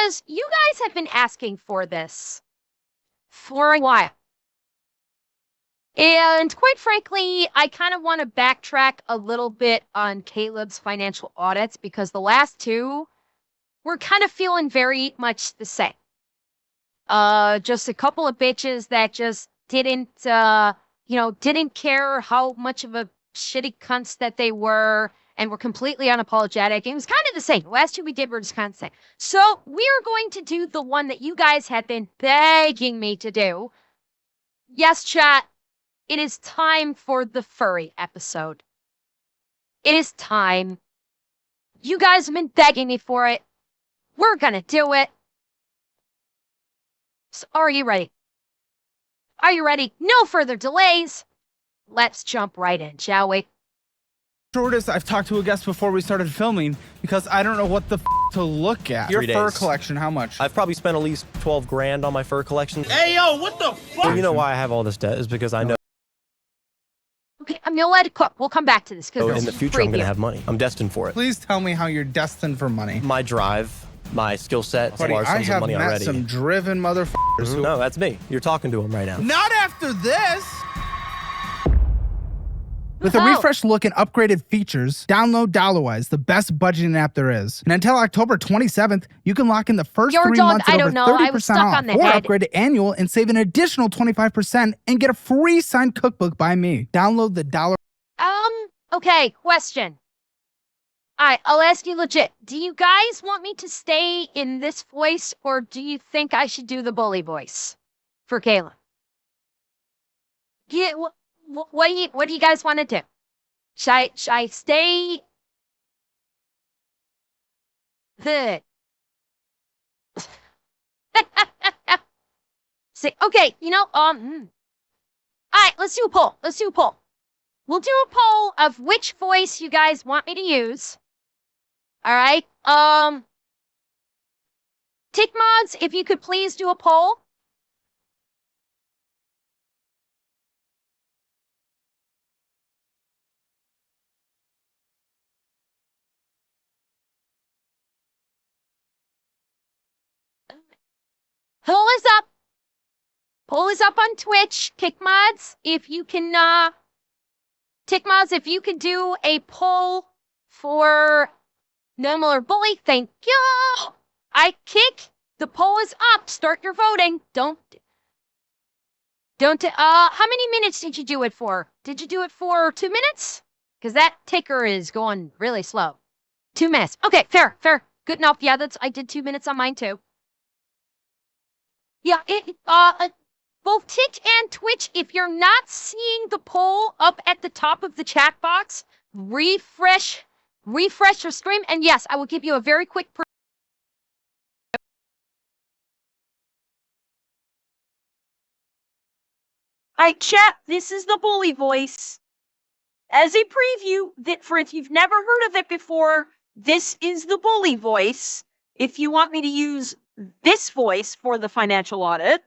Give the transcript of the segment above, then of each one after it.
because you guys have been asking for this for a while. And quite frankly, I kind of want to backtrack a little bit on Caleb's financial audits because the last two were kind of feeling very much the same. Just a couple of bitches that just didn't care how much of a shitty cunts that they were and were completely unapologetic. It was kind of the same. The last two we did were just kind of the same. So we are going to do the one that you guys have been begging me to do. Yes, chat. It is time for the furry episode. It is time. You guys have been begging me for it. We're gonna do it. So are you ready? Are you ready? No further delays. Let's jump right in, shall we? Shortest I've talked to a guest before we started filming because I don't know what the to look at. Your fur collection, how much? I've probably spent at least 12 grand on my fur collection. Hey, yo, what the fuck? Well, you know why I have all this debt is because I know Okay, I'm gonna let it cook. We'll come back to this because in the future I'm gonna have money. I'm destined for it. Please tell me how you're destined for money. My drive, my skill set, Buddy, large I sums of have money met already. some driven motherfuckers. No, that's me. You're talking to him right now. Not after this! With a refreshed look and upgraded features, download Dollarwise, the best budgeting app there is. And until October 27th, you can lock in the first 3 months at over 30% off or upgrade to annual and save an additional 25% and get a free signed cookbook by me. Download the Dollar. Okay, question. Alright, I'll ask you legit. Do you guys want me to stay in this voice or do you think I should do the bully voice for Kayla? Yeah, what do you guys want to do? Should I stay? Good. See, okay, all right, let's do a poll. We'll do a poll of which voice you guys want me to use. All right. Tick mods, if you could please do a poll. Poll is up. Poll is up on Twitch. Tick mods, if you can Tick mods, if you could do a poll for normal or bully, thank you. The poll is up. Start your voting. Don't, how many minutes did you do it for? Did you do it for 2 minutes? Because that ticker is going really slow. 2 minutes. Okay, fair. Good enough. Yeah, I did 2 minutes on mine too. Yeah, both Tick and Twitch, if you're not seeing the poll up at the top of the chat box, refresh your stream, and yes, I will give you a very quick Alright, chat, this is the bully voice. As a preview, if you've never heard of it before, this is the bully voice. If you want me to use this voice for the financial audit,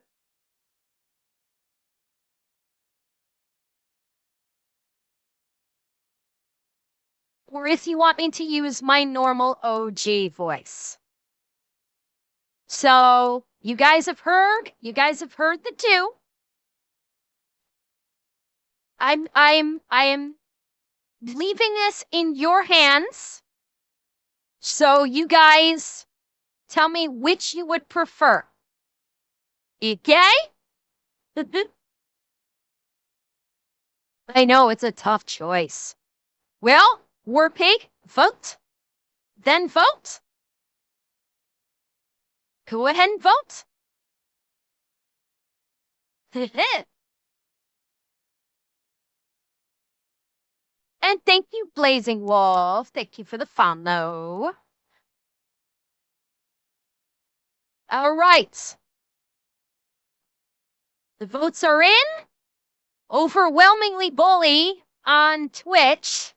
or if you want me to use my normal OG voice. So, you guys have heard the two. I am leaving this in your hands. So you guys tell me which you would prefer. Okay? I know it's a tough choice. Well, Warpig, vote. Then vote. Go ahead and vote. And thank you, Blazing Wolf. Thank you for the follow. All right. The votes are in. Overwhelmingly bully on Twitch.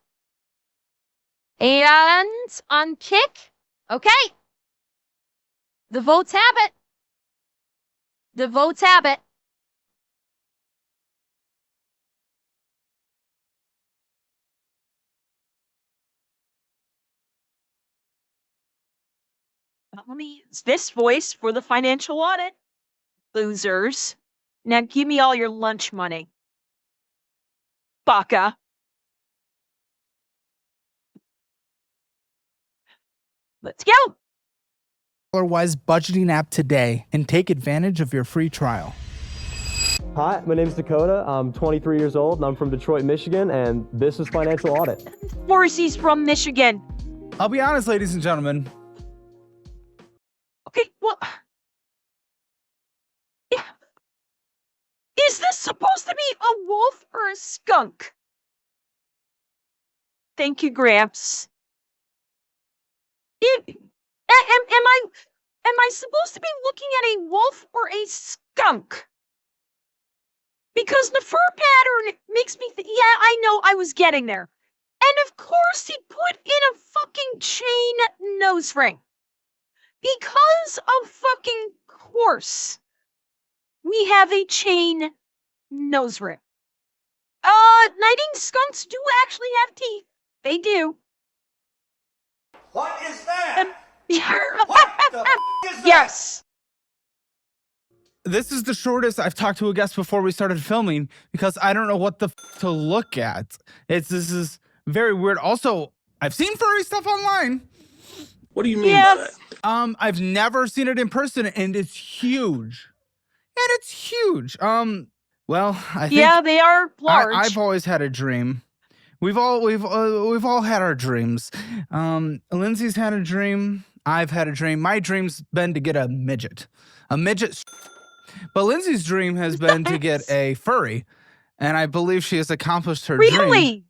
And on Kick. Okay. The votes have it. The votes have it. let me use this voice for the financial audit. Losers. Now give me all your lunch money. Baka. Let's go. Wise budgeting app today and take advantage of your free trial. Hi, my name is Dakota. I'm 23 years old and I'm from Detroit, Michigan, and this is Financial Audit. Morrissey's from Michigan. I'll be honest, ladies and gentlemen. Okay, well, yeah. Is this supposed to be a wolf or a skunk? Thank you, Gramps. Am I supposed to be looking at a wolf or a skunk? Because the fur pattern makes me think, yeah, I know, I was getting there. And of course he put in a fucking chain nose ring. Because of fucking course, we have a chain nose ring. Nighting skunks do actually have teeth. They do. What is that? What the is that? Yes. This is the shortest I've talked to a guest before we started filming because I don't know what the to look at. This is very weird. Also, I've seen furry stuff online. What do you mean by that? I've never seen it in person, and it's huge. Well, I think they are large. I've always had a dream. We've all had our dreams. Lindsay's had a dream. I've had a dream. My dream's been to get a midget. But Lindsay's dream has been to get a furry, and I believe she has accomplished her dream. Really?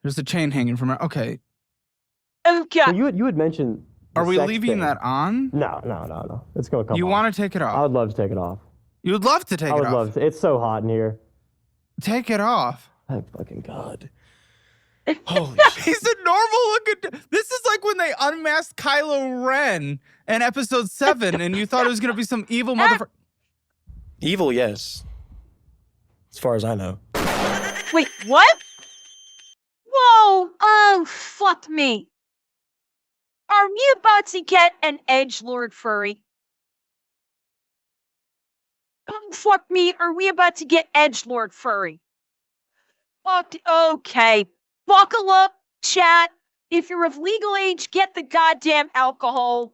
There's a chain hanging from her. Okay. Okay. So you had mentioned. Are we sex leaving thing. that on? No. It's gonna come. You off. want to take it off? I would love to take it off. You would love to take it off. I would love to. It's so hot in here. Take it off. Oh fucking god. Holy shit. He's a normal looking. This is like when they unmasked Kylo Ren in episode 7 and you thought it was going to be some evil motherfucker. Evil, yes. As far as I know. Wait, what? Whoa! Oh, fuck me. Are we about to get an edgelord furry? Oh, fuck me. Are we about to get edgelord furry? Okay. Buckle up, chat. If you're of legal age, get the goddamn alcohol.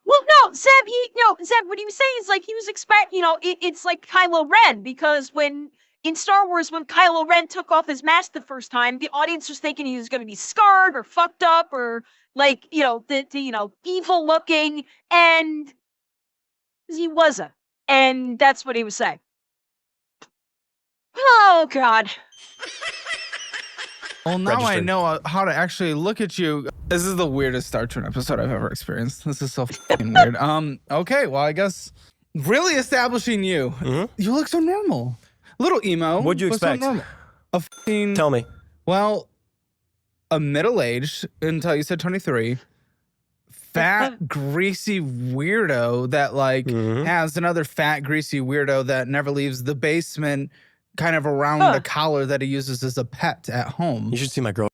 Well, no, Zeb, what he was saying is like he was expecting, it's like Kylo Ren, because in Star Wars, when Kylo Ren took off his mask the first time, the audience was thinking he was going to be scarred or fucked up or like, evil looking, and he wasn't. And that's what he was saying. Oh, God. Well, now I Registered. know how to actually look at you. This is the weirdest Star Trek episode I've ever experienced. This is so fucking weird. Okay, well, I guess really establishing you. Mhm. You look so normal. A little emo. What'd you but so expect? normal. A fucking, Tell me. well, a middle-aged until you said 23. Fat, greasy weirdo that Mhm. has another fat, greasy weirdo that never leaves the basement, kind of around the collar that he uses as a pet at home. You should see my girl.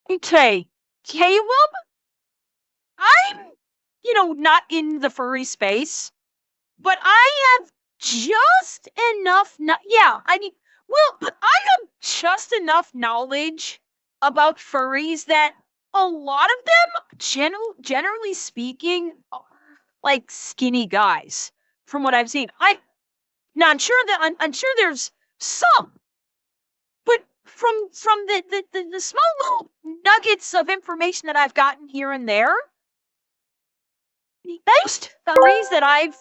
Okay, Caleb, I'm, not in the furry space, but I have just enough, but I have just enough knowledge about furries that a lot of them, generally speaking, are like skinny guys, from what I've seen. I'm sure there's some, but from the small little nuggets of information that I've gotten here and there, most furries that I've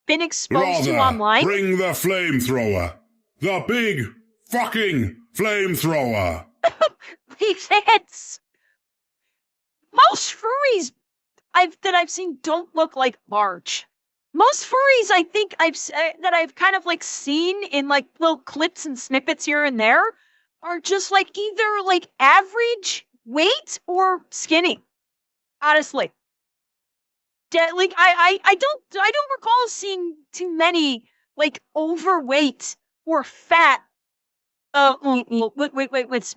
been exposed to online. Bring the flamethrower. The big fucking flamethrower. It's most furries that I've seen don't look like large. Most furries I think that I've kind of seen in little clips and snippets here and there are just either average weight or skinny. Honestly. I don't recall seeing too many overweight or fat wait,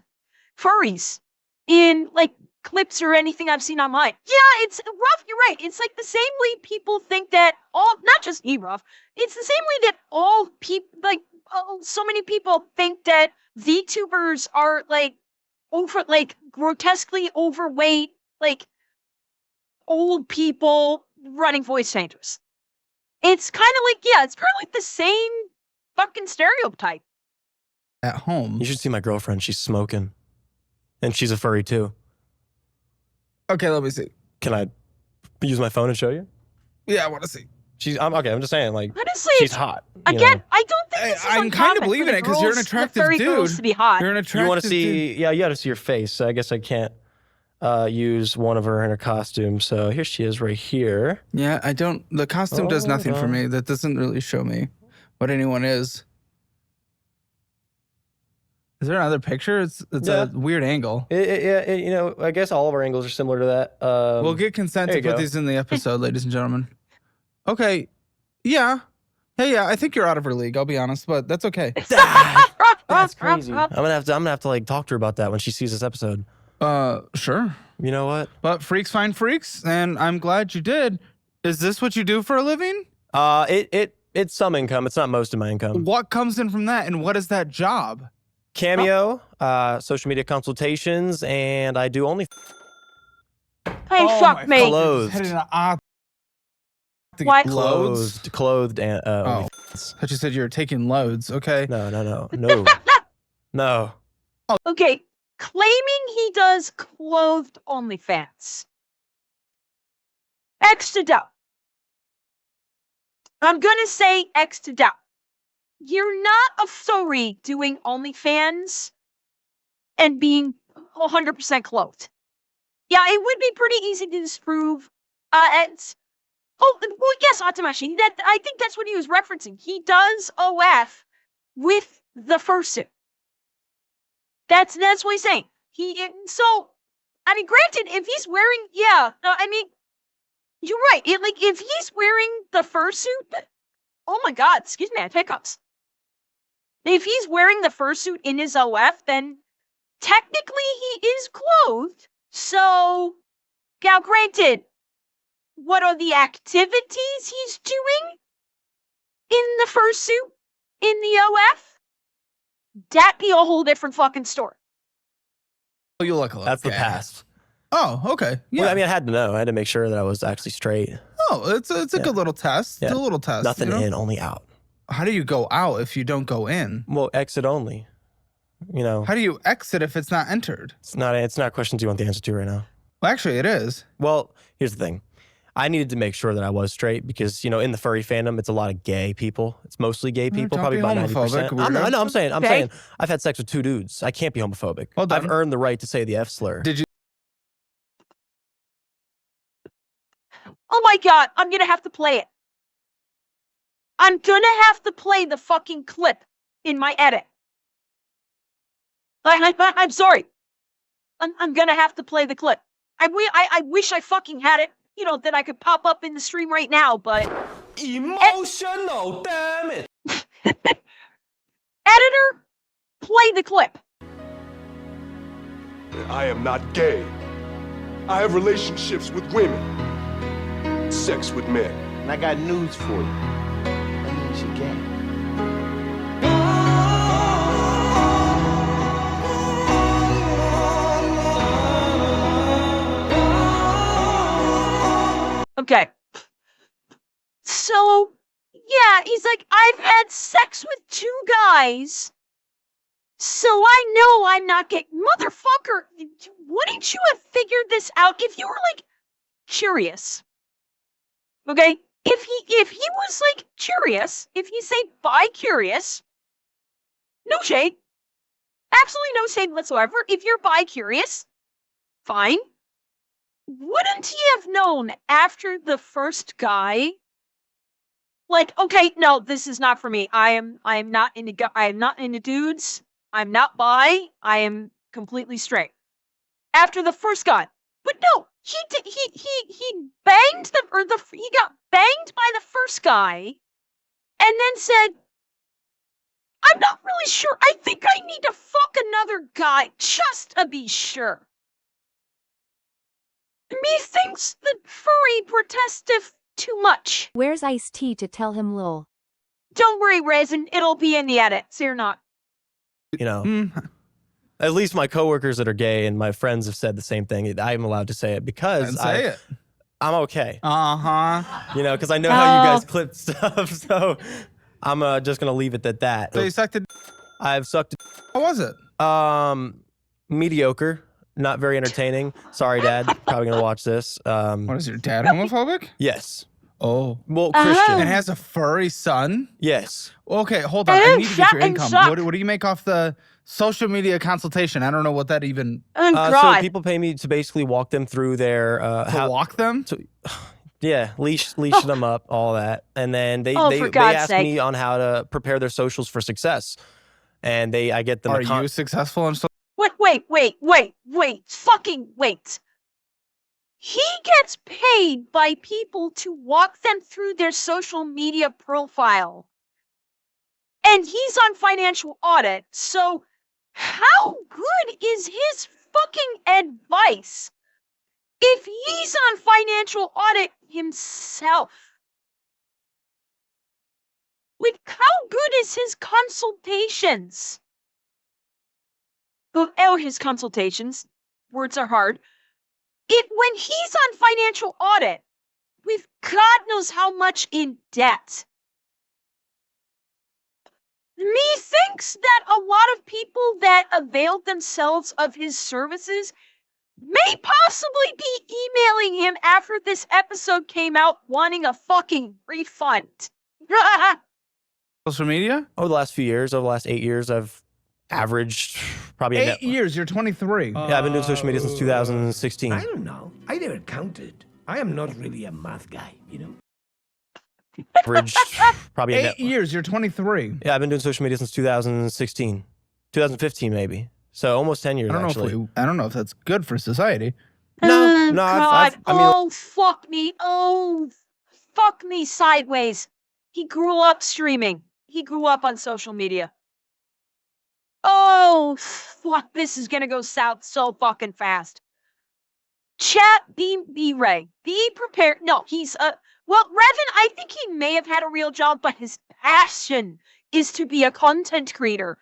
furries. in like clips or anything I've seen online. Yeah, it's rough. You're right. It's like the same way people think that not just me, rough. It's the same way that all people, like, so many people think that VTubers are like grotesquely overweight, like old people running voice changers. It's kind of like, yeah, it's kind of like the same fucking stereotype. At home. You should see my girlfriend. She's smoking. And she's a furry too. Okay, let me see. Can I use my phone and show you? Yeah, I want to see. I'm just saying, like, honestly, she's hot. Again, I don't think this is I'm kind of believing it because you're an attractive dude. To be hot. You're an attractive You want to see? dude. Yeah, you got to see her face. So I guess I can't use one of her in her costume. So here she is, right here. Yeah, I don't. The costume does nothing for me. That doesn't really show me what anyone is. Is there another picture? It's a weird angle. You know, I guess all of our angles are similar to that. We'll get consent to put these in the episode, ladies and gentlemen. Okay. Yeah. Hey, yeah. I think you're out of her league. I'll be honest, but that's okay. That's crazy. I'm gonna have to like talk to her about that when she sees this episode. Sure. You know what? But freaks find freaks, and I'm glad you did. Is this what you do for a living? It's some income. It's not most of my income. What comes in from that, and what is that job? Cameo, social media consultations, and I do only Hey, fuck me. clothed. What? Clothed, and I thought you said you were taking loads. Okay. No. No. Okay, claiming he does clothed OnlyFans. X to doubt. I'm gonna say X to doubt. You're not a furry doing OnlyFans and being 100% clothed. Yeah, it would be pretty easy to disprove. Well, yes, Atamashi. I think that's what he was referencing. He does OF with the fursuit. That's what he's saying. So, I mean, granted, if he's wearing, I mean, you're right. If he's wearing the fursuit, oh my God, excuse me, I have hiccups. If he's wearing the fursuit in his OF, then technically he is clothed. So, now granted, what are the activities he's doing in the fursuit in the OF? That'd be a whole different fucking story. Oh, you look a little. That's the past. Oh, okay. Yeah. Well, I mean, I had to know. I had to make sure that I was actually straight. Oh, it's a good little test. Yeah. It's a little test. Nothing in, only out. How do you go out if you don't go in? Well, exit only. You know. How do you exit if it's not entered? It's not questions you want the answer to right now. Well, actually, it is. Well, here's the thing. I needed to make sure that I was straight because, you know, in the furry fandom, it's a lot of gay people. It's mostly gay people, probably about 90%. I'm saying I've had sex with 2 dudes. I can't be homophobic. Well done. I've earned the right to say the F slur. Did you? Oh my God, I'm gonna have to play it. I'm gonna have to play the fucking clip in my edit. I'm sorry. I'm gonna have to play the clip. I wish I fucking had it, you know, that I could pop up in the stream right now, but... Emotional, damn it! Editor, play the clip. I am not gay. I have relationships with women. Sex with men. And I got news for you. That means you gay. Okay. So, yeah, he's like, I've had sex with 2 guys, so I know I'm not gay. Motherfucker, wouldn't you have figured this out if you were, like, curious? Okay? If he was, like, curious, if you say bi-curious, no shade. Absolutely no shade whatsoever. If you're bi-curious, fine. Wouldn't he have known after the first guy? Like, okay, no, this is not for me. I am not into dudes. I'm not bi. I am completely straight. After the first guy. But no, he banged he got banged by the first guy and then said, I'm not really sure. I think I need to fuck another guy just to be sure. Methinks that furry protesteth too much. Where's Ice-T to tell him lol? Don't worry, Raisin, it'll be in the edit, so you're not. You know, at least my coworkers that are gay and my friends have said the same thing. I'm allowed to say it because I'm okay. You know, because I know how you guys clip stuff, so I'm just gonna leave it at that. So you sucked it? I've sucked it. How was it? Mediocre. Not very entertaining. Sorry, Dad. Probably gonna watch this. What is your dad homophobic? Yes. Oh. Well, Christian. And has a furry son? Yes. Okay, hold on. I need to get your income. What do you make off the social media consultation? I don't know what that even... So people pay me to basically walk them through their... walk them? Yeah, leash them up, all that. And then they ask me on how to prepare their socials for success. And I get them... Are you successful in social... Wait, fucking wait. He gets paid by people to walk them through their social media profile. And he's on financial audit, so how good is his fucking advice if he's on financial audit himself? Like, how good is his consultations? His consultations, words are hard. When he's on financial audit, with God knows how much in debt, methinks that a lot of people that availed themselves of his services may possibly be emailing him after this episode came out wanting a fucking refund. Social media? Over the last few years, over the last 8 years, I've averaged probably 8 years. You're 23. Yeah, I've been doing social media since 2016. I don't know. I never counted. I am not really a math guy, you know. Averaged probably 8 years. You're 23. Yeah, I've been doing social media since 2016, 2015 maybe. So almost 10 years. I don't know if that's good for society. No, God. I mean, fuck me. Oh, fuck me sideways. He grew up streaming. He grew up on social media. Oh, fuck, this is gonna go south so fucking fast. Chat, be Ray. Be prepared. No, he's, well, Revan, I think he may have had a real job, but his passion is to be a content creator.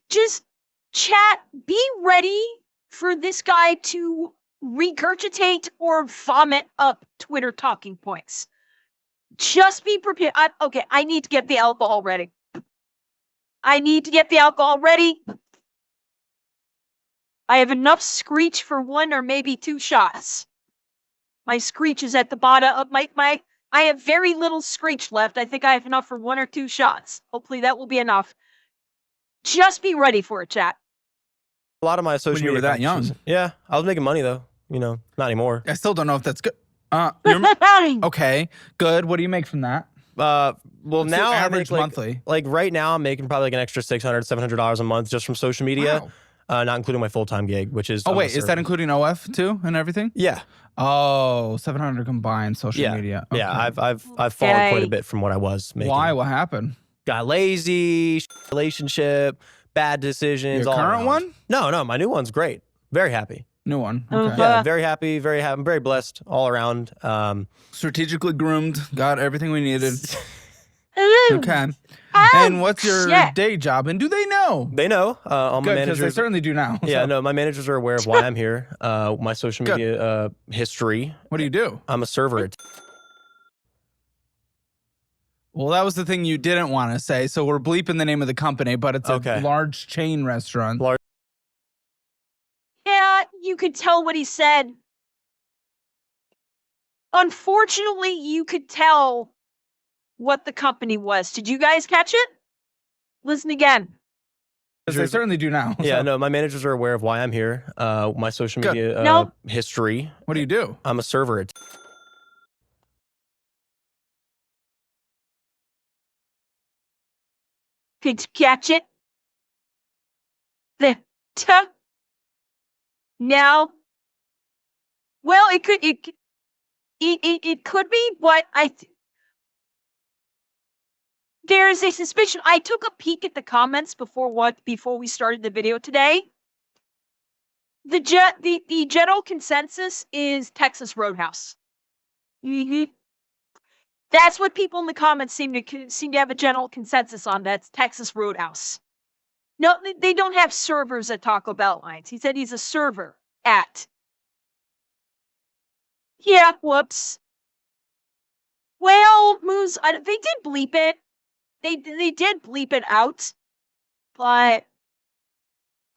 Just, chat, be ready for this guy to regurgitate or vomit up Twitter talking points. Just be prepared. Okay, I need to get the alcohol ready. I have enough screech for 1 or maybe 2 shots. My screech is at the bottom of I have very little screech left. I think I have enough for 1 or 2 shots. Hopefully that will be enough. Just be ready for it, chat. A lot of my social media. When you were that young. Yeah, I was making money though. You know, not anymore. I still don't know if that's good. Okay, good. What do you make from that? Well, what's now average I make, monthly. Like right now, I'm making probably like an extra $600, $700 a month just from social media. Wow. Not including my full-time gig, which is... Oh, wait, is that including OF too and everything? Yeah. Oh, 700 combined social media. Okay. Yeah, I've fallen quite a bit from what I was making. Why? What happened? Got lazy, relationship, bad decisions. Your current one? No, my new one's great. Very happy. New one. Okay. Yeah, very happy, I'm very blessed all around. Strategically groomed, got everything we needed. Okay. And what's your day job? And do they know? They know. All my managers. Because they certainly do now. Yeah, no, my managers are aware of why I'm here. My social media history. What do you do? I'm a server. Well, that was the thing you didn't want to say, so we're bleeping the name of the company, but it's a large chain restaurant. Yeah, you could tell what he said. Unfortunately, you could tell what the company was. Did you guys catch it? Listen again. Because they certainly do now. Yeah, no, my managers are aware of why I'm here. My social media history. What do you do? I'm a server. Could you catch it? Now, well, it could be, but there's a suspicion. I took a peek at the comments before we started the video today. The general consensus is Texas Roadhouse. That's what people in the comments seem to have a general consensus on. That's Texas Roadhouse. No, they don't have servers at Taco Bell lines. He said he's a server at. Yeah, whoops. Well, Moose, they did bleep it. They did bleep it out. But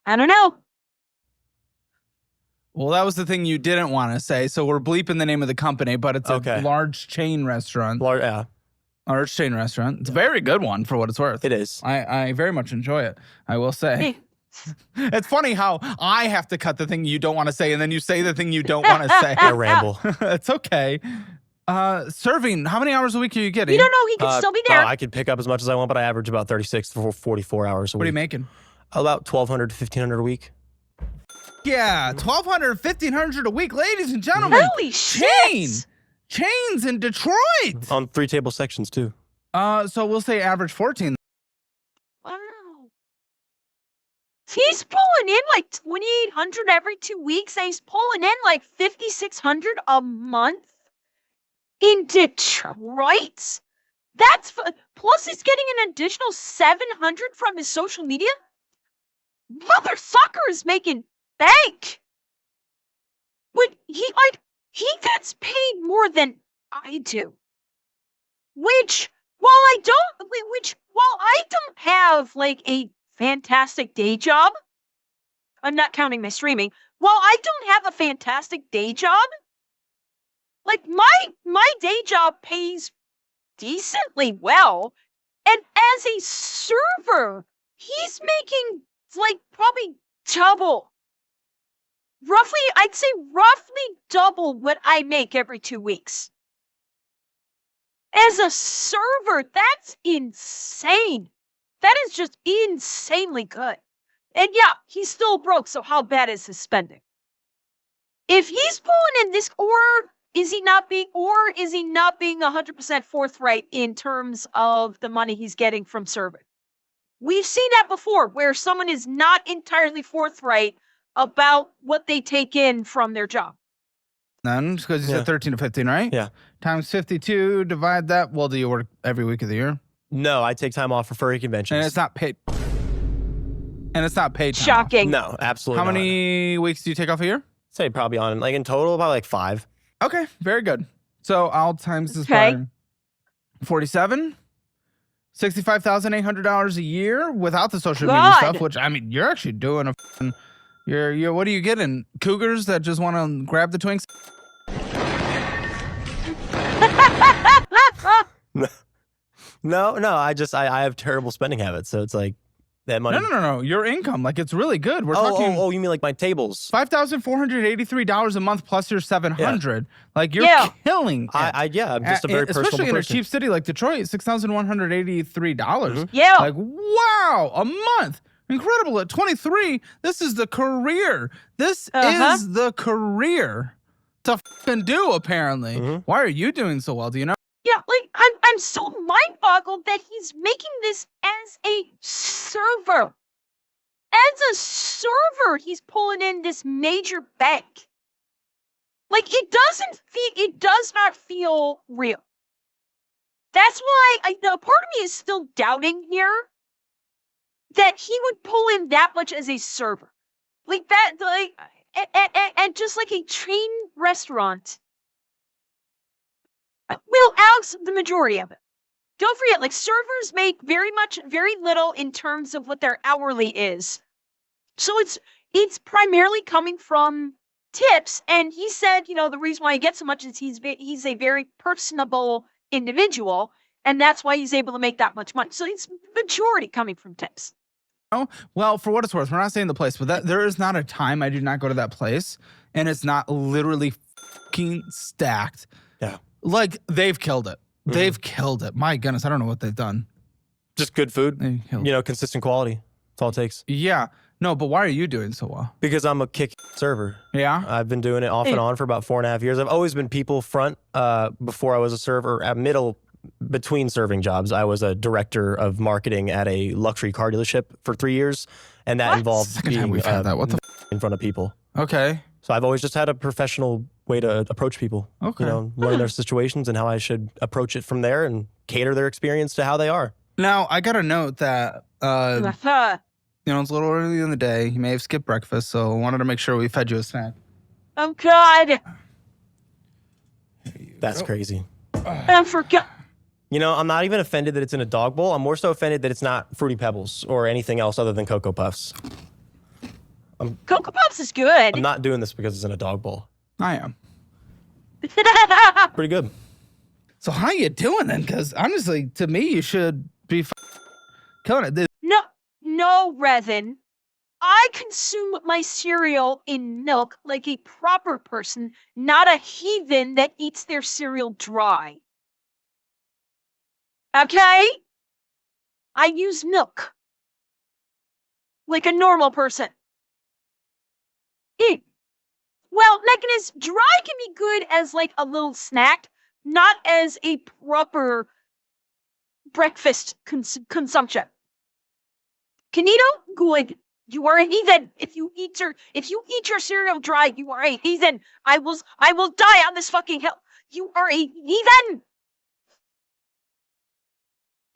I don't know. Well, that was the thing you didn't want to say, so we're bleeping the name of the company, but it's a large chain restaurant. Large chain restaurant. It's a very good one for what it's worth. It is. I very much enjoy it, I will say. It's funny how I have to cut the thing you don't want to say, and then you say the thing you don't want to say. I ramble. It's okay. Serving, how many hours a week are you getting? You don't know, he could still be there. I could pick up as much as I want, but I average about 36 to 44 hours a week. What are you making? About 1,200 to 1,500 a week. Yeah, 1,200, 1,500 a week, ladies and gentlemen. Holy shit! Chains in Detroit. On 3-table sections too. So we'll say average 14. Wow. He's pulling in like 2,800 every 2 weeks, and he's pulling in like 5,600 a month in Detroit. That's plus he's getting an additional 700 from his social media. Mother sucker is making bank. But he gets paid more than I do. While I don't have like a fantastic day job, I'm not counting my streaming. While I don't have a fantastic day job, like my day job pays decently well, and as a server, he's making like probably double. I'd say roughly double what I make every 2 weeks. As a server, that's insane. That is just insanely good. And yeah, he's still broke, so how bad is his spending? If he's pulling in this, or is he not being 100% forthright in terms of the money he's getting from serving? We've seen that before, where someone is not entirely forthright about what they take in from their job. None, because you said 13 to 15, right? Yeah. Times 52, divide that. Well, do you work every week of the year? No, I take time off for furry conventions. And it's not paid. And it's not paid time Shocking. Off. No, absolutely How not. many weeks do you take off a year? Say probably on, like in total, about like 5. Okay, very good. So I'll times this by 47. $65,800 a year without the social media stuff, which, I mean, you're actually doing a you're what are you getting? Cougars that just want to grab the Twinks? No, I have terrible spending habits, so it's like that money. No. Your income, like it's really good. We're talking. Oh, you mean like my tables? $5,483 a month plus your $700. Like you're killing. I'm just a very personal especially in a person. cheap city like Detroit, $6,183. Yeah. Like wow, a month. Incredible. At 23, this is the career. This is the career to fucking do, apparently. Why are you doing so well? Do you know? Yeah, like I'm so mind-boggled that he's making this as a server. As a server, he's pulling in this major bank. Like it does not feel real. That's why the part of me is still doubting here that he would pull in that much as a server. Like that, like, and just like a chain restaurant. Well, Alex, the majority of it. Don't forget, like, servers make very little in terms of what their hourly is. So it's primarily coming from tips. And he said, the reason why he gets so much is he's a very personable individual, and that's why he's able to make that much money. So it's majority coming from tips. Oh, well, for what it's worth, we're not saying the place, but there is not a time I do not go to that place, and it's not literally fucking stacked. Yeah. Like, they've killed it. They've killed it. My goodness, I don't know what they've done. Just good food, consistent quality. That's all it takes. Yeah. No, but why are you doing so well? Because I'm a kick server. Yeah? I've been doing it off and on for about 4.5 years. I've always been people front before I was a server. At middle, between serving jobs, I was a director of marketing at a luxury car dealership for 3 years. And that involved being we've had that. What the in front of people. Okay. So I've always just had a professional way to approach people. Okay. You know, learn their situations and how I should approach it from there and cater their experience to how they are. Now, I got to note that, it's a little early in the day. You may have skipped breakfast, so I wanted to make sure we fed you a snack. Oh, God. That's crazy. I forgot. You know, I'm not even offended that it's in a dog bowl. I'm more so offended that it's not Fruity Pebbles or anything else other than Cocoa Puffs. Cocoa Puffs is good. I'm not doing this because it's in a dog bowl. I am. Pretty good. So how you doing then? Because honestly, to me, you should be killing it. No, Revan. I consume my cereal in milk like a proper person, not a heathen that eats their cereal dry. Okay? I use milk like a normal person. Well, Mechanis, dry can be good as like a little snack, not as a proper breakfast consumption. Kanito, good. You are a heathen. If you eat your cereal dry, you are a heathen. I will die on this fucking hill. You are a heathen.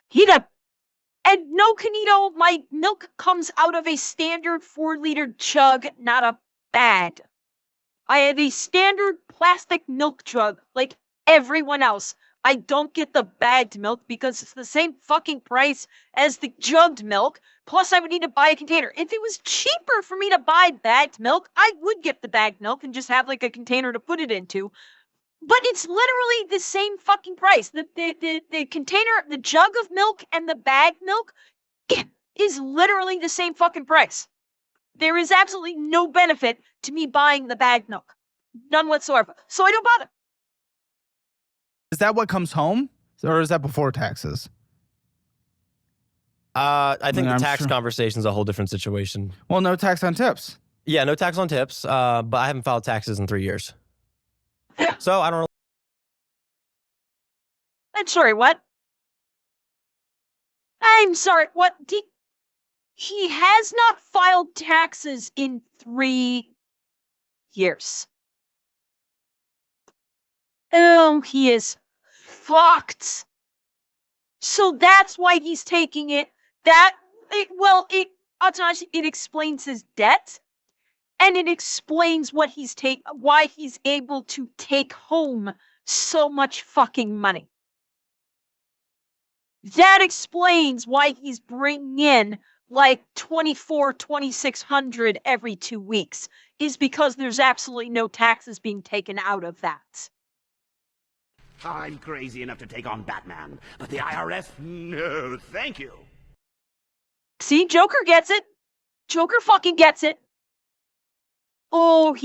Heathen. And no, Kanito, my milk comes out of a standard 4-liter jug, not a bag. I have a standard plastic milk jug, like everyone else. I don't get the bagged milk because it's the same fucking price as the jugged milk. Plus, I would need to buy a container. If it was cheaper for me to buy bagged milk, I would get the bagged milk and just have like a container to put it into. But it's literally the same fucking price. The container, the jug of milk and the bagged milk is literally the same fucking price. There is absolutely no benefit to me buying the bagged milk. None whatsoever. So I don't bother. Is that what comes home? Or is that before taxes? I think the tax conversation is a whole different situation. Well, no tax on tips. Yeah, no tax on tips, but I haven't filed taxes in 3 years. So I don't really... I'm sorry, what? I'm sorry, what? He has not filed taxes in 3 years. Oh, he is fucked. So that's why he's taking it. It explains his debt, and it explains why he's able to take home so much fucking money. That explains why he's bringing in like 2,600 every 2 weeks, is because there's absolutely no taxes being taken out of that. I'm crazy enough to take on Batman, but the IRS, no, thank you. See, Joker gets it. Joker fucking gets it. Oh,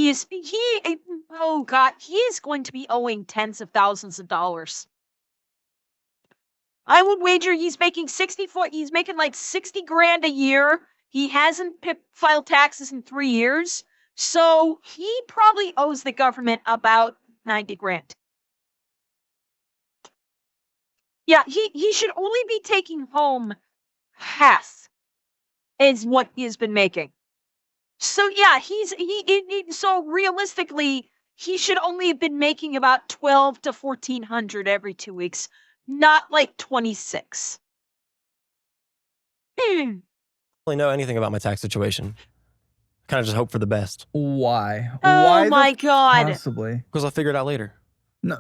oh God, he is going to be owing tens of thousands of dollars. I would wager he's making like 60 grand a year. He hasn't filed taxes in 3 years. So he probably owes the government about 90 grand. Yeah, he should only be taking home half is what he has been making. So yeah, so realistically, he should only have been making about 12 to 1,400 every 2 weeks, not like 26. I don't really know anything about my tax situation. Kind of just hope for the best. Why? Oh Why my God. Possibly. Because I'll figure it out later. No.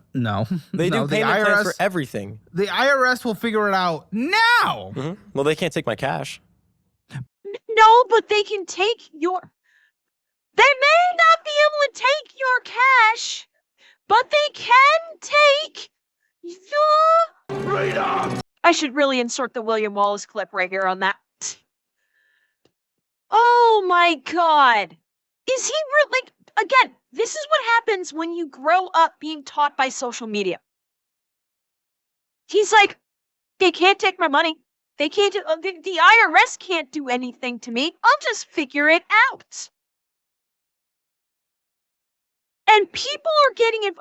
They do payment plans for everything. The IRS will figure it out now. Mm-hmm. Well, they can't take my cash. No, but they can take your... They may not be able to take your cash, but they can take your... Freedom! I should really insert the William Wallace clip right here on that. Oh my God. Is he really... Again, this is what happens when you grow up being taught by social media. He's like, they can't take my money. They can't do, the IRS can't do anything to me. I'll just figure it out. And people are getting it.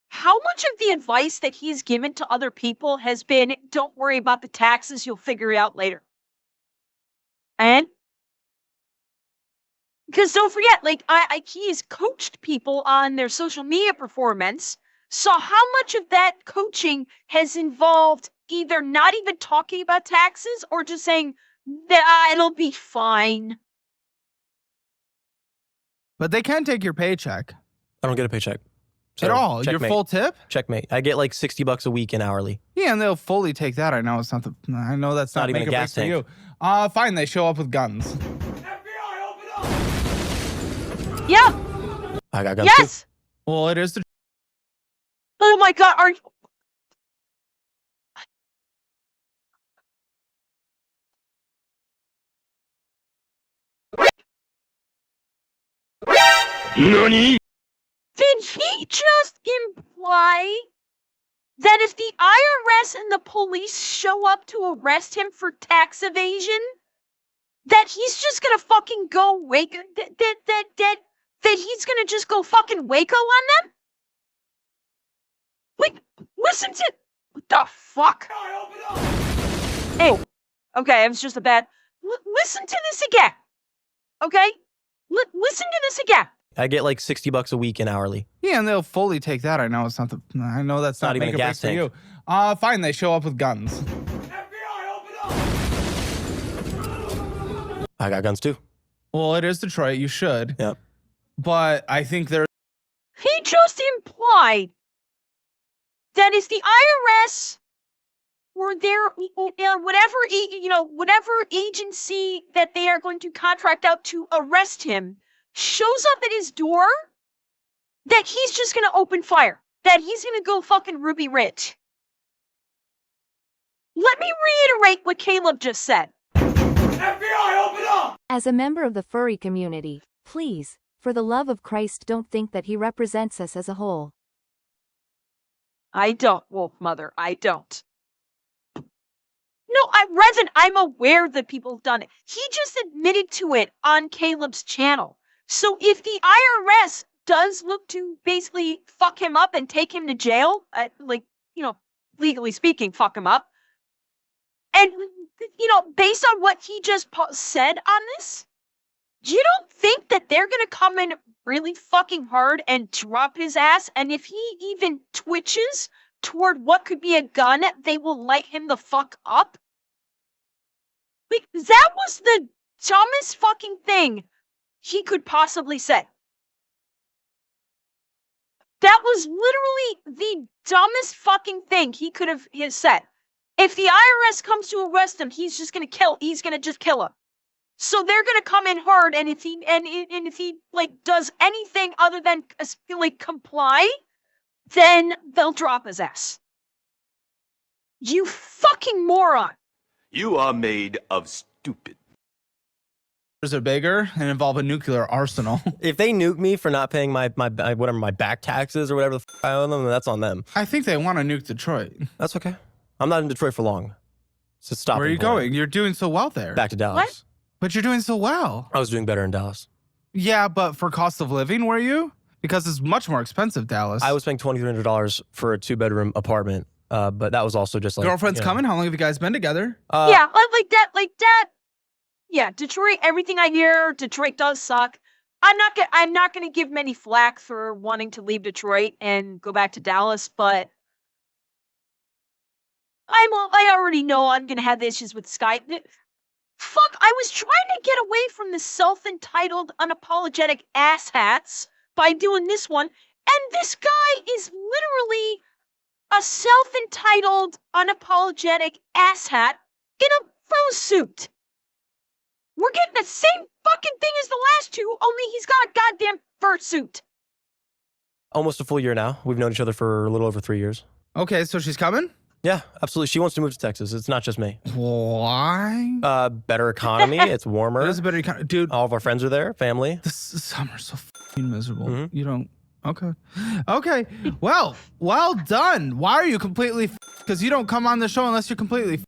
How much of the advice that he's given to other people has been, don't worry about the taxes, you'll figure it out later. And Because don't forget, like, he's coached people on their social media performance. So how much of that coaching has involved either not even talking about taxes or just saying that it'll be fine? But they can take your paycheck. I don't get a paycheck. So at all? checkmate. Your full tip? Checkmate. I get like $60 a week in hourly. Yeah, and they'll fully take that. I know it's not the. I know that's not even a gas tank for you. Fine. They show up with guns. FBI, open up! Yeah. I got guns Yes. too. Well, it is the. Oh my God. Are you? NANI? Did he just imply that if the IRS and the police show up to arrest him for tax evasion, that he's just gonna fucking go wake that he's gonna just go fucking Waco on them? Wait, listen to what the fuck? Oh, okay, it was just a bad. Listen to this again, okay? Listen to this again. I get like $60 a week in hourly. Yeah, and they'll fully take that. I know it's not the. I know that's not even a gas for tank. you. Fine. They show up with guns. FBI, open up! I got guns too. Well, it is Detroit. You should. Yep. But I think there. He just implied that is the IRS or their whatever agency that they are going to contract out to arrest him shows up at his door, that he's just going to open fire, that he's going to go fucking Ruby Rich. Let me reiterate what Caleb just said. FBI, open up! As a member of the furry community, please, for the love of Christ, don't think that he represents us as a whole. I don't, Wolf Mother, I don't. No, I'm aware that people have done it. He just admitted to it on Caleb's channel. So if the IRS does look to basically fuck him up and take him to jail, legally speaking, fuck him up, and, based on what he just said on this, you don't think that they're going to come in really fucking hard and drop his ass? And if he even twitches toward what could be a gun, they will light him the fuck up? Like, that was the dumbest fucking thing he could possibly say. That was literally the dumbest fucking thing he could have said. If the IRS comes to arrest him, he's just gonna just kill him. So they're gonna come in hard, and if he does anything other than comply, then they'll drop his ass. You fucking moron. You are made of stupid. Are bigger and involve a nuclear arsenal. If they nuke me for not paying my back taxes or whatever the I owe them, then that's on them. I think they want to nuke Detroit. That's okay. I'm not in Detroit for long. So stop. Where are you going? You're doing so well there. Back to Dallas. What? But you're doing so well. I was doing better in Dallas. Yeah, but for cost of living, were you? Because it's much more expensive, Dallas. I was paying $2,300 for a 2-bedroom apartment, but that was also just like girlfriend's coming. How long have you guys been together? Yeah, like that. Yeah, Detroit. Everything I hear, Detroit does suck. I'm not gonna give many flack for wanting to leave Detroit and go back to Dallas, but I already know I'm gonna have issues with Skype. Fuck, I was trying to get away from the self-entitled, unapologetic asshats by doing this one, and this guy is literally a self-entitled, unapologetic asshat in a faux suit. We're getting the same fucking thing as the last two, only he's got a goddamn fursuit. Almost a full year now. We've known each other for a little over 3 years. Okay, so she's coming? Yeah, absolutely. She wants to move to Texas. It's not just me. Why? Better economy. It's warmer. It is a better economy. Dude. All of our friends are there. Family. This summer's so fucking miserable. Mm-hmm. You don't. Okay. Well done. Why are you completely because you don't come on the show unless you're completely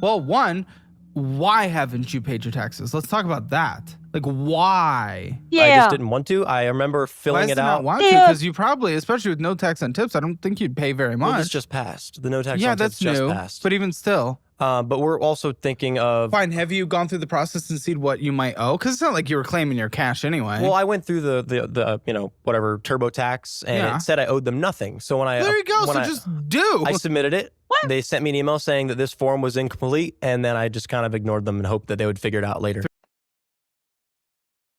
well, one, why haven't you paid your taxes? Let's talk about that. Like, why? Yeah. I just didn't want to. I remember filling it out. Why not want to? Because you probably, especially with no tax on tips, I don't think you'd pay very much. Well, this just passed. The no tax on tips that's just new, passed. But even still. But we're also thinking of... Fine, have you gone through the process and seen what you might owe? Because it's not like you were claiming your cash anyway. Well, I went through the you know, whatever, TurboTax, and it said I owed them nothing. So when I... There you go, so just do. I submitted it. What? They sent me an email saying that this form was incomplete, and then I just kind of ignored them and hoped that they would figure it out later.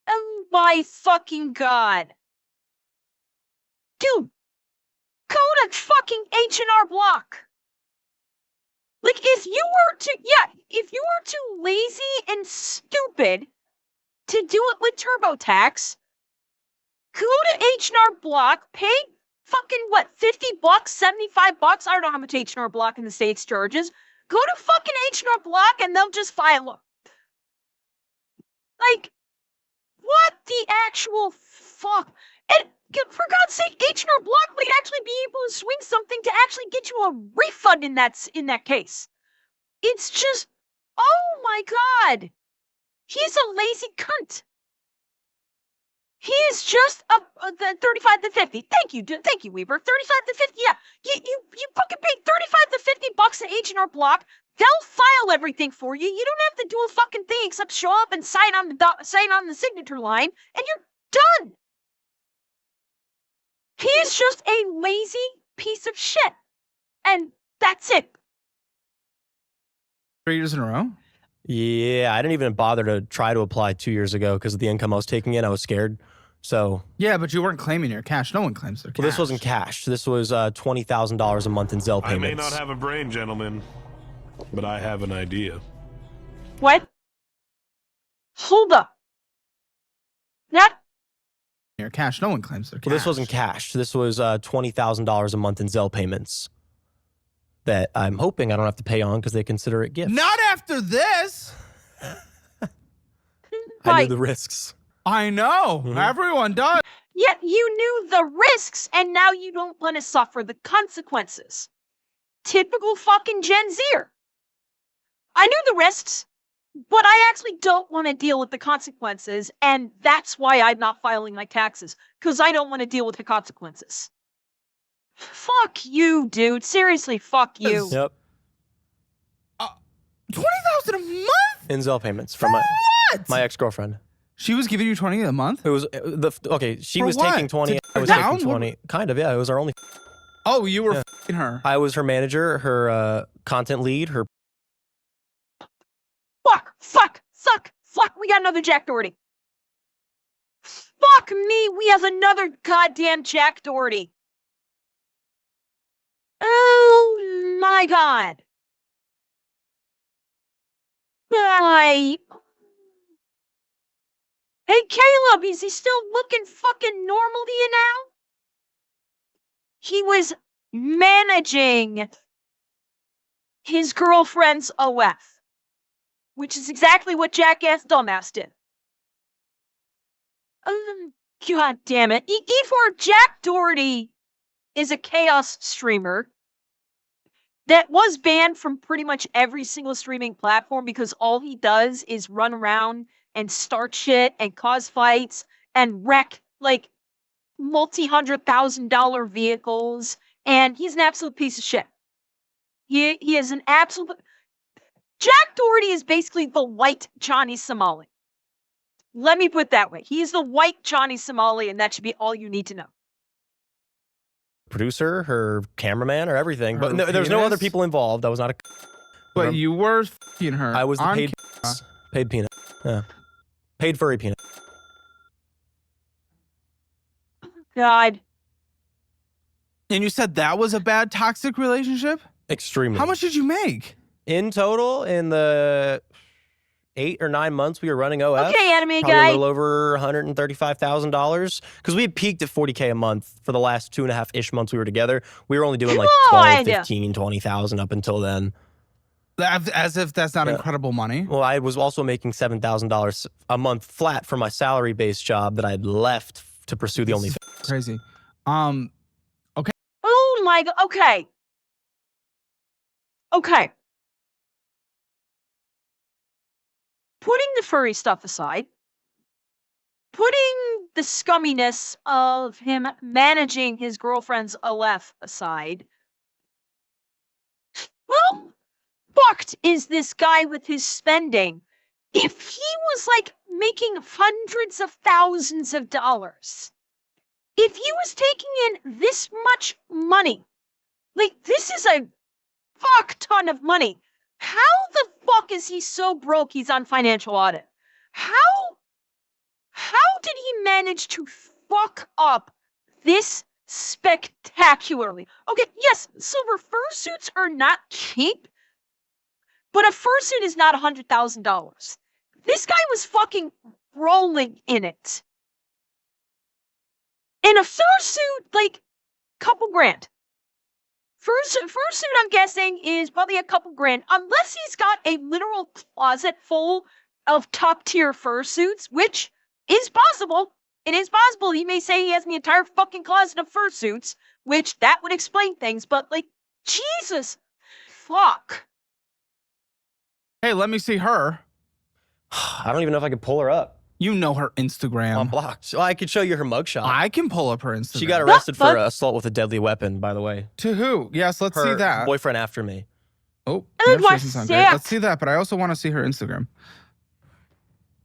Oh my fucking God. Dude, code a fucking H&R Block. Like, if you were too lazy and stupid to do it with TurboTax, go to H&R Block, pay fucking, what, $50, $75? I don't know how much H&R Block in the States charges. Go to fucking H&R Block and they'll just file it. Like, what the actual fuck? And for God's sake, H&R Block might actually be able to swing something to actually get you a refund in that case. It's just, oh my God. He's a lazy cunt. He is just the 35 to 50. Thank you, Weaver. 35 to 50. Yeah, you fucking pay 35 to $50 to H&R Block. They'll file everything for you. You don't have to do a fucking thing except show up and sign on the signature line, and you're done. He is just a lazy piece of shit, and that's it. 3 years in a row? Yeah, I didn't even bother to try to apply 2 years ago because of the income I was taking in. I was scared. So yeah, but you weren't claiming your cash. No one claims their cash. Well, this wasn't cash. This was $20,000 a month in Zelle payments. I may not have a brain, gentlemen, but I have an idea. What? Hold up. That your cash. No one claims their cash. Well, this wasn't cash. This was $20,000 a month in Zelle payments that I'm hoping I don't have to pay on because they consider it gifts. Not after this. I knew the risks. I know. Everyone does. Yet you knew the risks, and now you don't want to suffer the consequences. Typical fucking Gen Zer. I knew the risks, but I actually don't want to deal with the consequences, and that's why I'm not filing my taxes, because I don't want to deal with the consequences. Fuck you, dude. Seriously, fuck you. Yep. 20,000 a month in Zelle payments from my ex-girlfriend. She was giving you 20 a month? It was okay. She was taking 20. I was taking 20. Kind of, yeah. It was our only. Oh, you were f***ing her. I was her manager, her content lead, her. Fuck! We got another Jack Doherty. Fuck me! We have another goddamn Jack Doherty. Oh my God! Hey, Caleb, is he still looking fucking normal to you now? He was managing his girlfriend's OF, which is exactly what Jackass Dumbass did. God damn it. E4 Jack Doherty is a chaos streamer that was banned from pretty much every single streaming platform because all he does is run around and start shit and cause fights and wreck like multi-$100,000 vehicles, and he's an absolute piece of shit. He is an absolute. Jack Doherty is basically the white Johnny Somali. Let me put it that way. He's the white Johnny Somali, and that should be all you need to know. Producer, her cameraman, or everything, but there's no other people involved. I was not a. But you were f***ing her. I was the paid peanut. Yeah. Paid furry peanut. God. And you said that was a bad toxic relationship? Extremely. How much did you make? In total, in the 8 or 9 months we were running OF. Okay, anime probably guy. A little over $135,000 because we had peaked at $40K a month for the last 2.5-ish months we were together. We were only doing like 12, 15, 20,000 up until then. As if that's not incredible money. Well, I was also making $7,000 a month flat for my salary-based job that I'd left to pursue the OnlyFans. Crazy. Okay. Oh my God. Okay. Okay. Putting the furry stuff aside, putting the scumminess of him managing his girlfriend's OF aside, well, fucked is this guy with his spending? If he was like making hundreds of thousands of dollars, if he was taking in this much money, like this is a fuck ton of money. How the fuck is he so broke he's on financial audit? How did he manage to fuck up this spectacularly? Okay, yes, silver fursuits are not cheap, but a fursuit is not $100,000. This guy was fucking rolling in it. In a fursuit, like, couple grand. Fursuit, I'm guessing, is probably a couple grand, unless he's got a literal closet full of top-tier fursuits, which is possible. It is possible. He may say he has the entire fucking closet of fursuits, which that would explain things, but, like, Jesus. Fuck. Hey, let me see her. I don't even know if I could pull her up. You know her Instagram. I'm blocked. Well, I could show you her mugshot. I can pull up her Instagram. She got arrested for assault with a deadly weapon, by the way. To who? Yes, let's see that. Boyfriend after me. Oh, that doesn't sound great. Let's see that, but I also want to see her Instagram.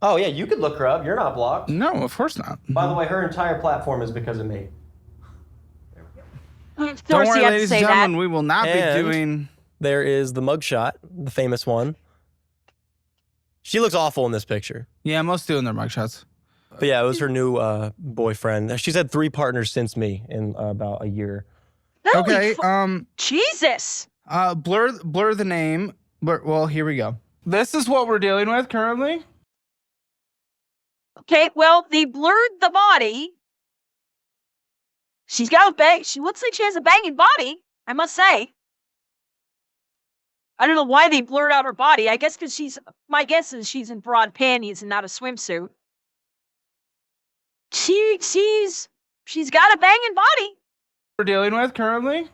Oh, yeah, you could look her up. You're not blocked. No, of course not. By the way, her entire platform is because of me. Don't worry, ladies and gentlemen, we will not be doing... There is the mugshot, the famous one. She looks awful in this picture. Yeah, most do in their mugshots. But yeah, it was her new boyfriend. She's had 3 partners since me in about a year. Okay, Jesus! Blur the name. Well, here we go. This is what we're dealing with currently. Okay, well, they blurred the body. She's got a bang. She looks like she has a banging body, I must say. I don't know why they blurred out her body. I guess because my guess is she's in broad panties and not a swimsuit. She's got a banging body. We're dealing with currently.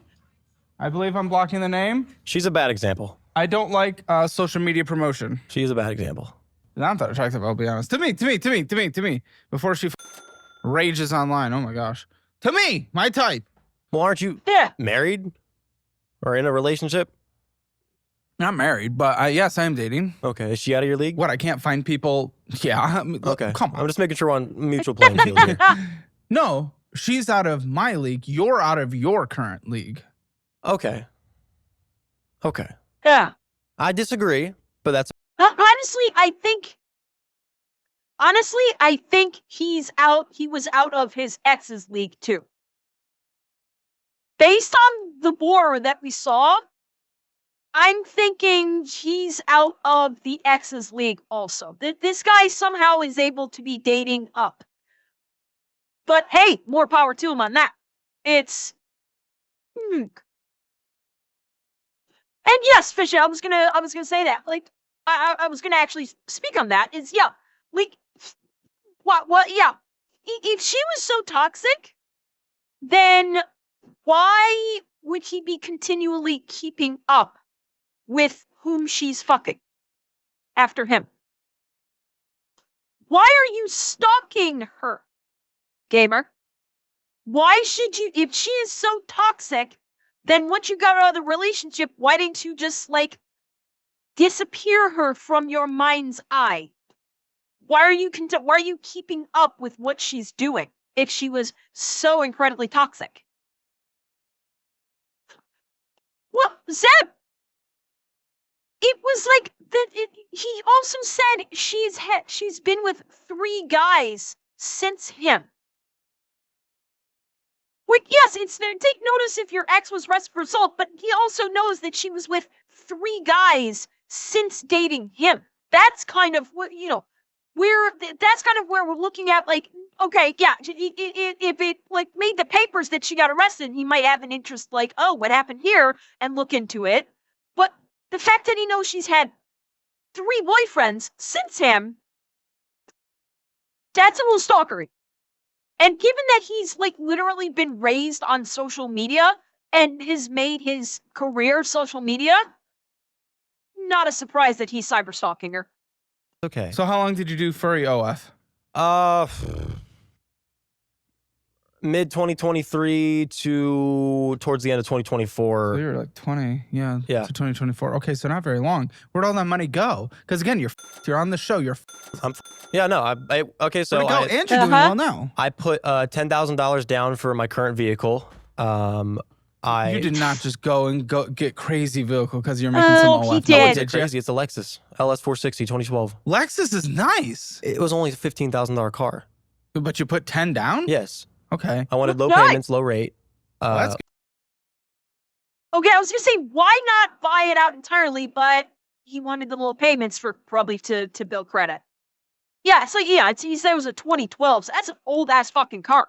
I believe I'm blocking the name. She's a bad example. I don't like social media promotion. She's a bad example. Not that attractive, I'll be honest. To me. Before she rages online. Oh my gosh. To me, my type. Well, aren't you married or in a relationship? Not married, but yes, I am dating. Okay, is she out of your league? What, I can't find people? Yeah. Okay. Come on. I'm just making sure we're on mutual playing field here. No, she's out of my league. You're out of your current league. Okay. Yeah. I disagree, but that's... Honestly, I think he was out of his ex's league too. Based on the board that we saw, I'm thinking he's out of the ex's league also. This guy somehow is able to be dating up. But hey, more power to him on that. It's... And yes, Fisher, I was gonna say that. Like, I was gonna actually speak on that. Is yeah, like, what? Yeah, if she was so toxic, then why would he be continually keeping up with whom she's fucking after him? Why are you stalking her, gamer? Why should you? If she is so toxic, then once you got out of the relationship, why didn't you just, like, disappear her from your mind's eye? Why are you keeping up with what she's doing if she was so incredibly toxic? Well, Zeb, it was like that. He also said she's been with 3 guys since him. Like, yes, take notice if your ex was arrested for assault, but he also knows that she was with 3 guys since dating him. That's kind of what, that's kind of where we're looking at, like, okay, yeah, if it, like, made the papers that she got arrested, he might have an interest, like, oh, what happened here, and look into it. But the fact that he knows she's had 3 boyfriends since him, that's a little stalkery. And given that he's, like, literally been raised on social media and has made his career social media, not a surprise that he's cyberstalking her. Okay. So how long did you do furry OF? mid 2023 to towards the end of 2024. So you're like 20, yeah, Yeah. to 2024. Okay, so not very long. Where'd all that money go? Because again, you're on the show. Yeah, no, okay, so Where'd it go? And you're doing well now. I put $10,000 down for my current vehicle. You did not just go get crazy vehicle because you're making some he OF. did. I wouldn't say crazy. It's a Lexus LS 460 2012. Lexus is nice. It was only a $15,000 car. But you put 10 down? Yes. Okay. I wanted low payments, low rate. That's good. Okay, I was gonna say, why not buy it out entirely? But he wanted the little payments for probably to build credit. Yeah, so yeah, he said it was a 2012. So that's an old ass fucking car.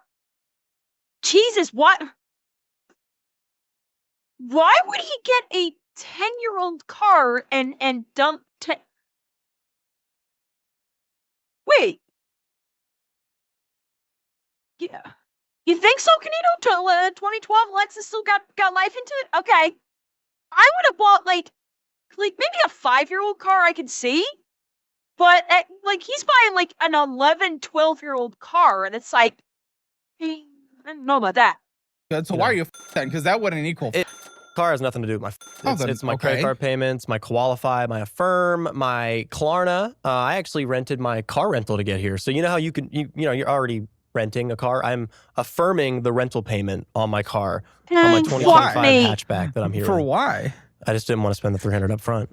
Jesus, what? Why would he get a 10-year-old car and dump? Wait. Yeah. You think so, Canito? 2012 Lexus still got life into it? Okay. I would have bought like maybe a 5-year-old car I could see. But like he's buying like an 11, 12-year-old car, and it's like, hey, I don't know about that. Good. So why are you then? Because that wouldn't equal. Car has nothing to do with my. It's my credit card payments, my Qualify, my Affirm, my Klarna. I actually rented my car rental to get here. So you know how you can you're already renting a car. I'm affirming the rental payment on my car on my 2025 hatchback that I'm here. For why? I just didn't want to spend the $300 up front.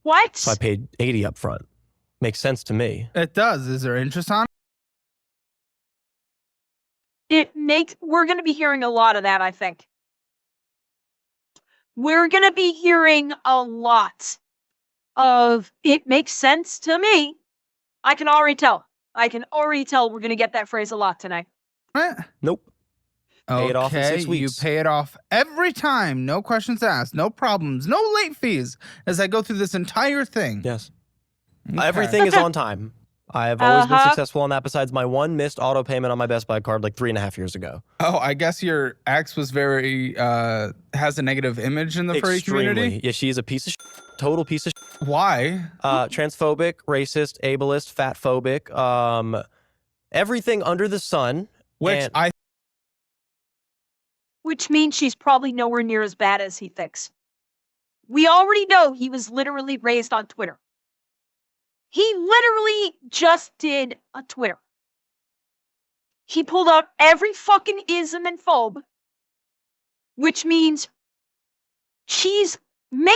What? So I paid $80 up front. Makes sense to me. It does. Is there interest on it? We're going to be hearing a lot of that, I think. We're going to be hearing a lot of it makes sense to me. I can already tell. We're going to get that phrase a lot tonight. Nope. Pay it off in 6 weeks. You pay it off every time. No questions asked. No problems. No late fees as I go through this entire thing. Yes. Okay. Everything is on time. I have always been successful on that besides my one missed auto payment on my Best Buy card like 3.5 years ago. Oh, I guess your ex was very, has a negative image in the furry community? Yeah, she's a piece of total piece of Why? Transphobic, racist, ableist, fatphobic, everything under the sun. Which means she's probably nowhere near as bad as he thinks. We already know he was literally raised on Twitter. He literally just did a Twitter. He pulled out every fucking ism and phobe, which means she's maybe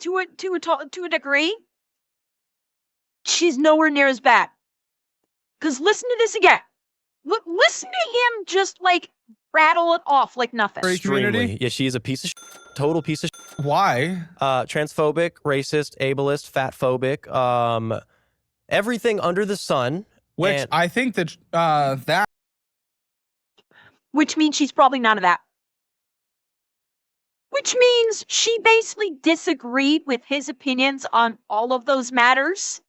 to a degree, she's nowhere near as bad. Because listen to this again. Listen to him just like rattle it off like nothing. Extremely. Yeah, she's a piece of total piece of Why? Transphobic, racist, ableist, fatphobic, everything under the sun. Which I think that which means she's probably none of that. Which means she basically disagreed with his opinions on all of those matters.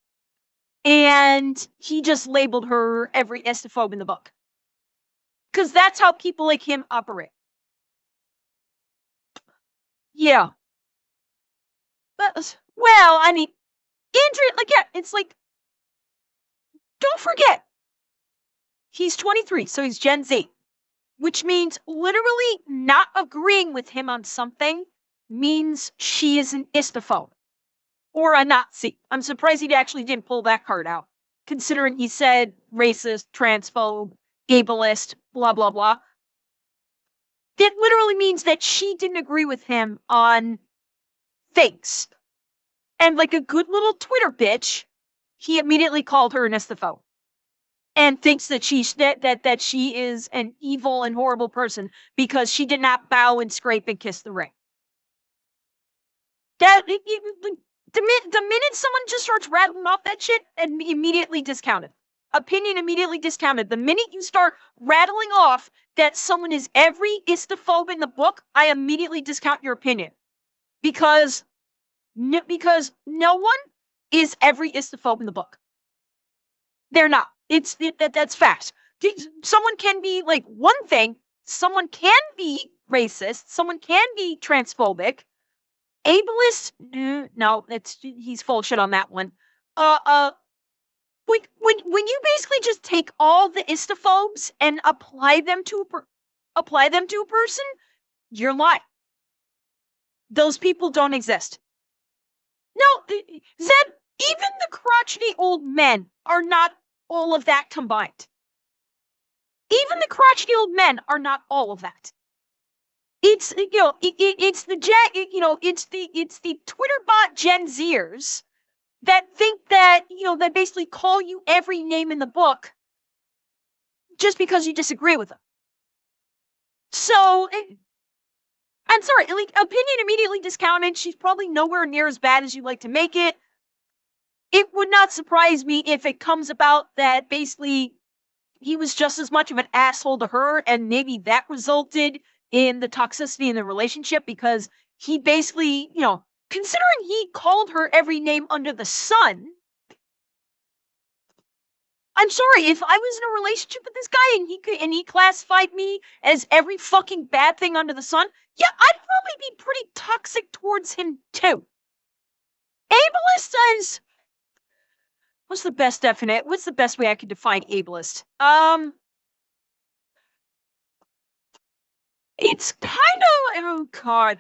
And he just labeled her every estophobe in the book. Because that's how people like him operate. Yeah. But, well, I mean, Andrea, like, yeah, it's like, don't forget, he's 23, so he's Gen Z. Which means literally not agreeing with him on something means she is an istophobe. Or a Nazi. I'm surprised he actually didn't pull that card out. Considering he said racist, transphobe, ableist, blah, blah, blah. That literally means that she didn't agree with him on things. And like a good little Twitter bitch, he immediately called her an istophobe. And thinks that she is an evil and horrible person because she did not bow and scrape and kiss the ring. The minute someone just starts rattling off that shit, and immediately discounted. Opinion immediately discounted. The minute you start rattling off that someone is every istophobe in the book, I immediately discount your opinion. Because no one is every istophobe in the book. They're not. That's fact. Someone can be like one thing. Someone can be racist. Someone can be transphobic. Ableist, no, he's full of shit on that one. when you basically just take all the istophobes and apply them to a person, you're lying. Those people don't exist. No, Zed, even the crotchety old men are not all of that combined. Even the crotchety old men are not all of that. It's it's the Twitter bot Gen Zers that think that that basically call you every name in the book just because you disagree with them. So, I'm sorry, like, opinion immediately discounted. She's probably nowhere near as bad as you like to make it. It would not surprise me if it comes about that basically he was just as much of an asshole to her, and maybe that resulted in the toxicity in the relationship, because he basically, considering he called her every name under the sun. I'm sorry, if I was in a relationship with this guy and he classified me as every fucking bad thing under the sun, yeah, I'd probably be pretty toxic towards him too. Ableist is... What's the best way I could define ableist? It's kind of... Oh, God.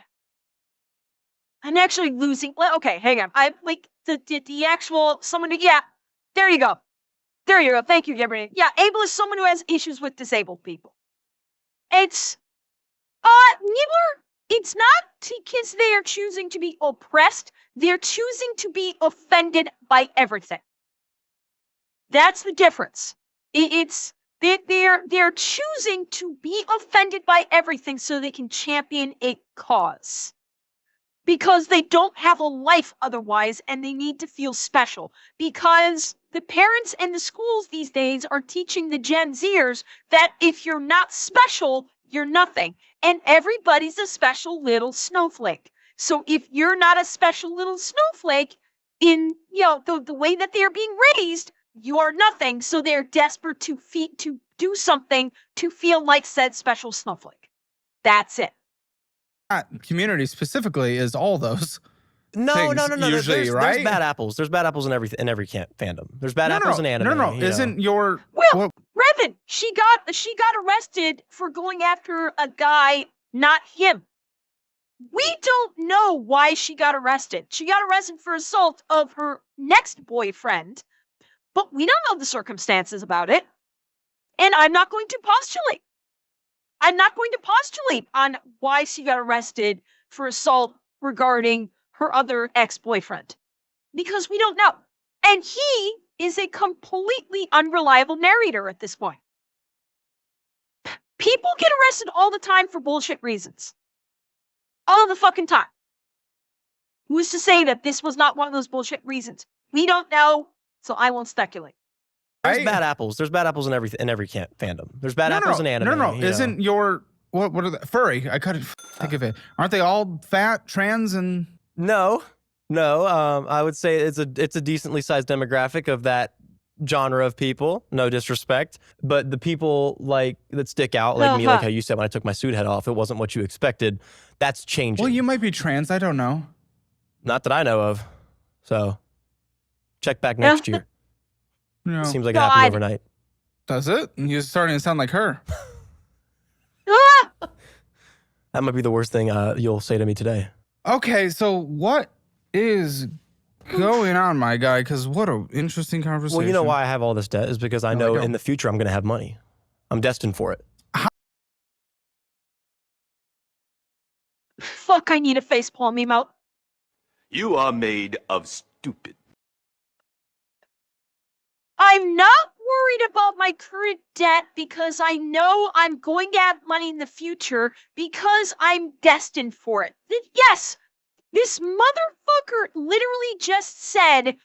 I'm actually losing... Okay, hang on. I like the actual... Someone... Yeah, there you go. There you go. Thank you, Gabriel. Yeah, ableist is someone who has issues with disabled people. It's... Neither... It's not because they are choosing to be oppressed. They're choosing to be offended by everything. That's the difference. They're choosing to be offended by everything so they can champion a cause. Because they don't have a life otherwise, and they need to feel special. Because the parents and the schools these days are teaching the Gen Zers that if you're not special, you're nothing. And everybody's a special little snowflake. So if you're not a special little snowflake in, the way that they're being raised, you are nothing. So they're desperate to do something to feel like said special snowflake. That's it. Community specifically is all those. No. Usually, there's bad apples. There's bad apples in every fandom. There's bad apples in anime. No. Isn't your Revan? She got arrested for going after a guy, not him. We don't know why she got arrested. She got arrested for assault of her next boyfriend, but we don't know the circumstances about it. And I'm not going to postulate. On why she got arrested for assault regarding her other ex-boyfriend. Because we don't know. And he is a completely unreliable narrator at this point. People get arrested all the time for bullshit reasons. All the fucking time. Who's to say that this was not one of those bullshit reasons? We don't know, so I won't speculate. There's bad apples. There's bad apples in every fandom. There's bad apples in anime. No. Isn't your what are the furry? I couldn't think of it. Aren't they all fat, trans, and No. I would say it's a decently sized demographic of that genre of people. No disrespect, but the people that stick out, like me, like how you said when I took my suit head off, it wasn't what you expected. That's changing. Well, you might be trans. I don't know. Not that I know of. So check back next year. No. Seems like it happened overnight. Does it? You're starting to sound like her. That might be the worst thing you'll say to me today. Okay, so what is going on, my guy? Because what an interesting conversation. Well, you know why I have all this debt is because I know in the future I'm going to have money. I'm destined for it. Fuck, I need a facepalm emote. You are made of stupid. I'm not worried about my current debt because I know I'm going to have money in the future because I'm destined for it. Yes, this motherfucker literally just said,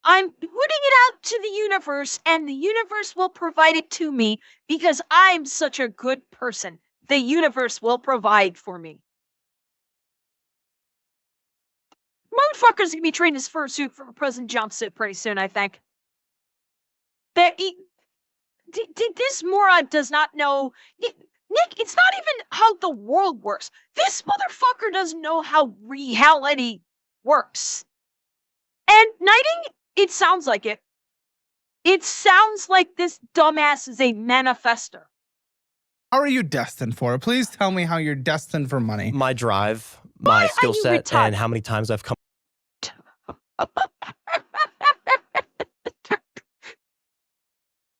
I'm putting it out to the universe and the universe will provide it to me because I'm such a good person. The universe will provide for me. Motherfucker's gonna be trading his fursuit for a present jumpsuit pretty soon, I think. This moron does not know. Nick, it's not even how the world works. This motherfucker doesn't know how reality works. And Knighting, it sounds like it. It sounds like this dumbass is a manifester. How are you destined for it? Please tell me how you're destined for money. My drive, my skill set, and how many times I've come.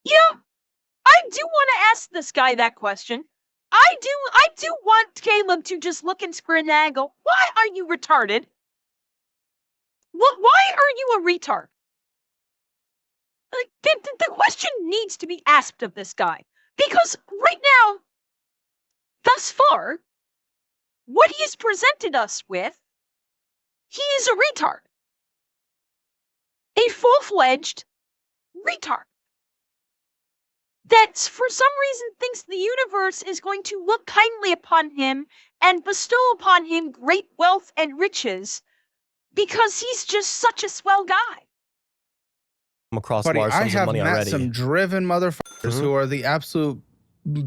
Yeah, I do want to ask this guy that question. I do want Caleb to just look and square and go, why are you retarded? Why are you a retard? Like, the question needs to be asked of this guy. Because right now, thus far, what he has presented us with, he is a retard. A full-fledged retard. That for some reason thinks the universe is going to look kindly upon him and bestow upon him great wealth and riches because he's just such a swell guy. Across Buddy, large sums of money I have met already. some driven motherfuckers who are the absolute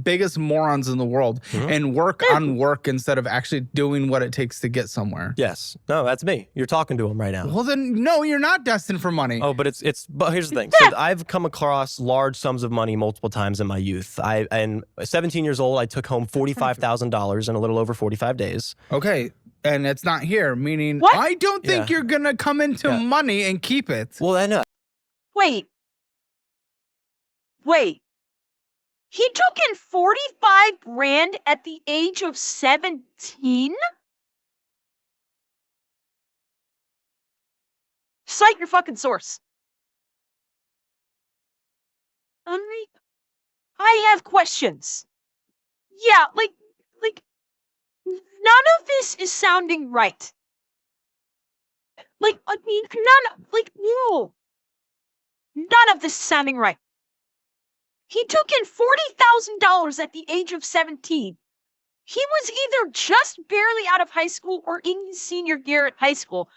biggest morons in the world and work on work instead of actually doing what it takes to get somewhere. Yes. No, that's me. You're talking to him right now. Well, then, no, you're not destined for money. Oh, but but here's the thing. So I've come across large sums of money multiple times in my youth. And 17 years old, I took home $45,000 in a little over 45 days. Okay. And it's not here, meaning What? I don't think you're going to come into money and keep it. Well, I know. Wait. He took in 45 grand at the age of 17? Cite your fucking source. I have questions. Yeah, like, none of this is sounding right. Like, I mean, no. None of this is sounding right. He took in $40,000 at the age of 17. He was either just barely out of high school or in his senior year at high school.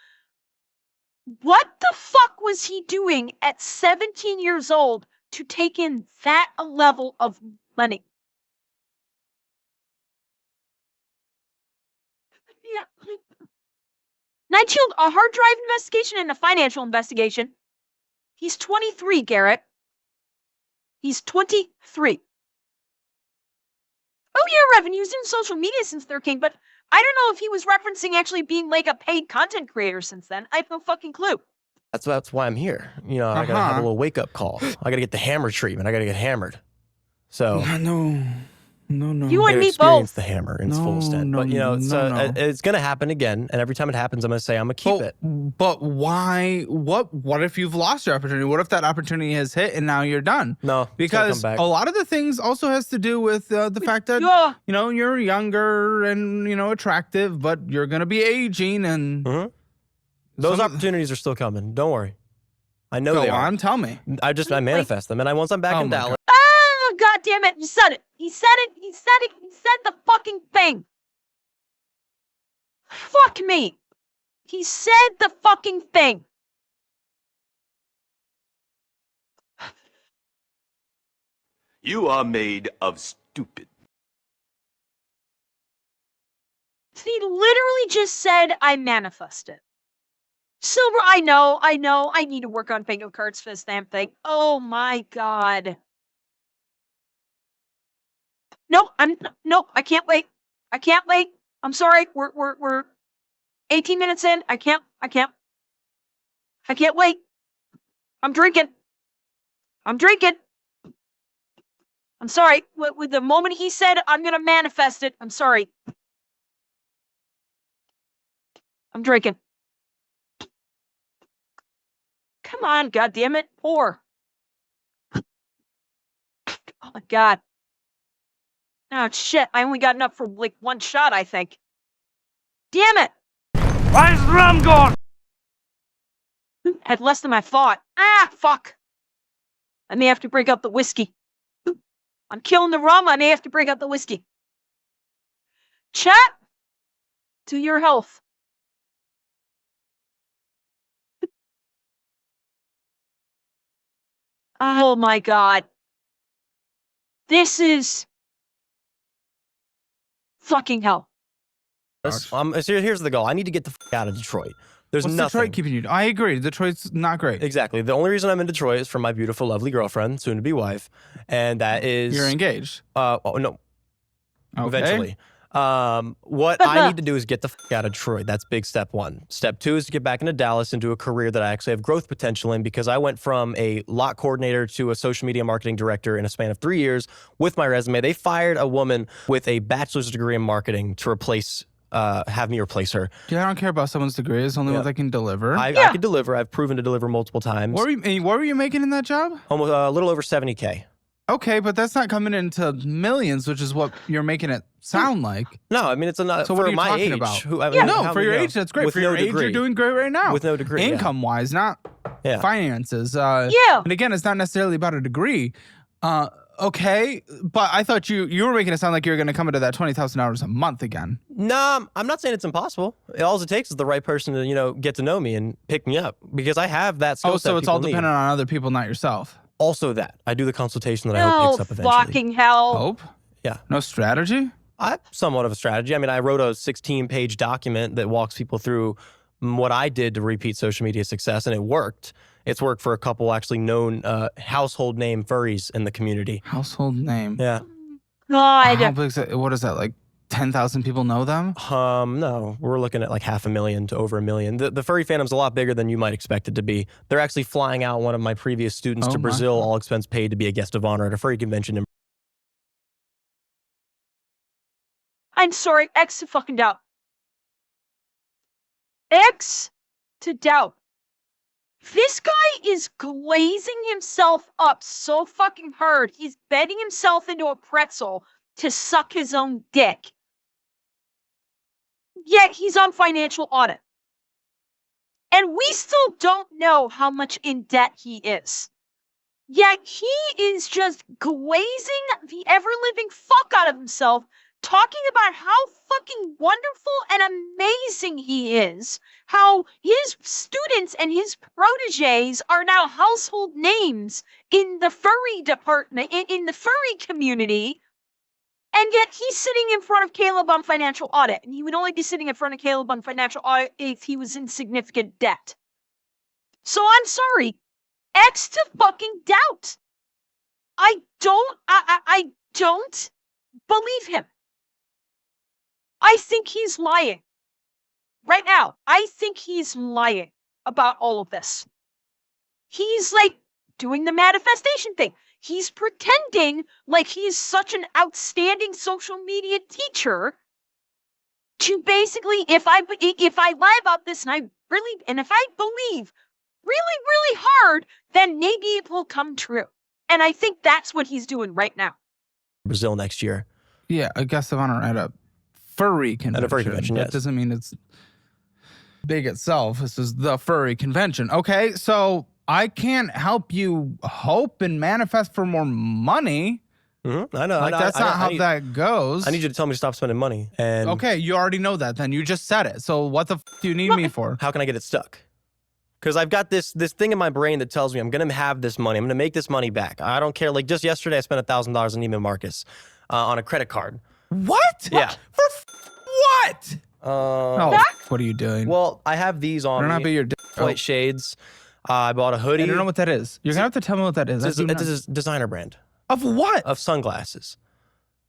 What the fuck was he doing at 17 years old to take in that level of money? Yeah. Nightshield, a hard drive investigation and a financial investigation. He's 23, Garrett. He's 23. Oh yeah, revenues in social media since 13, but I don't know if he was referencing actually being like a paid content creator since then. I have no fucking clue. That's why I'm here. You know, I gotta have a little wake-up call. I gotta get the hammer treatment. I gotta get hammered. So No. You and me experience both. the hammer in its full extent. But you know, it's gonna happen again, and every time it happens, I'm gonna say I'm gonna keep it. But why? What if you've lost your opportunity? What if that opportunity has hit and now you're done? No, because a lot of the things also has to do with the fact that you know you're younger and attractive, but you're gonna be aging, and those opportunities are still coming. Don't worry, I know they are. Go on, tell me. I manifest them, and once I'm back in Dallas. Oh, God damn it. He said it. He said the fucking thing. Fuck me. He said the fucking thing. You are made of stupid. He literally just said, I manifested. Silver, I know. I need to work on bingo cards for this damn thing. Oh my God. No, I can't wait. I'm sorry. We're 18 minutes in. I can't wait. I'm drinking. I'm sorry. With the moment he said I'm gonna manifest it, I'm sorry. I'm drinking. Come on, goddammit, pour. Oh my God. Oh, shit. I only got enough for, like, one shot, I think. Damn it! Where's the rum gone? Had less than I thought. Ah, fuck. I may have to break up the whiskey. I'm killing the rum. I may have to break up the whiskey. Chat, to your health. Oh, my God. This is fucking hell. So here's the goal. I need to get the fuck out of Detroit. There's What's nothing. Detroit keeping you? I agree. Detroit's not great. Exactly. The only reason I'm in Detroit is for my beautiful, lovely girlfriend, soon-to-be wife, and that is... You're engaged? Oh, no. Okay. Eventually. What I need to do is get the fuck out of Detroit. That's big step one. Step two is to get back into Dallas and do a career that I actually have growth potential in, because I went from a lot coordinator to a social media marketing director in a span of 3 years with my resume. They fired a woman with a bachelor's degree in marketing to have me replace her. Yeah, I don't care about someone's degree. It's only what they can deliver. I can deliver. I've proven to deliver multiple times. What were you making in that job? Almost a little over 70K. Okay, but that's not coming into millions, which is what you're making it sound like. No, I mean, it's not. So for what are you my talking age, about? For your age, that's great. For your age, you're doing great right now. With no degree. Income-wise, not finances. Yeah. And again, it's not necessarily about a degree. Okay, but I thought you were making it sound like you were going to come into that $20,000 a month again. No, I'm not saying it's impossible. All it takes is the right person to, get to know me and pick me up, because I have that skill set. So it's all dependent on other people, not yourself. Also that. I do the consultation that I hope picks up eventually. Fucking hell. Hope? Yeah. No strategy? I have somewhat of a strategy. I mean, I wrote a 16-page document that walks people through what I did to repeat social media success, and it worked. It's worked for a couple actually known household name furries in the community. Household name? Yeah. God. How big is that? What is that, like 10,000 people know them? No, we're looking at like 500,000 to over 1 million. The furry fandom's a lot bigger than you might expect it to be. They're actually flying out one of my previous students to Brazil, all expense paid, to be a guest of honor at a furry convention. I'm sorry, X to fucking doubt. X to doubt. This guy is glazing himself up so fucking hard. He's bending himself into a pretzel to suck his own dick. Yet he's on financial audit. And we still don't know how much in debt he is. Yet he is just glazing the ever-living fuck out of himself, talking about how fucking wonderful and amazing he is, how his students and his proteges are now household names in the furry department, in the furry community, and yet he's sitting in front of Caleb on financial audit, and he would only be sitting in front of Caleb on financial audit if he was in significant debt. So I'm sorry, X to fucking doubt. I don't believe him. I think he's lying. Right now, I think he's lying about all of this. He's like doing the manifestation thing. He's pretending like he's such an outstanding social media teacher to basically, if I lie about this and if I believe really hard, then maybe it will come true. And I think that's what he's doing right now. Brazil next year. Yeah, a guest of honor at a furry convention. At a furry convention, That doesn't mean it's big itself. This is the furry convention. Okay, so I can't help you hope and manifest for more money. Mm-hmm. I know. That's not how that goes. I need you to tell me to stop spending money. And okay, you already know that. Then you just said it. So what the do you need me for? How can I get it stuck? Because I've got this thing in my brain that tells me I'm going to have this money. I'm going to make this money back. I don't care. Like just yesterday, I spent $1,000 on Neiman Marcus on a credit card. What? Yeah. For what? What are you doing? Well, I have these on. Better not be your white shades. I bought a hoodie. I don't know what that is. You're gonna have to tell me what that is. It's a designer brand. Of what? Of sunglasses.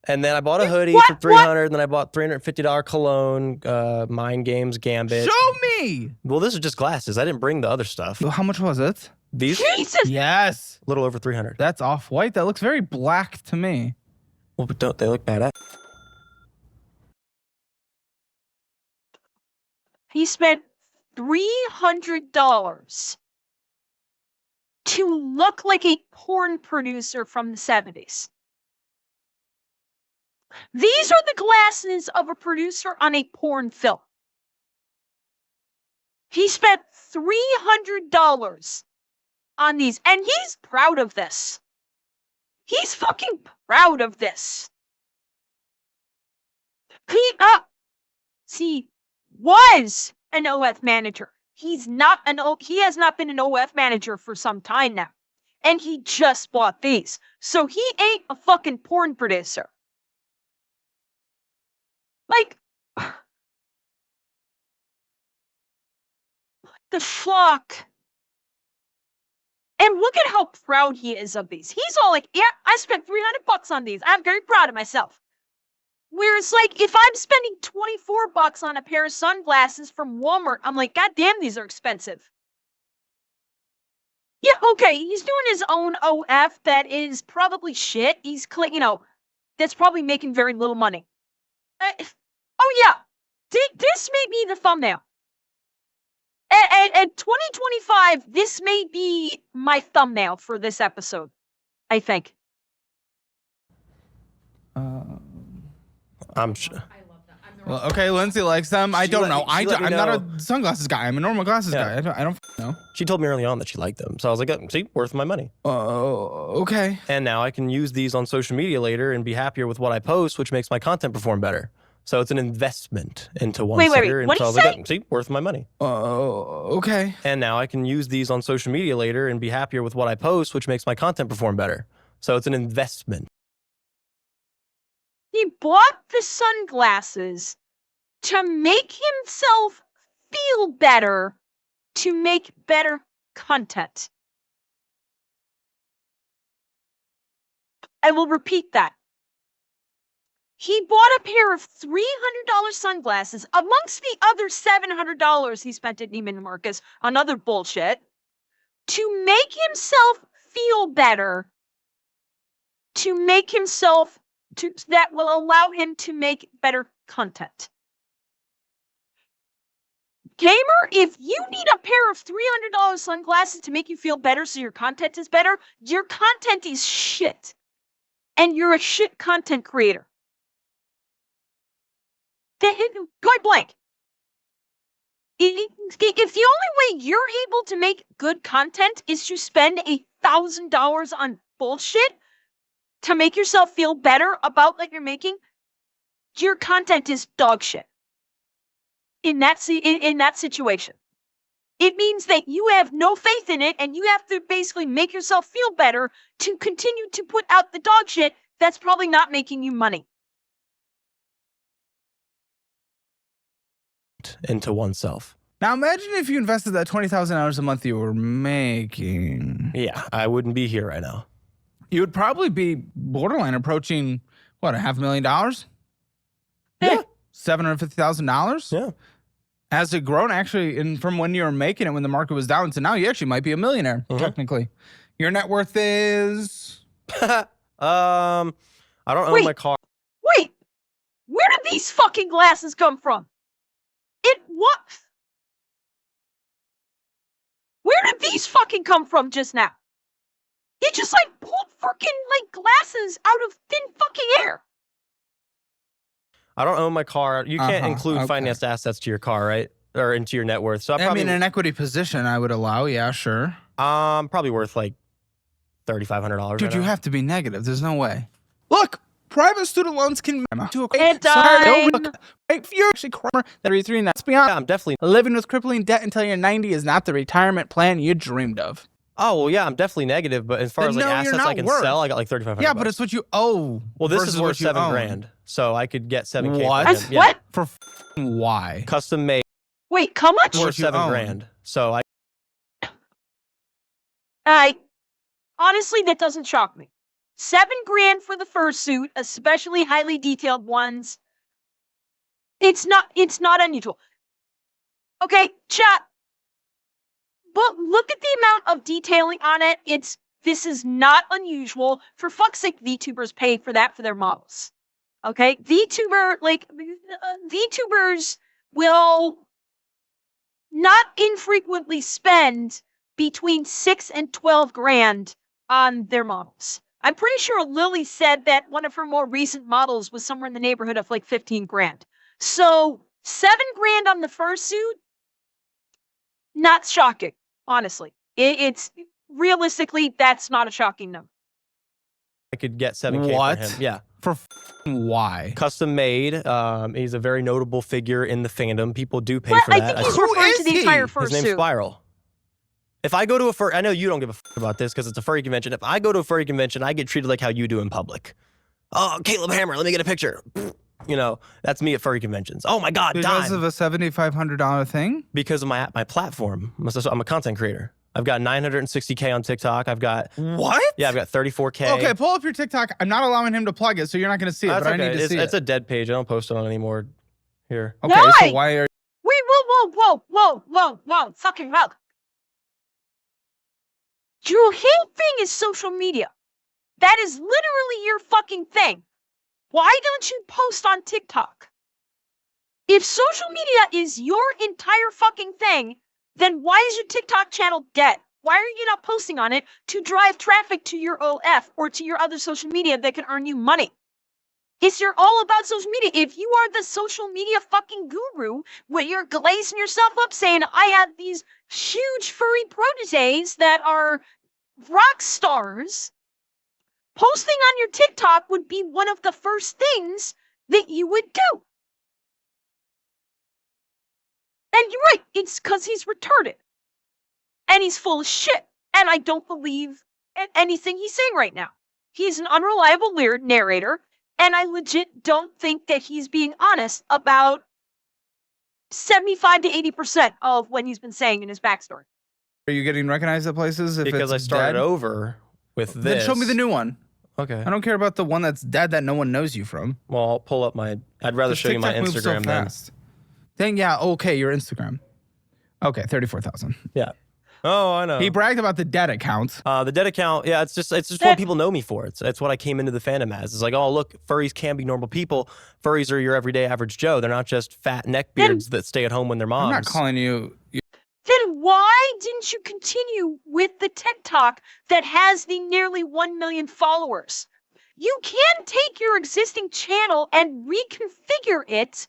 And then I bought a hoodie for $300. And then I bought $350 cologne, Mind Games, Gambit. Show me. Well, this is just glasses. I didn't bring the other stuff. How much was it? These? Jesus. Yes. A little over $300. That's off-white. That looks very black to me. Well, but don't they look badass? He spent $300 to look like a porn producer from the 70s. These are the glasses of a producer on a porn film. He spent $300 on these, and he's proud of this. He's fucking proud of this. He was an OF manager. He has not been an OF manager for some time now. And he just bought these. So he ain't a fucking porn producer. Like, The fuck? And look at how proud he is of these. He's all like, yeah, I spent $300 on these. I'm very proud of myself. Whereas, like, if I'm spending $24 on a pair of sunglasses from Walmart, I'm like, God damn, these are expensive. Yeah, okay, he's doing his own OF that is probably shit. He's, that's probably making very little money. Oh, yeah. This may be the thumbnail. At 2025, this may be my thumbnail for this episode, I think. I'm sure. Well, okay, Lindsay likes them. I don't know. I'm not a sunglasses guy. I'm a normal glasses guy. I don't know. She told me early on that she liked them. So I was like, see, worth my money. Okay. And now I can use these on social media later and be happier with what I post, which makes my content perform better. So it's an investment into one sitter. What did you say? See, worth my money. Okay. And now I can use these on social media later and be happier with what I post, which makes my content perform better. So it's an investment. He bought the sunglasses to make himself feel better, to make better content. I will repeat that. He bought a pair of $300 sunglasses amongst the other $700 he spent at Neiman Marcus on other bullshit to make himself feel better, that will allow him to make better content. Gamer, if you need a pair of $300 sunglasses to make you feel better so your content is better, your content is shit. And you're a shit content creator. Point blank. If the only way you're able to make good content is to spend $1,000 on bullshit to make yourself feel better about what you're making, your content is dog shit. In that situation, it means that you have no faith in it, and you have to basically make yourself feel better to continue to put out the dog shit that's probably not making you money. Into oneself. Now imagine if you invested that $20,000 a month you were making. Yeah, I wouldn't be here right now. You would probably be borderline approaching, what, $500,000? Yeah. $750,000? Yeah. Has it grown actually, and from when you were making it when the market was down to now, you actually might be a millionaire, technically. Your net worth is? I don't own my car. Wait, where did these fucking glasses come from? What? Where did these fucking come from just now? He just pulled freaking glasses out of thin fucking air. I don't own my car. You can't include financed assets to your car, right? Or into your net worth. So I mean, an equity position I would allow. Yeah, sure. Probably worth like $3,500. Dude, you have to be negative. There's no way. Look, private student loans can to if you're actually that 33 that's beyond. Yeah, I'm definitely living with crippling debt until you're 90 is not the retirement plan you dreamed of. Oh, well, yeah, I'm definitely negative, but as far as assets I can sell, I got like $3,500. Yeah, but it's what you owe. Well, this is worth $7,000, so I could get $7K. What? For him. What? For why? Custom made. Wait, how much? Worth $7,000. So honestly, that doesn't shock me. $7,000 for the fursuit, especially highly detailed ones. It's not unusual. Okay, chat. But look at the amount of detailing on it. This is not unusual. For fuck's sake, VTubers pay for that for their models. Okay? VTubers will not infrequently spend between $6,000 and $12,000 on their models. I'm pretty sure Lily said that one of her more recent models was somewhere in the neighborhood of like $15,000. So $7,000 on the fursuit, not shocking, honestly. It's realistically, that's not a shocking number. I could get $7K for him. Yeah. For why? Custom made. He's a very notable figure in the fandom. People do pay for I that. think he's referring to the entire fursuit. His name's Spiral. If I go to a I know you don't give a fuck about this because it's a furry convention. If I go to a furry convention, I get treated like how you do in public. Oh, Caleb Hammer, let me get a picture. You know, that's me at furry conventions. Oh my God, because of a $7,500 thing? Because of my platform. I'm a content creator. I've got 960K on TikTok. I've got what? Yeah, I've got 34K. Okay, pull up your TikTok. I'm not allowing him to plug it, so you're not going to see it. That's but okay. I need to see it. It's a dead page. I don't post it on anymore. Here. Okay, so why are? Wait, whoa! Fucking hell! Your whole thing is social media. That is literally your fucking thing. Why don't you post on TikTok? If social media is your entire fucking thing, then why is your TikTok channel dead? Why are you not posting on it to drive traffic to your OF or to your other social media that can earn you money? You're all about social media. If you are the social media fucking guru, where you're glazing yourself up saying, I have these huge furry proteges that are rock stars, posting on your TikTok would be one of the first things that you would do. And you're right, it's because he's retarded. And he's full of shit. And I don't believe anything he's saying right now. He's an unreliable narrator, and I legit don't think that he's being honest about 75 to 80% of what he's been saying in his backstory. Are you getting recognized at places if because it's I started dead? over with this. Then show me the new one. Okay. I don't care about the one that's dead that no one knows you from. Well, I'll pull up my. I'd rather show you my TikTok moves so Instagram then. fast. Then yeah, okay, your Instagram. Okay, 34,000. Yeah. Oh, I know. He bragged about the dead account. The dead account, yeah, it's just what people know me for. It's what I came into the fandom as. It's like, oh, look, furries can be normal people. Furries are your everyday average Joe. They're not just fat neckbeards that stay at home when they're moms. I'm not calling you. Then why didn't you continue with the TikTok that has the nearly 1 million followers? You can take your existing channel and reconfigure it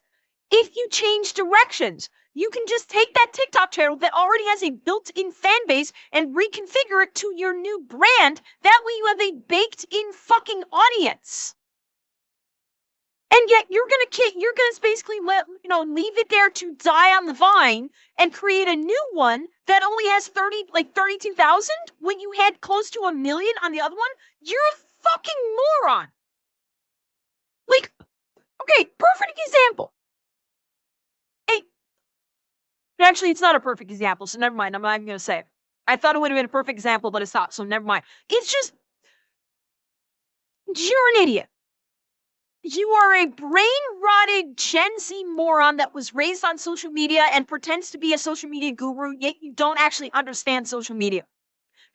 if you change directions. You can just take that TikTok channel that already has a built-in fan base and reconfigure it to your new brand. That way you have a baked-in fucking audience. And yet you're gonna basically leave it there to die on the vine and create a new one that only has 32,000 when you had close to 1 million on the other one. You're a fucking moron. Like, okay, perfect example. Actually, it's not a perfect example, so never mind. I'm not even going to say it. I thought it would have been a perfect example, but it's not, so never mind. It's just, you're an idiot. You are a brain-rotted Gen Z moron that was raised on social media and pretends to be a social media guru, yet you don't actually understand social media.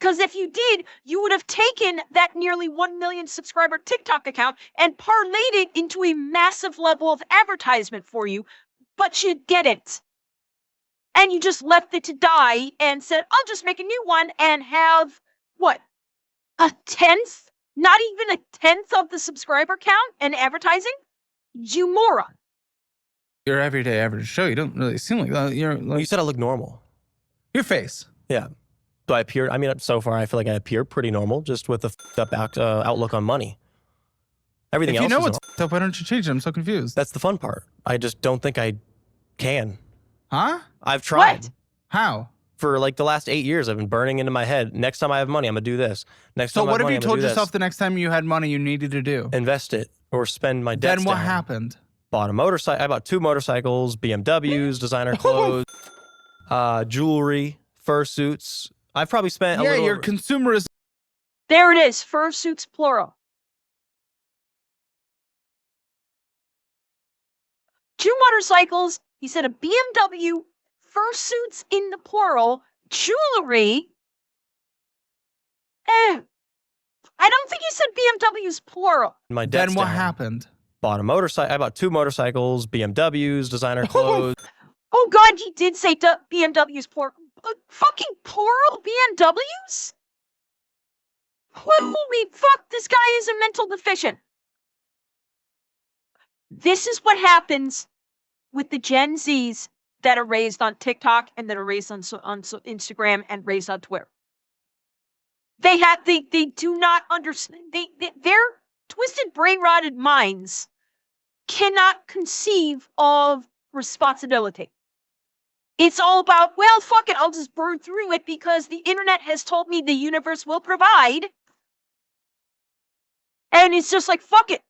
Because if you did, you would have taken that nearly 1 million subscriber TikTok account and parlayed it into a massive level of advertisement for you, but you didn't. And you just left it to die and said, I'll just make a new one and have, what, a 10th? Not even a 10th of the subscriber count and advertising? You moron. Your everyday average show. You don't really seem like that. You said I look normal. Your face. Yeah. Do I appear? I mean, so far I feel like I appear pretty normal, just with a f***ed up outlook on money. Everything else. If you know what's f***ed up, why don't you change it? I'm so confused. That's the fun part. I just don't think I can. Huh? I've tried. What? How? For like the last 8 years, I've been burning into my head. Next time I have money, I'm gonna do this. Next So time what I have have you money, told yourself the next time you had money you needed to do? Invest it or spend my debts Then what down. happened? Bought a motorcycle. I bought 2 motorcycles, BMWs, designer clothes, jewelry, fursuits. I've probably spent a little. Your consumerist. There it is, fursuits plural. 2 motorcycles, he said a BMW, fursuits in the plural, jewelry. I don't think he said BMW's plural. My debts Then what down. happened? Bought a motorcycle. I bought 2 motorcycles, BMWs, designer clothes. Oh God, he did say BMW's plural. Fucking plural BMWs? Holy fuck, this guy is a mental deficient. This is what happens with the Gen Zs that are raised on TikTok and that are raised on Instagram and raised on Twitter. They do not understand. Their twisted, brain-rotted minds cannot conceive of responsibility. It's all about, well, fuck it, I'll just burn through it because the internet has told me the universe will provide. And it's just like, fuck it.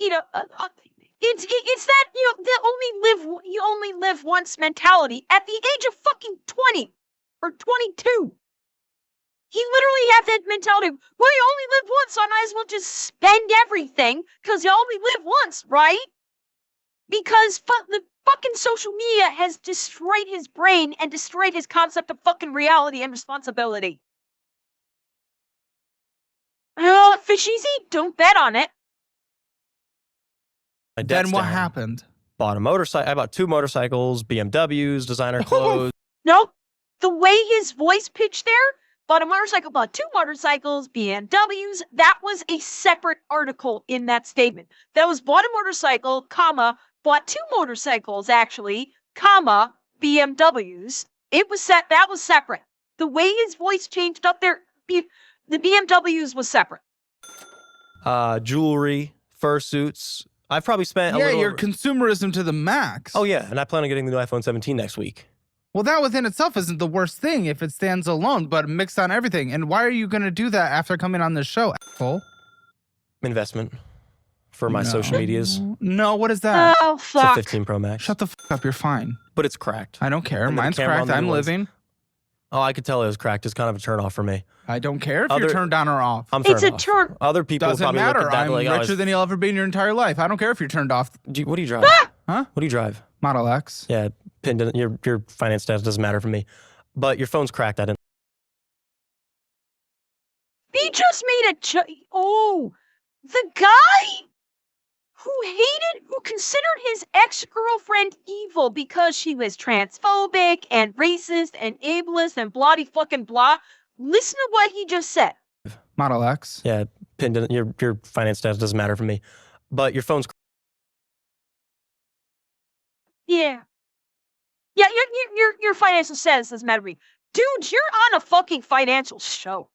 it's that you only live once mentality at the age of fucking 20 or 22. He literally had that mentality. Well, you only live once, so I might as well just spend everything because you only live once, right? Because the fucking social media has destroyed his brain and destroyed his concept of fucking reality and responsibility. Fish easy, don't bet on it. Then what happened? Bought a motorcycle. I bought 2 motorcycles, BMWs, designer clothes. No, the way his voice pitched there, bought a motorcycle, bought 2 motorcycles, BMWs, that was a separate article in that statement. That was bought a motorcycle, comma, bought 2 motorcycles actually, comma, BMWs. That was separate. The way his voice changed up there, the BMWs was separate. Jewelry, fursuits. I've probably spent your consumerism to the max. Oh yeah, and I plan on getting the new iPhone 17 next week. Well, that within itself isn't the worst thing if it stands alone, but mixed on everything. And why are you going to do that after coming on this show, asshole? Investment for my social medias. No, what is that? Oh, fuck. It's a 15 Pro Max. Shut the fuck up, you're fine. But it's cracked. I don't care. And the Mine's camera on cracked. the I'm new ones. living. Oh, I could tell it was cracked. It's kind of a turn off for me. I don't care if you're turned on or off. I'm turned It's a off. turn. Other people Doesn't probably matter. look at that I'm like, richer than you'll ever be in your entire life. I don't care if you're turned off. What do you drive? Huh? What do you drive? Model X. Yeah, your finance status doesn't matter for me. But your phone's cracked. I didn't. He just made the guy who considered his ex-girlfriend evil because she was transphobic and racist and ableist and bloody fucking blah. Listen to what he just said. Model X. Yeah, your finance status doesn't matter for me. But your phone's. Yeah. Yeah, your financial status doesn't matter to me. Dude, you're on a fucking financial show.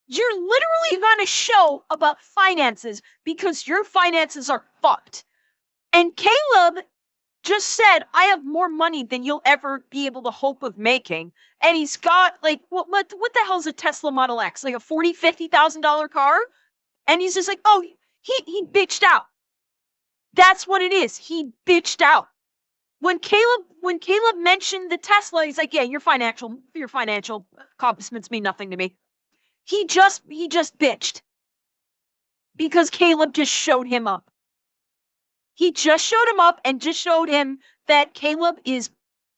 You're literally on a show about finances because your finances are fucked. And Caleb just said, I have more money than you'll ever be able to hope of making. And he's got like, what the hell is a Tesla Model X? Like a $40,000-$50,000 car? And he's just like, oh, he bitched out. That's what it is. He bitched out. When Caleb mentioned the Tesla, he's like, yeah, your financial accomplishments mean nothing to me. He just bitched. Because Caleb just showed him up. He just showed him up and just showed him that Caleb is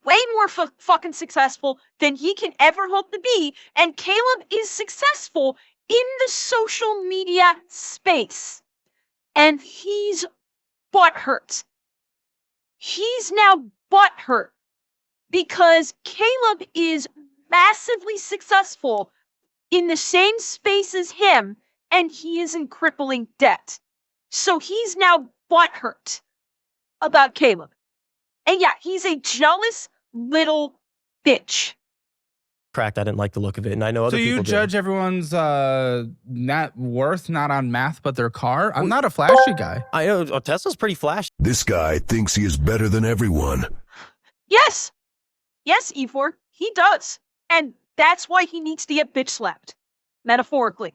way more fucking successful than he can ever hope to be. And Caleb is successful in the social media space. And he's butthurt. He's now butthurt because Caleb is massively successful in the same space as him, and he is in crippling debt. So he's now butthurt about Caleb. And yeah, he's a jealous little bitch. Cracked. I didn't like the look of it, and I know other people. So you do. judge everyone's net worth not on math but their car? I'm not a flashy guy. I know Tesla's pretty flashy. This guy thinks he is better than everyone. Yes, E4, he does, and that's why he needs to get bitch slapped, metaphorically.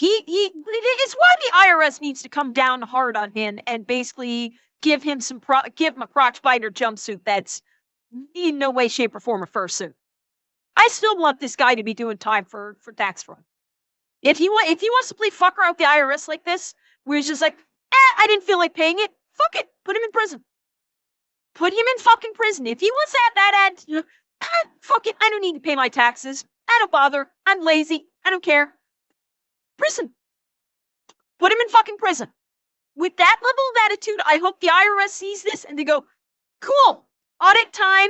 It's why the IRS needs to come down hard on him and basically give him a crotch biter jumpsuit that's in no way, shape, or form a fursuit. I still want this guy to be doing time for tax fraud. If he wants to play fucker out the IRS like this, where he's just like, I didn't feel like paying it, fuck it, put him in prison. Put him in fucking prison. If he wants to have that ad, fuck it, I don't need to pay my taxes. I don't bother. I'm lazy. I don't care. Prison. Put him in fucking prison. With that level of attitude, I hope the IRS sees this and they go, cool, audit time.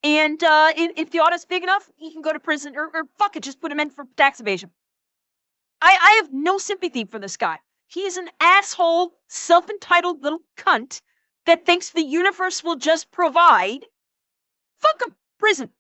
And if the audit's big enough, he can go to prison or fuck it, just put him in for tax evasion. I have no sympathy for this guy. He is an asshole, self-entitled little cunt that thinks the universe will just provide. Fuck him. Prison.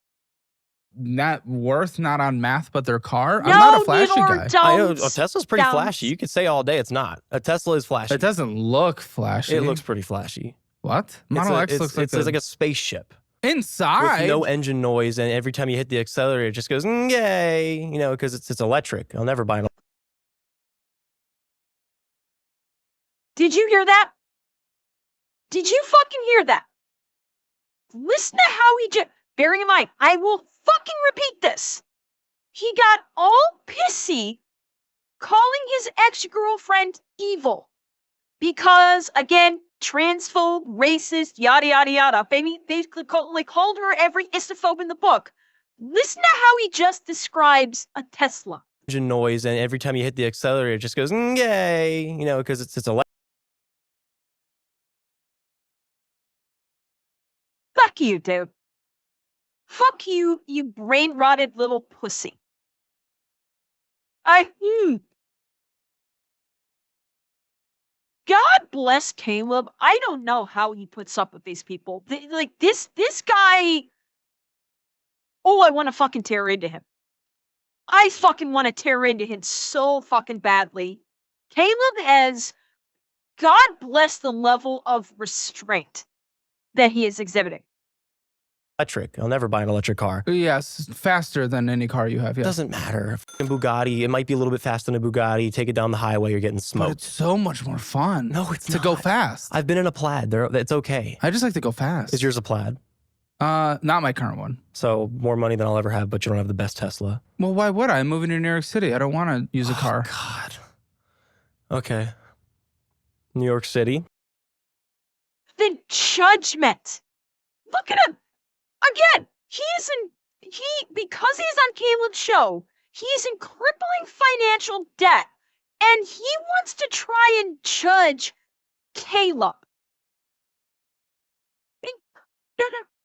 Net worth not on math but their car? No, I'm not a flashy guy. I know Tesla's pretty flashy. You could say all day it's not. A Tesla is flashy. It doesn't look flashy. It looks pretty flashy. What? Model X looks like it's like a spaceship. Inside? With no engine noise, and every time you hit the accelerator, it just goes, yay, you know, because it's electric. I'll never buy an Did you hear that? Did you fucking hear that? Listen to how he just, bearing in mind, I will fucking repeat this. He got all pissy calling his ex-girlfriend evil. Because, again, transphobe, racist, yada, yada, yada. Basically called her every istophobe in the book. Listen to how he just describes a Tesla. Engine noise, and every time you hit the accelerator, it just goes, yay, you know, because it's a Fuck you, dude. Fuck you, you brain-rotted little pussy. God bless Caleb. I don't know how he puts up with these people. Like, this guy... Oh, I want to fucking tear into him. I fucking want to tear into him so fucking badly. Caleb has... God bless the level of restraint that he is exhibiting. electric. I'll never buy an electric car. Yes, faster than any car you have. Yes. Doesn't matter. A Bugatti, it might be a little bit faster than a Bugatti. Take it down the highway, you're getting smoked. But it's so much more fun. No, it's to not. go fast. I've been in a Plaid. It's okay. I just like to go fast. Is yours a Plaid? Not my current one. So more money than I'll ever have, but you don't have the best Tesla. Well, why would I? I'm moving to New York City. I don't want to use a car. God. Okay. New York City. The judgment. Look at him. Again, because he's on Caleb's show, he's in crippling financial debt. And he wants to try and judge Caleb.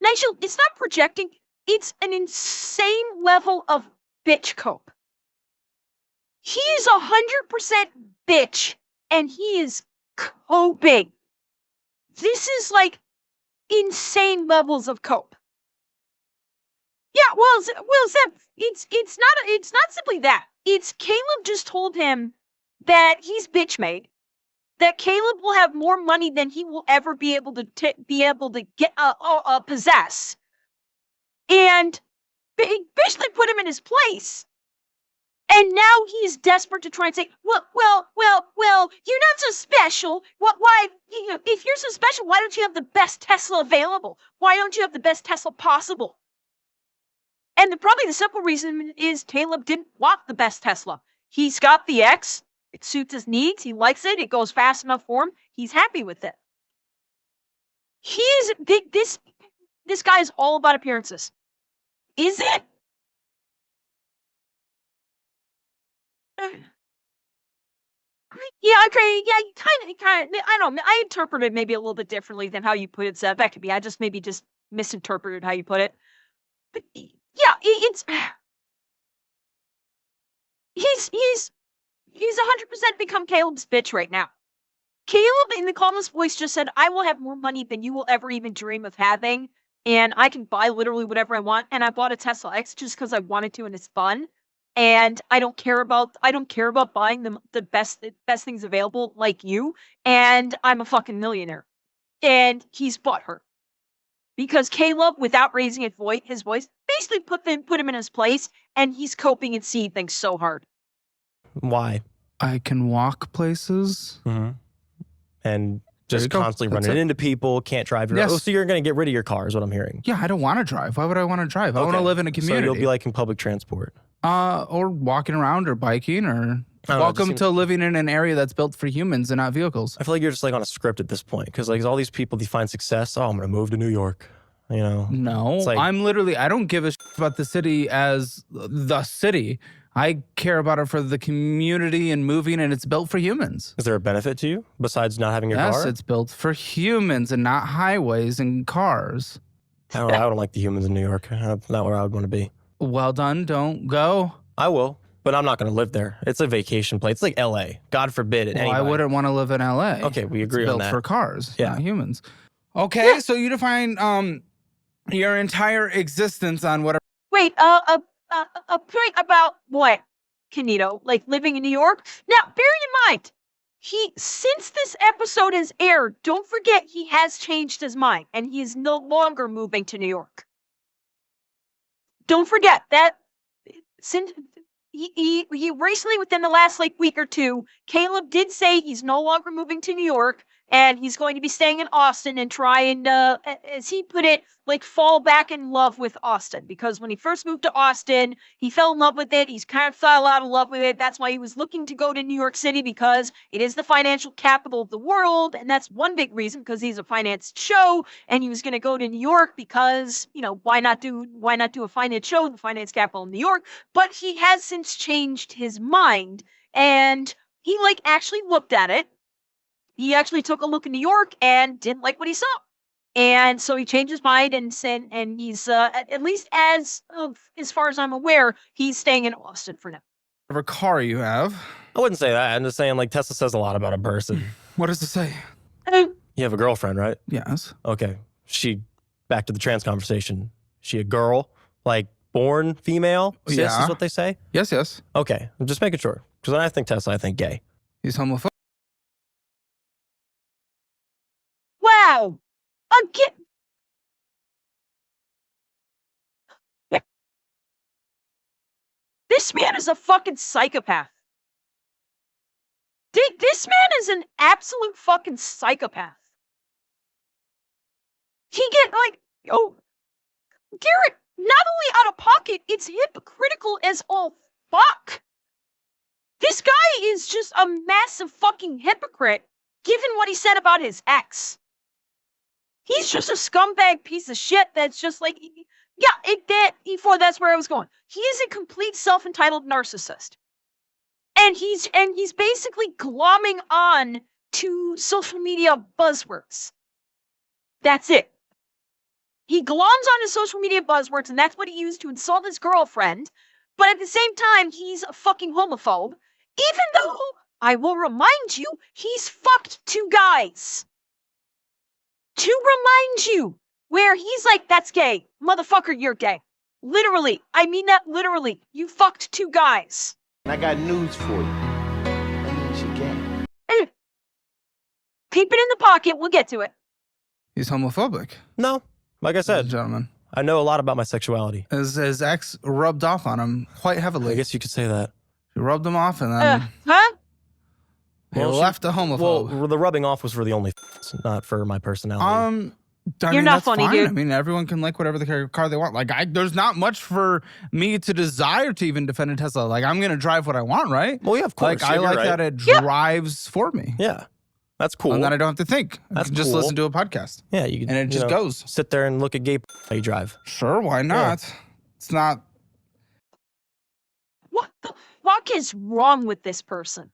Nigel, it's not projecting. It's an insane level of bitch cope. He is 100% bitch, and he is coping. This is like insane levels of cope. Yeah, well, Zeb, it's not simply that. It's Caleb just told him that he's bitch made. That Caleb will have more money than he will ever be able to get possess, and basically put him in his place. And now he's desperate to try and say, well, you're not so special. Why, if you're so special, why don't you have the best Tesla available? Why don't you have the best Tesla possible? And probably the simple reason is Caleb didn't want the best Tesla. He's got the X. It suits his needs. He likes it. It goes fast enough for him. He's happy with it. He's big. This guy is all about appearances. Is it? Yeah, okay. Yeah, you kind of. I don't know. I interpreted maybe a little bit differently than how you put it, Zeb. That could be. I just maybe just misinterpreted how you put it. But yeah, it's. He's 100% become Caleb's bitch right now. Caleb, in the calmest voice, just said, I will have more money than you will ever even dream of having, and I can buy literally whatever I want, and I bought a Tesla X just because I wanted to, and it's fun, and I don't care about buying the best things available like you, and I'm a fucking millionaire. And he's bought her. Because Caleb, without raising his voice, basically put him in his place, and he's coping and seeing things so hard. Why? I can walk places. Mm-hmm. And just constantly running into people, can't drive your own. Oh, so you're going to get rid of your car is what I'm hearing. Yeah, I don't want to drive. Why would I want to drive? I want to live in a community. So you'll be like in public transport. Or walking around or biking or welcome to living in an area that's built for humans and not vehicles. I feel like you're just like on a script at this point because like all these people define success. Oh, I'm going to move to New York. You know? No, like, I don't give a shit about the city as the city. I care about it for the community and moving, and it's built for humans. Is there a benefit to you besides not having your car? Yes, it's built for humans and not highways and cars. I don't like the humans in New York. That's not where I would want to be. Well done. Don't go. I will, but I'm not going to live there. It's a vacation place. It's like L.A. God forbid it. Well, I wouldn't want to live in L.A. Okay, we agree on that. It's built for cars, not humans. Okay, so you define your entire existence on whatever. Wait, a point about what, Canito? Like living in New York? Now, bearing in mind, since this episode has aired, don't forget he has changed his mind and he is no longer moving to New York. Don't forget that since he recently, within the last like week or two, Caleb did say he's no longer moving to New York and he's going to be staying in Austin and try and, as he put it, like fall back in love with Austin. Because when he first moved to Austin, he fell in love with it. He's kind of fell out of love with it. That's why he was looking to go to New York City, because it is the financial capital of the world. And that's one big reason, because he's a finance show. And he was going to go to New York because, you know, why not do a finance show in the finance capital of New York? But he has since changed his mind. And he like actually looked at it. He actually took a look in New York and didn't like what he saw. And so he changed his mind and said, and he's, at least as far as I'm aware, he's staying in Austin for now. Whatever car you have. I wouldn't say that. I'm just saying, like, Tesla says a lot about a person. What does it say? You have a girlfriend, right? Yes. Okay. Back to the trans conversation. She a girl? Like, born female? Cis is what they say? Yes, yes. Okay. I'm just making sure. Because when I think Tesla, I think gay. He's homophobic. Wow. Again. This man is a fucking psychopath. This man is an absolute fucking psychopath. He get like, oh, Garrett, not only out of pocket, it's hypocritical as all fuck. This guy is just a massive fucking hypocrite, given what he said about his ex. He's just a scumbag piece of shit that's just like, yeah, that's where I was going. He is a complete self-entitled narcissist. And he's basically glomming on to social media buzzwords. That's it. He gloms on to social media buzzwords, and that's what he used to insult his girlfriend. But at the same time, he's a fucking homophobe. Even though, I will remind you, he's fucked 2 guys. To remind you, where he's like, that's gay. Motherfucker, you're gay. Literally. I mean that literally. You fucked 2 guys. I got news for you. That means you're gay. Keep it in the pocket. We'll get to it. He's homophobic. No. Like I said, gentlemen, I know a lot about my sexuality. His ex rubbed off on him quite heavily. I guess you could say that. He rubbed him off and then he left a homophobe. Well, the rubbing off was for the only not for my personality. You're not that's funny, fine. dude. I mean, everyone can like whatever car they want. Like, there's not much for me to desire to even defend a Tesla. Like, I'm gonna drive what I want, right? Well, yeah, of course. Like, I like that it drives for me. Yeah, that's cool. And then I don't have to think. I can just listen to a podcast. Yeah, you can, and it just goes. Sit there and look at gay while you drive. Sure, why not? Yeah. It's not. What the fuck is wrong with this person?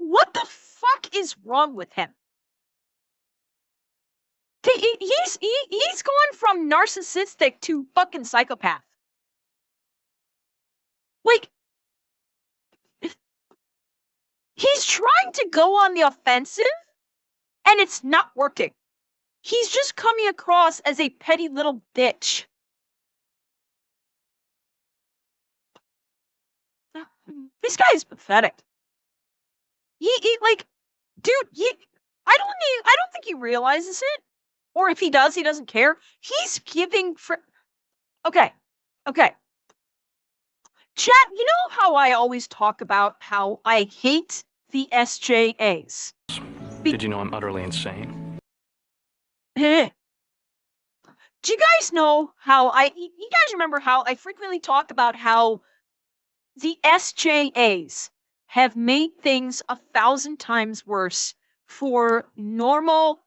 What the fuck is wrong with him? He's going from narcissistic to fucking psychopath. Like, he's trying to go on the offensive, and it's not working. He's just coming across as a petty little bitch. This guy is pathetic. He like, dude, I don't think he realizes it. Or if he does, he doesn't care. He's giving Okay. Chat, you know how I always talk about how I hate the SJAs? Did you know I'm utterly insane? Do you guys know how you guys remember how I frequently talk about how the SJAs have made things 1,000 times worse for normal,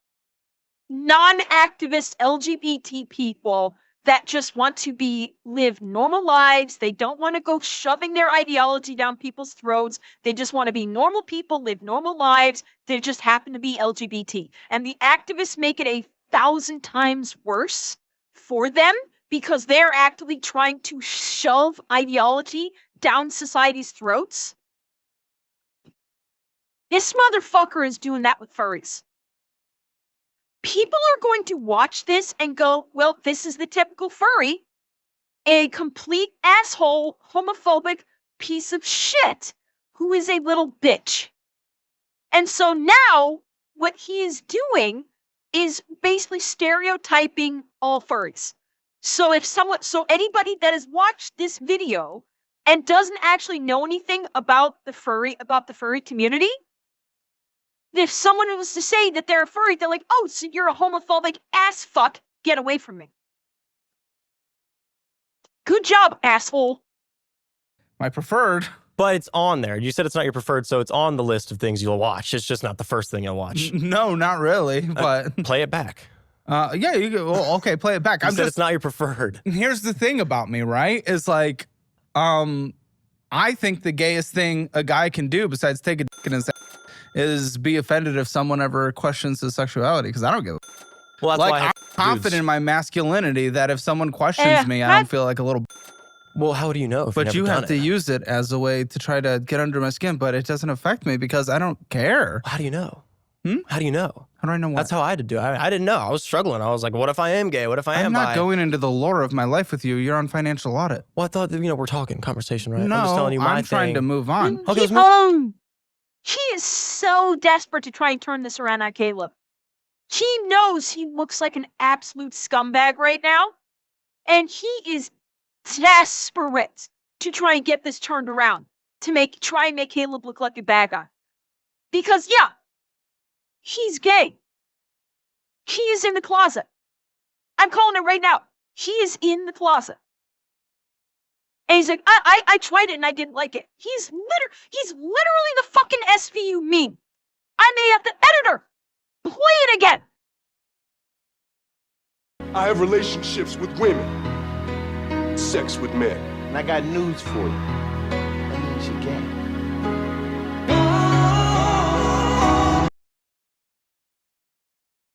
non-activist LGBT people that just want to live normal lives. They don't want to go shoving their ideology down people's throats. They just want to be normal people, live normal lives. They just happen to be LGBT. And the activists make it 1,000 times worse for them because they're actively trying to shove ideology down society's throats. This motherfucker is doing that with furries. People are going to watch this and go, well, this is the typical furry. A complete asshole, homophobic piece of shit who is a little bitch. And so now what he is doing is basically stereotyping all furries. So anybody that has watched this video and doesn't actually know anything about the furry community, if someone was to say that they're a furry, they're like, oh, so you're a homophobic ass fuck, get away from me. Good job, asshole. My preferred. But it's on there. You said it's not your preferred, so it's on the list of things you'll watch. It's just not the first thing you'll watch. No, not really, but... play it back. Yeah, you go, well, okay, play it back. You said it's not your preferred. Here's the thing about me, right? Is like, I think the gayest thing a guy can do besides take a dick in his ass is be offended if someone ever questions his sexuality, because I don't give a... Well, that's why I'm confident in my masculinity that if someone questions me, I don't feel like a little... Well, how do you know? But you have to use it as a way to try to get under my skin, but it doesn't affect me because I don't care. How do you know? Hmm? How do you know? How do I know what? That's how I had to do it. I didn't know. I was struggling. I was like, what if I am gay? What if I am I'm not bi? going into the lore of my life with you. You're on financial audit. Well, I thought, we're talking conversation, right? No, I'm just telling you I'm trying to move on. He is so desperate to try and turn this around on Caleb. He knows he looks like an absolute scumbag right now, and he is desperate to try and get this turned around, to try and make Caleb look like a bad guy. Because, yeah, he's gay. He is in the closet. I'm calling it right now. He is in the closet. And he's like, I tried it and I didn't like it. He's literally the fucking SVU meme. I may have the editor play it again. I have relationships with women, sex with men. And I got news for you. That means you're gay.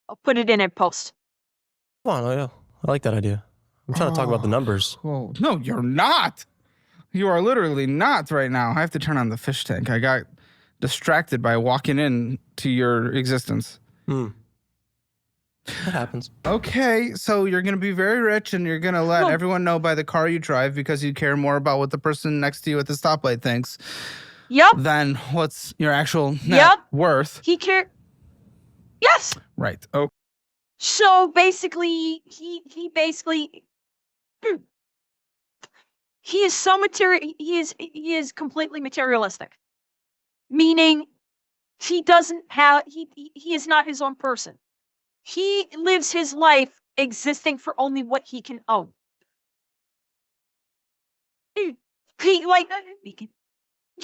I'll put it in post. Come on, I like that idea. I'm trying to talk about the numbers. Oh, no, you're not. You are literally not right now. I have to turn on the fish tank. I got distracted by walking into your existence. That happens. Okay, so you're going to be very rich and you're going to let everyone know by the car you drive because you care more about what the person next to you at the stoplight thinks. Yep. Than what's your actual net worth. He cared. Yes. Right. Oh. So basically, he is so material. He is completely materialistic, meaning he doesn't have he is not his own person. He lives his life existing for only what he can own. He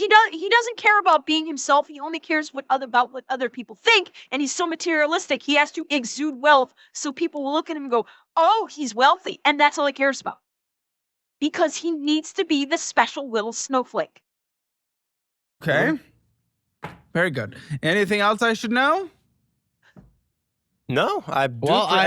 doesn't care about being himself. He only cares about what other people think. And he's so materialistic. He has to exude wealth so people will look at him and go, "Oh, he's wealthy," and that's all he cares about. Because he needs to be the special little snowflake. Okay. Very good. Anything else I should know? No, I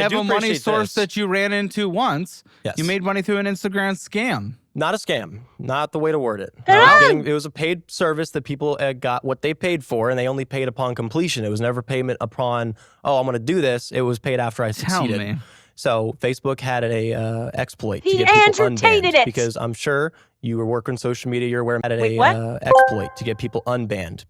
have a money source that you ran into once. Yes. You made money through an Instagram scam. Not a scam. Not the way to word it. It was a paid service that people got what they paid for, and they only paid upon completion. It was never payment upon, oh, I'm going to do this. It was paid after I succeeded. Tell me. So Facebook had a exploit to get people unbanned. Because I'm sure you were working social media, you're aware, had exploit to get people unbanned.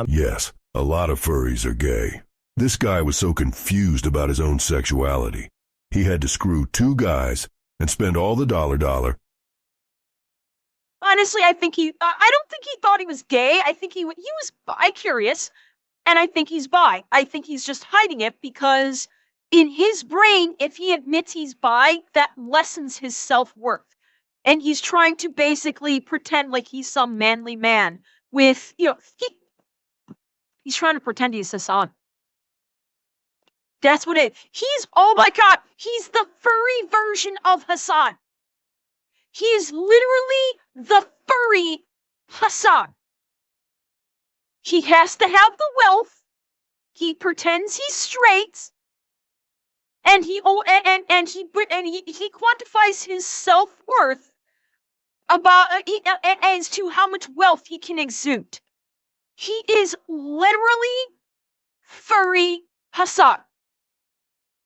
Yes, a lot of furries are gay. This guy was so confused about his own sexuality. He had to screw 2 guys and spend all the dollar. Honestly, I don't think he thought he was gay. I think he was bi-curious, and I think he's bi. I think he's just hiding it because in his brain, if he admits he's bi, that lessens his self-worth. And he's trying to basically pretend like he's some manly man with, he's trying to pretend he's Hassan. That's what it is. Oh my God, he's the furry version of Hassan. He is literally the furry Hassan. He has to have the wealth. He pretends he's straight. And he quantifies his self-worth as to how much wealth he can exude. He is literally furry Hassan.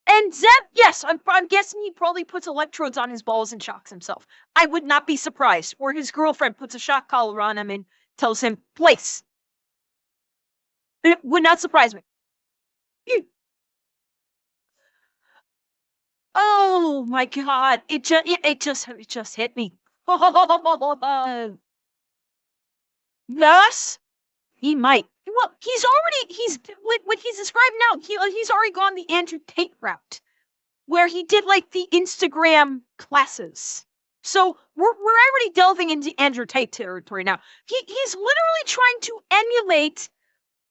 And Zeb, yes, I'm guessing he probably puts electrodes on his balls and shocks himself. I would not be surprised. Or his girlfriend puts a shock collar on him and tells him, place. It would not surprise me. Oh my God! It just hit me. Thus, he might. Well, he's what he's describing now. He's already gone the Andrew Tate route, where he did like the Instagram classes. So we're already delving into Andrew Tate territory now. He's literally trying to emulate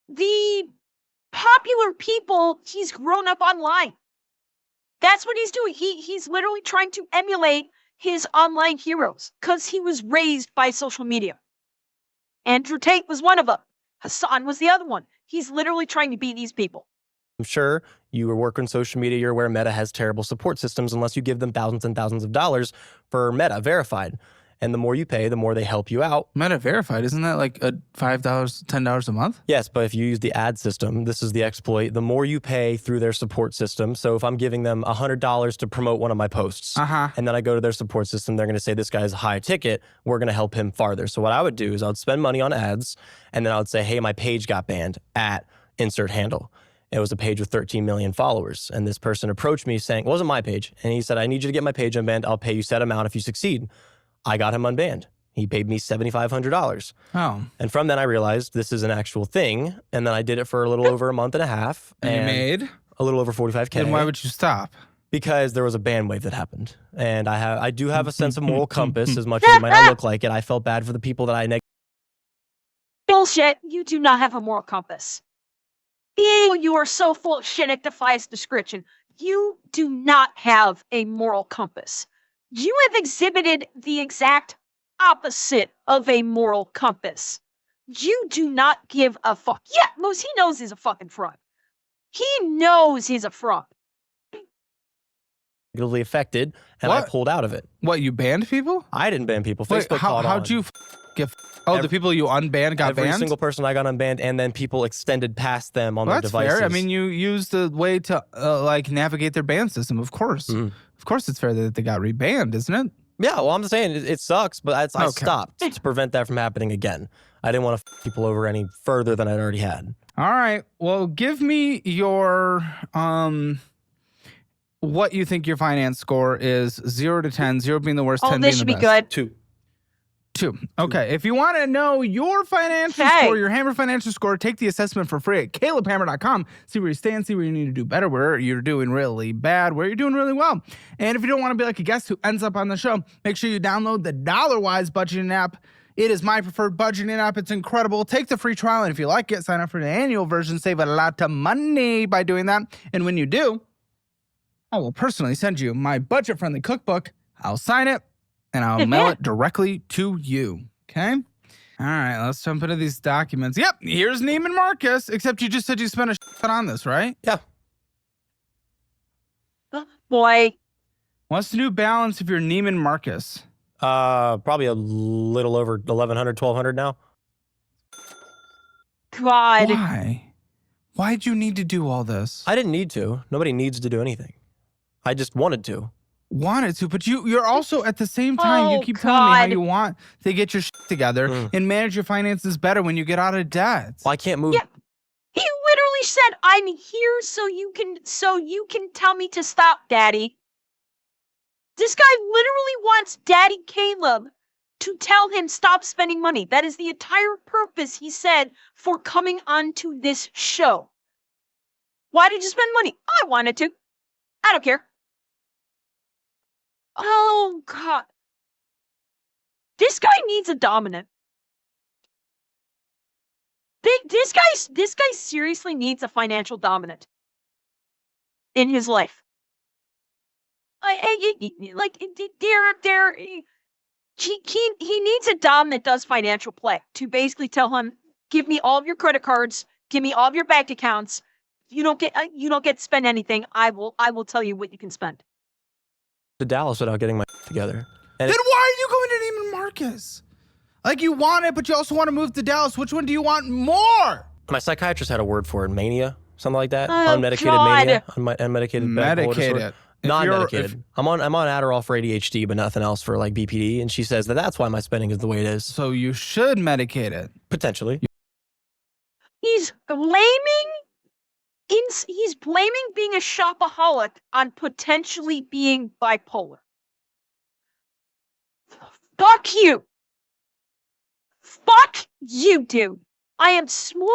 the popular people he's grown up online. That's what he's doing. He's literally trying to emulate his online heroes because he was raised by social media. Andrew Tate was one of them. Hassan was the other one. He's literally trying to be these people. I'm sure you work on social media, you're aware Meta has terrible support systems unless you give them thousands and thousands of dollars for Meta verified. And the more you pay, the more they help you out. Meta verified, isn't that like $5, $10 a month? Yes, but if you use the ad system, this is the exploit. The more you pay through their support system. So if I'm giving them $100 to promote one of my posts, and then I go to their support system, they're going to say this guy's high ticket. We're going to help him farther. So what I would do is I would spend money on ads, and then I would say, hey, my page got banned at insert handle. It was a page with 13 million followers. And this person approached me saying, it wasn't my page. And he said, I need you to get my page unbanned. I'll pay you set amount if you succeed. I got him unbanned. He paid me $7,500. Oh. And from then I realized this is an actual thing. And then I did it for a little over a month and a half. And you made? A little over 45K. Then why would you stop? Because there was a ban wave that happened. And I do have a sense of moral compass as much as it might not look like it. I felt bad for the people that I Bullshit. You do not have a moral compass. Ew, you are so full of shit it defies description. You do not have a moral compass. You have exhibited the exact opposite of a moral compass. You do not give a fuck. Yeah, Moose, he knows he's a fucking fraud. He knows he's a fraud. Negatively affected, and I pulled out of it. What, you banned people? I didn't ban people. Wait, Facebook caught on. How'd you get... Oh, the people you unbanned got banned? Every single person I got unbanned, and then people extended past them on their devices. That's fair. I mean, you used a way to like navigate their ban system, of course. Of course it's fair that they got rebanned, isn't it? Yeah, well, I'm just saying it sucks, but I stopped to prevent that from happening again. I didn't want to f people over any further than I'd already had. All right. Well, give me your what you think your finance score is, 0 to 10, 0 being the worst, 10 being the best. Oh, this should be good. 2. 2. Okay. If you want to know your financial score, your Hammer financial score, take the assessment for free at calebhammer.com. See where you stand, see where you need to do better, where you're doing really bad, where you're doing really well. And if you don't want to be like a guest who ends up on the show, make sure you download the DollarWise budgeting app. It is my preferred budgeting app. It's incredible. Take the free trial, and if you like it, sign up for the annual version. Save a lot of money by doing that. And when you do, I will personally send you my budget-friendly cookbook. I'll sign it, and I'll mail it directly to you, okay? All right, let's jump into these documents. Yep, here's Neiman Marcus, except you just said you spent a shit on this, right? Yeah. Boy. What's the new balance of your Neiman Marcus? Probably a little over 1,100, 1,200 now. God. Why? Why'd you need to do all this? I didn't need to. Nobody needs to do anything. I just wanted to. Wanted to, but you're also at the same time, you keep telling me how you want to get your shit together and manage your finances better when you get out of debt. Well, I can't move. Yeah. He literally said, I'm here so you can tell me to stop, Daddy. This guy literally wants Daddy Caleb to tell him stop spending money. That is the entire purpose, he said, for coming onto this show. Why did you spend money? I wanted to. I don't care. Oh, God. This guy needs a dominant. This guy seriously needs a financial dominant in his life. He needs a dom that does financial play to basically tell him, give me all of your credit cards, give me all of your bank accounts. You don't get to spend anything. I will tell you what you can spend. To Dallas without getting my together. And then why are you going to Neiman Marcus? Like, you want it, but you also want to move to Dallas. Which one do you want more? My psychiatrist had a word for it, mania, something like that. Oh, unmedicated God. mania, unmedicated Medicated. Non-medicated. I'm on Adderall for ADHD, but nothing else for like BPD. And she says that's why my spending is the way it is. So you should medicate it. Potentially. He's blaming He's blaming being a shopaholic on potentially being bipolar. Fuck you. Fuck you, dude. I'm so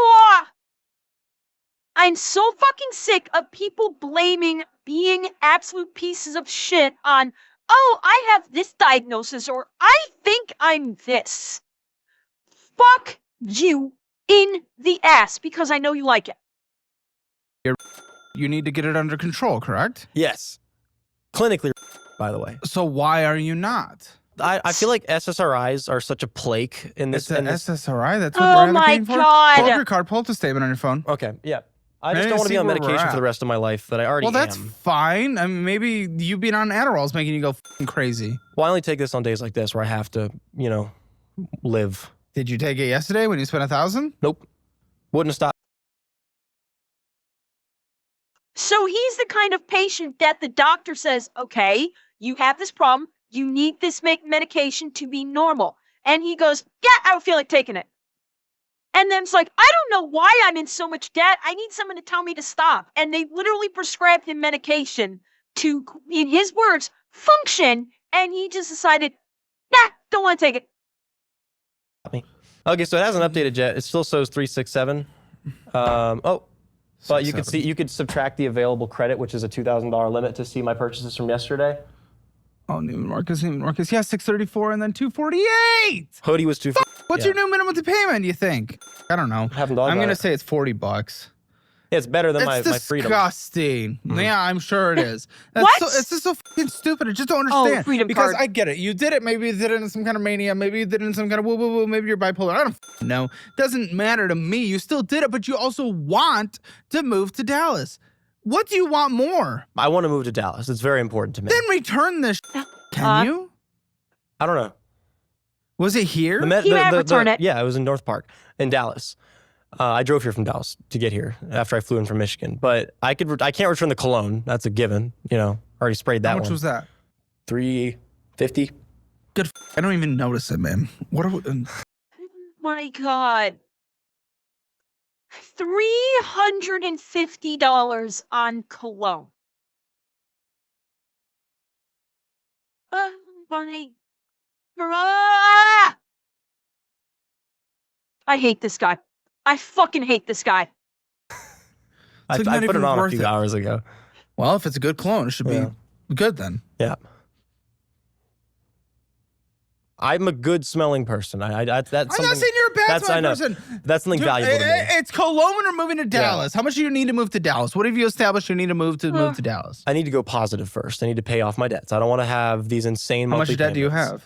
fucking sick of people blaming being absolute pieces of shit on, oh, I have this diagnosis, or I think I'm this. Fuck you in the ass, because I know you like it. You need to get it under control, correct? Yes. Clinically, by the way. So why are you not? I feel like SSRIs are such a plague in this. It's an SSRI? That's what Oh we're my advocating for? God. Pull up your card, pull up the statement on your phone. Okay, yeah. I just don't want to be on medication for the rest of my life that I already am. Well, that's fine. I mean, maybe you being on Adderall is making you go f***ing crazy. Well, I only take this on days like this where I have to, you know, live. Did you take it yesterday when you spent $1,000? Nope. Wouldn't have stopped. So he's the kind of patient that the doctor says, okay, you have this problem. You need this medication to be normal. And he goes, yeah, I don't feel like taking it. And then it's like, I don't know why I'm in so much debt. I need someone to tell me to stop. And they literally prescribed him medication to, in his words, function. And he just decided, nah, don't want to take it. Okay, so it hasn't updated yet. It still shows 367. But you could see, you could subtract the available credit, which is a $2,000 limit, to see my purchases from yesterday. Oh, Neiman Marcus. Yeah, 634 and then 248. Hoodie was 240. What's your new minimum to payment, you think? I don't know. I'm going to say it's $40. Yeah, it's better than my freedom. It's disgusting. Yeah, I'm sure it is. What? It's just so fucking stupid. I just don't understand. Oh, freedom because card. I get it. You did it. Maybe you did it in some kind of mania. Maybe you did it in some kind of woo-woo-woo. Maybe you're bipolar. I don't know. Doesn't matter to me. You still did it, but you also want to move to Dallas. What do you want more? I want to move to Dallas. It's very important to me. Then return this. Can you? I don't know. Was it here? He might return it. Yeah, it was in North Park in Dallas. I drove here from Dallas to get here after I flew in from Michigan. But I can't return the cologne. That's a given. You know, already sprayed that one. How much was that? $350. Good. I don't even notice it, man. What are we? My God. $350 on cologne. I hate this guy. I fucking hate this guy. I put it on a few hours ago. Well, if it's a good clone, it should be good then. Yeah. I'm a good smelling person. I'm not saying you're a bad smelling person. That's something valuable to me. It's cologne when we're moving to Dallas. How much do you need to move to Dallas? What have you established you need to move to Dallas? I need to go positive first. I need to pay off my debts. I don't want to have these insane monthly How much debt do you have?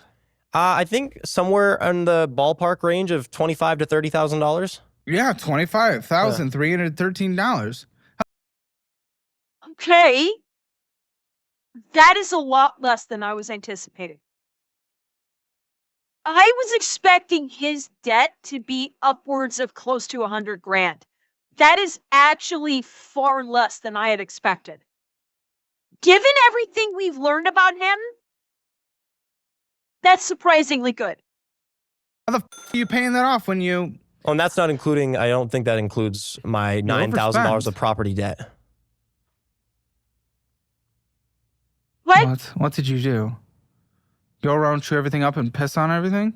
I think somewhere in the ballpark range of $25,000 to $30,000. Yeah, $25,313. Okay. That is a lot less than I was anticipating. I was expecting his debt to be upwards of close to 100 grand. That is actually far less than I had expected. Given everything we've learned about him, that's surprisingly good. How the are you paying that off when you... Oh, and that's not including, I don't think that includes my $9,000 of property debt. What did you do? Go around, chew everything up, and piss on everything?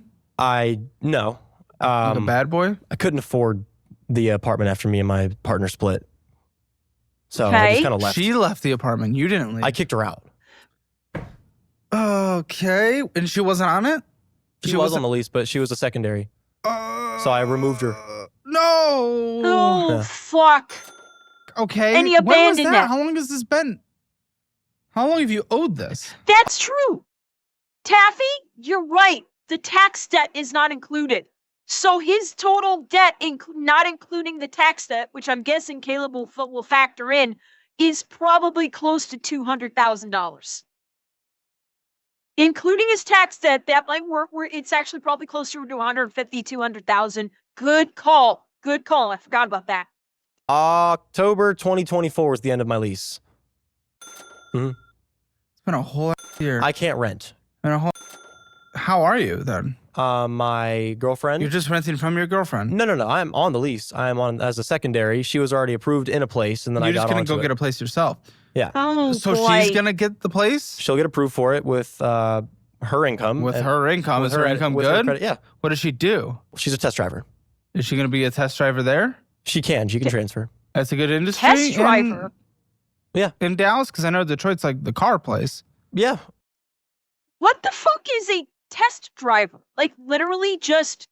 No. Like a bad boy? I couldn't afford the apartment after me and my partner split. So I just kind of left. She left the apartment. You didn't leave. I kicked her out. Okay. And she wasn't on it? She was on the lease, but she was a secondary. So I removed her. No. Oh, fuck. Okay. And he abandoned it. How long has this been? How long have you owed this? That's true. Taffy, you're right. The tax debt is not included. So his total debt, not including the tax debt, which I'm guessing Caleb will factor in, is probably close to $200,000. Including his tax debt, that might work where it's actually probably closer to 150, 200,000. Good call. Good call. I forgot about that. October 2024 was the end of my lease. It's been a whole year. I can't rent. How are you then? my girlfriend. You're just renting from your girlfriend? No. I'm on the lease. I'm on as a secondary. She was already approved in a place, and then I got You're just gonna go get a place yourself. Yeah. Oh, so boy. She's gonna get the place. She'll get approved for it with her income. With her income, is her income good? Credit, yeah. What does she do? She's a test driver. Is she gonna be a test driver there? She can transfer. That's a good industry. Test driver. In Dallas, because I know Detroit's like the car place. Yeah. What the fuck is a test driver? Like literally just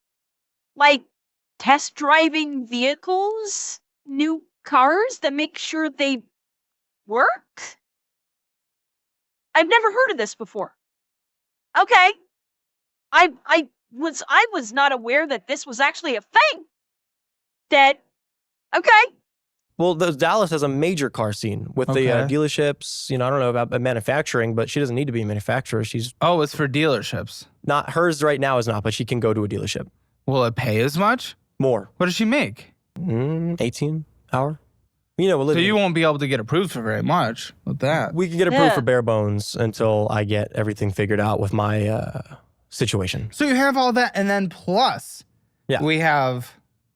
like test driving vehicles, new cars that make sure they work? I've never heard of this before. Okay. I was not aware that this was actually a thing. Okay. Well, Dallas has a major car scene with the dealerships. I don't know about manufacturing, but she doesn't need to be a manufacturer. It's for dealerships. Not hers right now is not, but she can go to a dealership. Will it pay as much? More. What does she make? 18 hour. So you won't be able to get approved for very much with that. We can get approved for bare bones until I get everything figured out with my situation. So you have all that, and then plus, we have.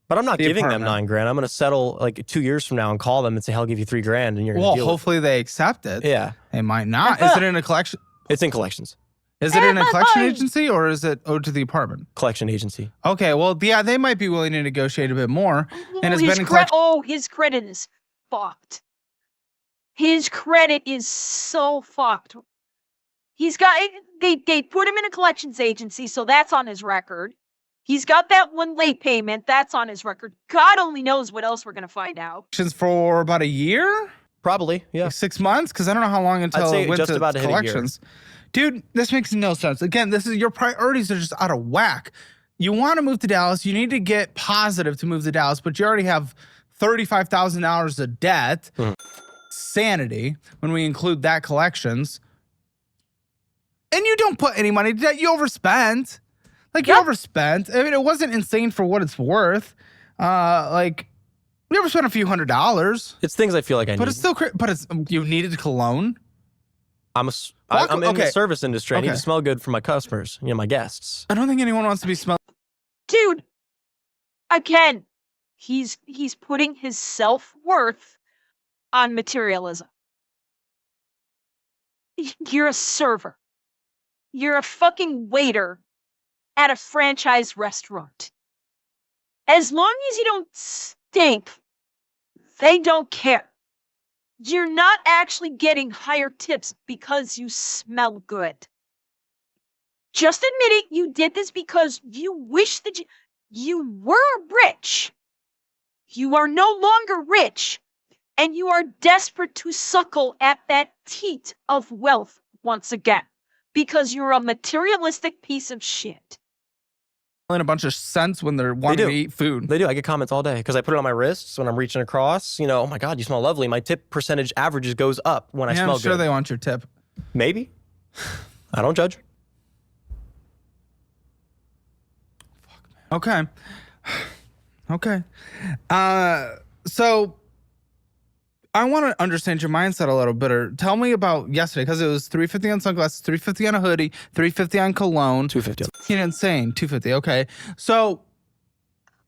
But I'm not giving them $9,000. I'm going to settle like 2 years from now and call them and say, "I'll give you $3,000," and you're going to deal hopefully they accept it. Yeah, they might not. Is it in a collection? It's in collections. Is it in a collection agency or is it owed to the apartment? Collection agency. Okay, well, yeah, they might be willing to negotiate a bit more. And it's been in collection. His credit is fucked. His credit is so fucked. He's got they put him in a collections agency, so that's on his record. He's got that one late payment, that's on his record. God only knows what else we're gonna find out. For about a year? Probably, yeah. Like 6 months? Because I don't know how long until it went just to about to collections. Dude, this makes no sense. Again, this is your priorities are just out of whack. You want to move to Dallas. You need to get positive to move to Dallas, but you already have $35,000 of debt. Sanity, when we include that collections. And you don't put any money into debt. You overspent. You overspent. I mean, it wasn't insane for what it's worth. You overspent a few $100s. It's things I feel like I need. But it's still, you needed cologne. I'm in the service industry. I need to smell good for my customers, my guests. I don't think anyone wants to be smelled. Dude, again, he's putting his self-worth on materialism. You're a server. You're a fucking waiter at a franchise restaurant. As long as you don't stink, they don't care. You're not actually getting higher tips because you smell good. Just admit it, you did this because you wish that you were rich. You are no longer rich, and you are desperate to suckle at that teat of wealth once again, because you're a materialistic piece of shit. A bunch of cents when they're wanting to eat food. They do. I get comments all day because I put it on my wrists when I'm reaching across. Oh my God, you smell lovely. My tip percentage averages goes up when I smell I'm sure good. They want your tip. Maybe. I don't judge. Fuck, man. Okay. So I want to understand your mindset a little better. Tell me about yesterday, because it was $350 on sunglasses, $350 on a hoodie, $350 on cologne. $250. Insane. $250. Okay. So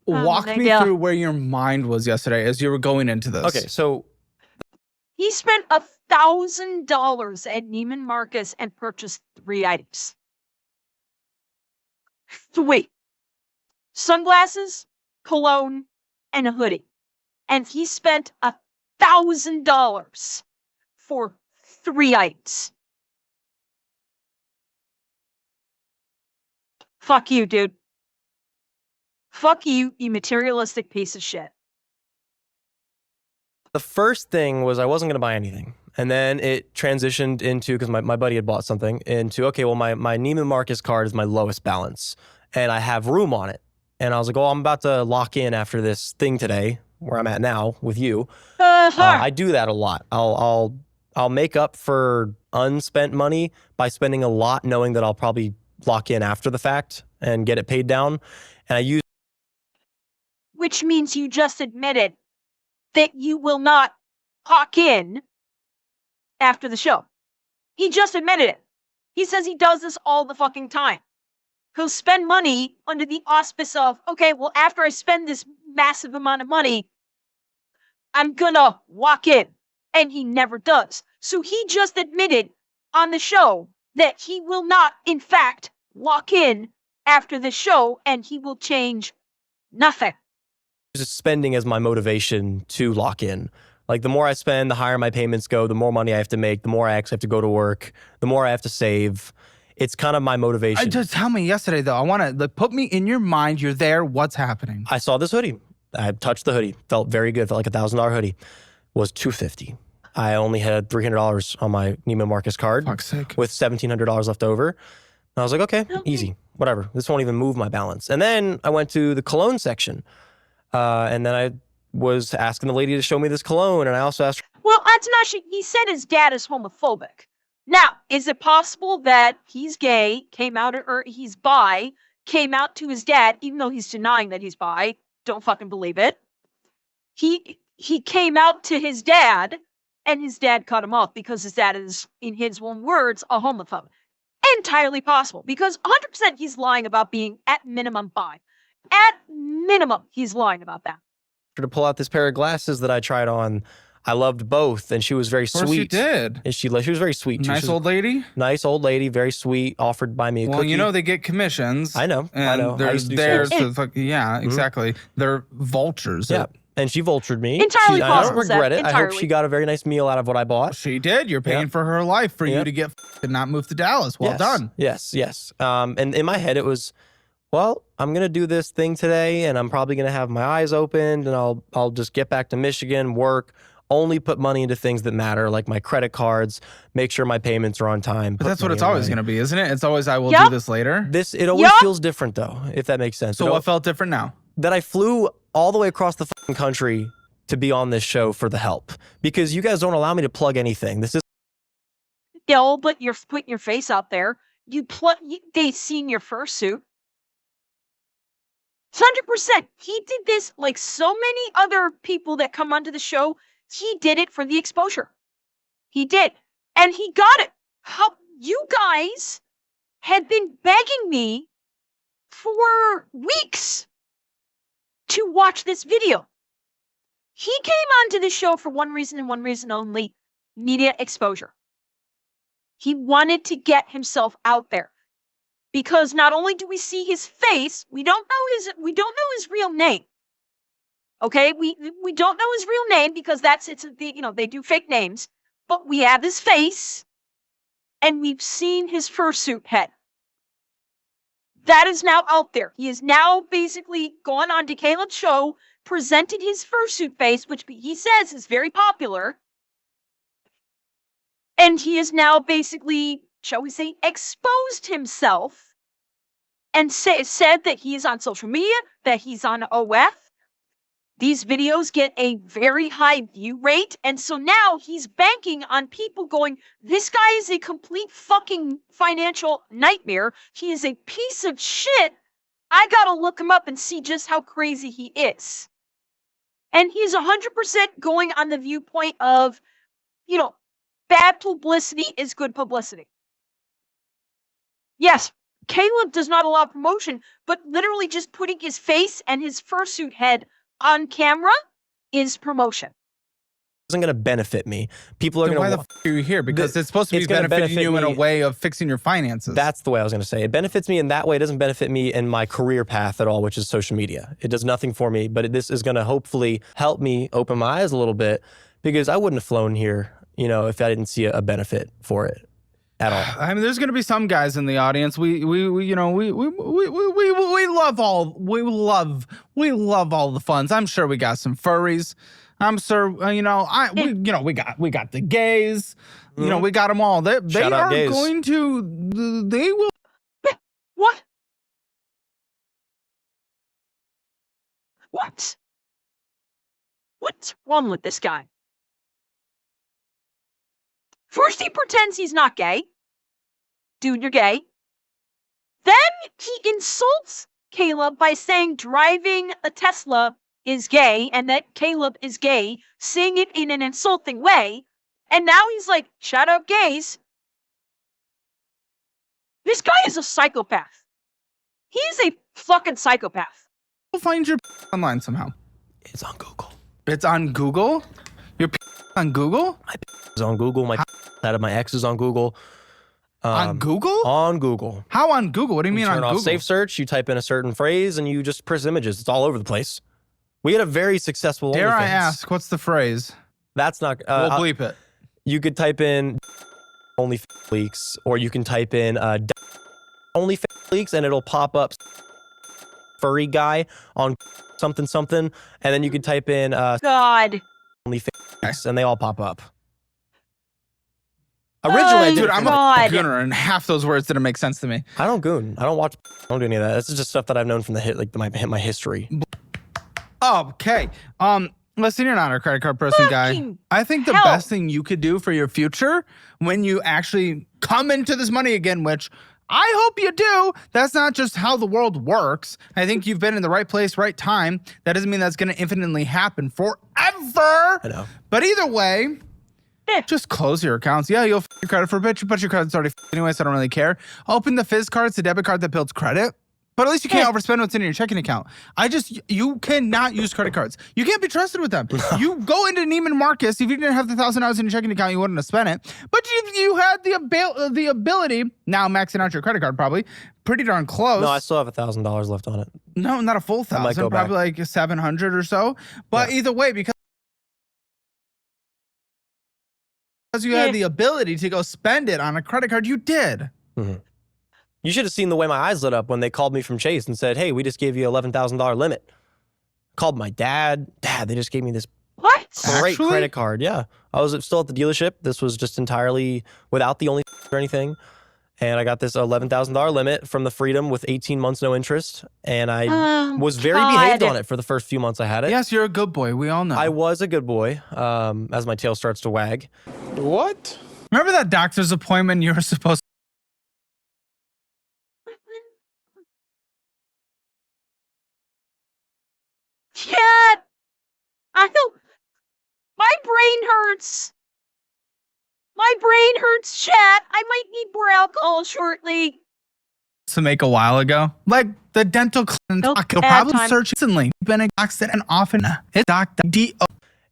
walk me through where your mind was yesterday as you were going into this. Okay, so he spent $1,000 at Neiman Marcus and purchased 3 items. 3. Sunglasses, cologne, and a hoodie. And he spent $1,000 for 3 items. Fuck you, dude. Fuck you, you materialistic piece of shit. The first thing was I wasn't going to buy anything. And then it transitioned into, because my buddy had bought something, into, okay, well, my Neiman Marcus card is my lowest balance. And I have room on it. And I was like, oh, I'm about to lock in after this thing today, where I'm at now with you. I do that a lot. I'll make up for unspent money by spending a lot, knowing that I'll probably lock in after the fact and get it paid down. And I use. Which means you just admitted that you will not lock in after the show. He just admitted it. He says he does this all the fucking time. he'll spend money under the auspice of, okay, well, after I spend this massive amount of money, I'm gonna walk in. And he never does. So he just admitted on the show that he will not, in fact, walk in after the show, and he will change nothing. Just spending as my motivation to lock in. Like, the more I spend, the higher my payments go, the more money I have to make, the more I actually have to go to work, the more I have to save. It's kind of my motivation. Just tell me yesterday, though. I want to put me in your mind. You're there. What's happening? I saw this hoodie. I touched the hoodie. Felt very good. Felt like $1,000 hoodie. Was $250. I only had $300 on my Neiman Marcus card. Fuck's sake. With $1,700 left over. And I was like, okay, easy, whatever. This won't even move my balance. And then I went to the cologne section. And then I was asking the lady to show me this cologne. And I also asked her. Well, Atanashi, he said his dad is homophobic. Now, is it possible that he's gay, came out, or he's bi, came out to his dad, even though he's denying that he's bi? Don't fucking believe it. He came out to his dad, and his dad cut him off because his dad is, in his own words, a homophobe. Entirely possible, because 100% he's lying about being, at minimum, bi. At minimum, he's lying about that. To pull out this pair of glasses that I tried on. I loved both, and she was very sweet. Of course you did. And she was very sweet. Nice old lady? Nice old lady, very sweet, offered by me a cookie. Well, you know they get commissions. I know. There's theirs to yeah, exactly. They're vultures. Yeah. And she vultured me. Entirely possible. I don't regret it. I hope she got a very nice meal out of what I bought. She did. You're paying for her life for you to get and not move to Dallas. Well done. Yes. And in my head, it was, well, I'm going to do this thing today, and I'm probably going to have my eyes opened, and I'll just get back to Michigan, work, only put money into things that matter, like my credit cards, make sure my payments are on time. But that's what it's always going to be, isn't it? It's always, I will do this later. It always feels different, though, if that makes sense. So what felt different now? That I flew all the way across the fucking country to be on this show for the help, because you guys don't allow me to plug anything. This is. No, but you're putting your face out there. They've seen your fursuit. 100%. He did this like so many other people that come onto the show. He did it for the exposure. He did. And he got it. How you guys had been begging me for weeks to watch this video. He came onto the show for one reason and one reason only: media exposure. He wanted to get himself out there. Because not only do we see his face, we don't know his real name. Okay, we don't know his real name because they do fake names, but we have his face, and we've seen his fursuit head. That is now out there. He is now basically gone on to Caleb's show, presented his fursuit face, which he says is very popular, and he is now basically, shall we say, exposed himself and said that he is on social media, that he's on OF. These videos get a very high view rate, and so now he's banking on people going, this guy is a complete fucking financial nightmare. He is a piece of shit. I gotta look him up and see just how crazy he is. And he's 100% going on the viewpoint of, bad publicity is good publicity. Yes, Caleb does not allow promotion, but literally just putting his face and his fursuit head on camera is promotion. Isn't going to benefit me. People are going to. Why the f are you here? Because it's supposed to be benefiting you in a way of fixing your finances. That's the way I was going to say. It benefits me in that way. It doesn't benefit me in my career path at all, which is social media. It does nothing for me, but this is going to hopefully help me open my eyes a little bit, because I wouldn't have flown here, if I didn't see a benefit for it at all. I mean, there's going to be some guys in the audience. We love all the funds. I'm sure we got some furries. I'm sure we got the gays. We got them all. They are gays. going to. They will. What? What's wrong with this guy? First, he pretends he's not gay. Dude, you're gay. Then he insults Caleb by saying driving a Tesla is gay and that Caleb is gay, saying it in an insulting way. And now he's like, shut up, gays. This guy is a psychopath. He's a fucking psychopath. You'll find your online somehow. It's on Google. It's on Google? Your on Google? My is on Google. That of my ex is on Google. On Google? On Google. How on Google? What do you mean on Google? Turn off safe search. You type in a certain phrase and you just press images. It's all over the place. We had a very successful Dare I OnlyFans. ask, what's the phrase? That's not... we'll bleep it. You could type in only leaks, or you can type in only leaks, and it'll pop up furry guy on something something, and then you can type in God only leaks, and they all pop up. Originally, dude, I'm a gooner, and half those words didn't make sense to me. I don't goon. I don't watch. I don't do any of that. This is just stuff that I've known from my history. Okay. Listen, you're not a credit card person, guy. I think the best thing you could do for your future when you actually come into this money again, which I hope you do. That's not just how the world works. I think you've been in the right place, right time. That doesn't mean that's going to infinitely happen forever. I know. But either way, just close your accounts. Yeah, you'll your credit for a bit, but your credit's already anyway, so I don't really care. Open the Fizz card. It's a debit card that builds credit. But at least you can't overspend what's in your checking account. You cannot use credit cards. You can't be trusted with them. You go into Neiman Marcus. If you didn't have the $1,000 in your checking account, you wouldn't have spent it. But you had the ability, now maxing out your credit card probably, pretty darn close. No, I still have $1,000 left on it. No, not a full 1,000, probably like 700 or so. But either way, because you had the ability to go spend it on a credit card, you did. Mm-hmm. You should have seen the way my eyes lit up when they called me from Chase and said, hey, we just gave you $11,000 limit. Called my dad. Dad, they just gave me this great credit card. Yeah. I was still at the dealership. This was just entirely without the only or anything. And I got this $11,000 limit from the Freedom with 18 months, no interest. And I was very behaved on it for the first few months I had it. Yes, you're a good boy. We all know. I was a good boy as my tail starts to wag. What? Remember that doctor's appointment you were supposed to Chat! I don't... My brain hurts. My brain hurts, chat. I might need more alcohol shortly. make a while ago? Like the dental clinic. You'll probably search recently. Been an accident often. It's Dr. D.O.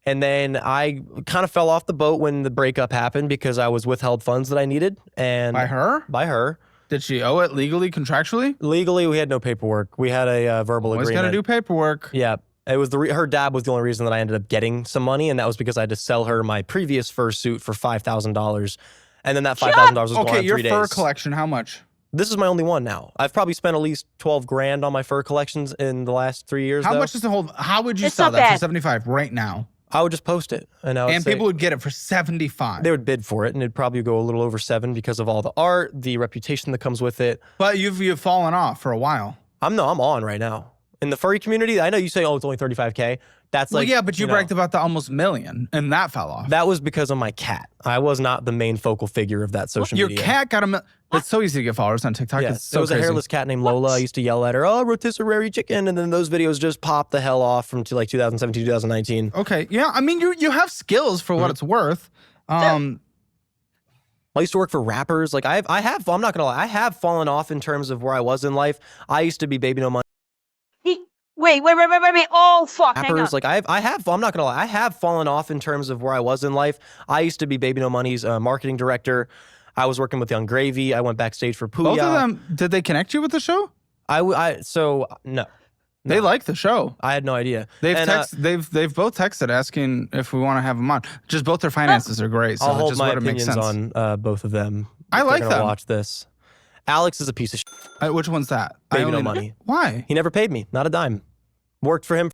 And then I kind of fell off the boat when the breakup happened because I was withheld funds that I needed. And by her? By her. Did she owe it legally, contractually? Legally, we had no paperwork. We had a verbal agreement. Always got to do paperwork. Yeah. It was her dad was the only reason that I ended up getting some money, and that was because I had to sell her my previous fursuit for $5,000. And then that $5,000 was gone in 3 days. Okay, your fur collection, how much? This is my only one now. I've probably spent at least 12 grand on my fur collections in the last 3 years. How much is the whole? How would you sell that for 75 right now? I would just post it, and people would get it for 75. They would bid for it, and it'd probably go a little over 7 because of all the art, the reputation that comes with it. But you've fallen off for a while. I'm on right now. In the furry community, I know you say, oh, it's only 35K. That's like, yeah, but you bragged about the almost $1 million, and that fell off. That was because of my cat. I was not the main focal figure of that social media. Your cat got a It's so easy to get followers on TikTok. Yeah, it's so there was crazy. a hairless cat named Lola. I used to yell at her, oh, rotisserie chicken. And then those videos just popped the hell off from like 2017, 2019. Okay. Yeah. I mean, you have skills for what it's worth. I used to work for rappers. Like I'm not going to lie. I have fallen off in terms of where I was in life. I used to be Baby No Money. Wait. Oh, fuck. Rappers, like I'm not going to lie. I have fallen off in terms of where I was in life. I used to be Baby No Money's marketing director. I was working with Young Gravy. I went backstage for Pooya. Both of them, did they connect you with the show? No. They like the show. I had no idea. They've both texted asking if we want to have them on. Just both their finances are great, so I'll hold just my wouldn't make opinions sense. on both of them. I like them. Watch this. Alex is a piece of shit. Which one's that? Baby No Money. Why? He never paid me. Not a dime. Worked for him.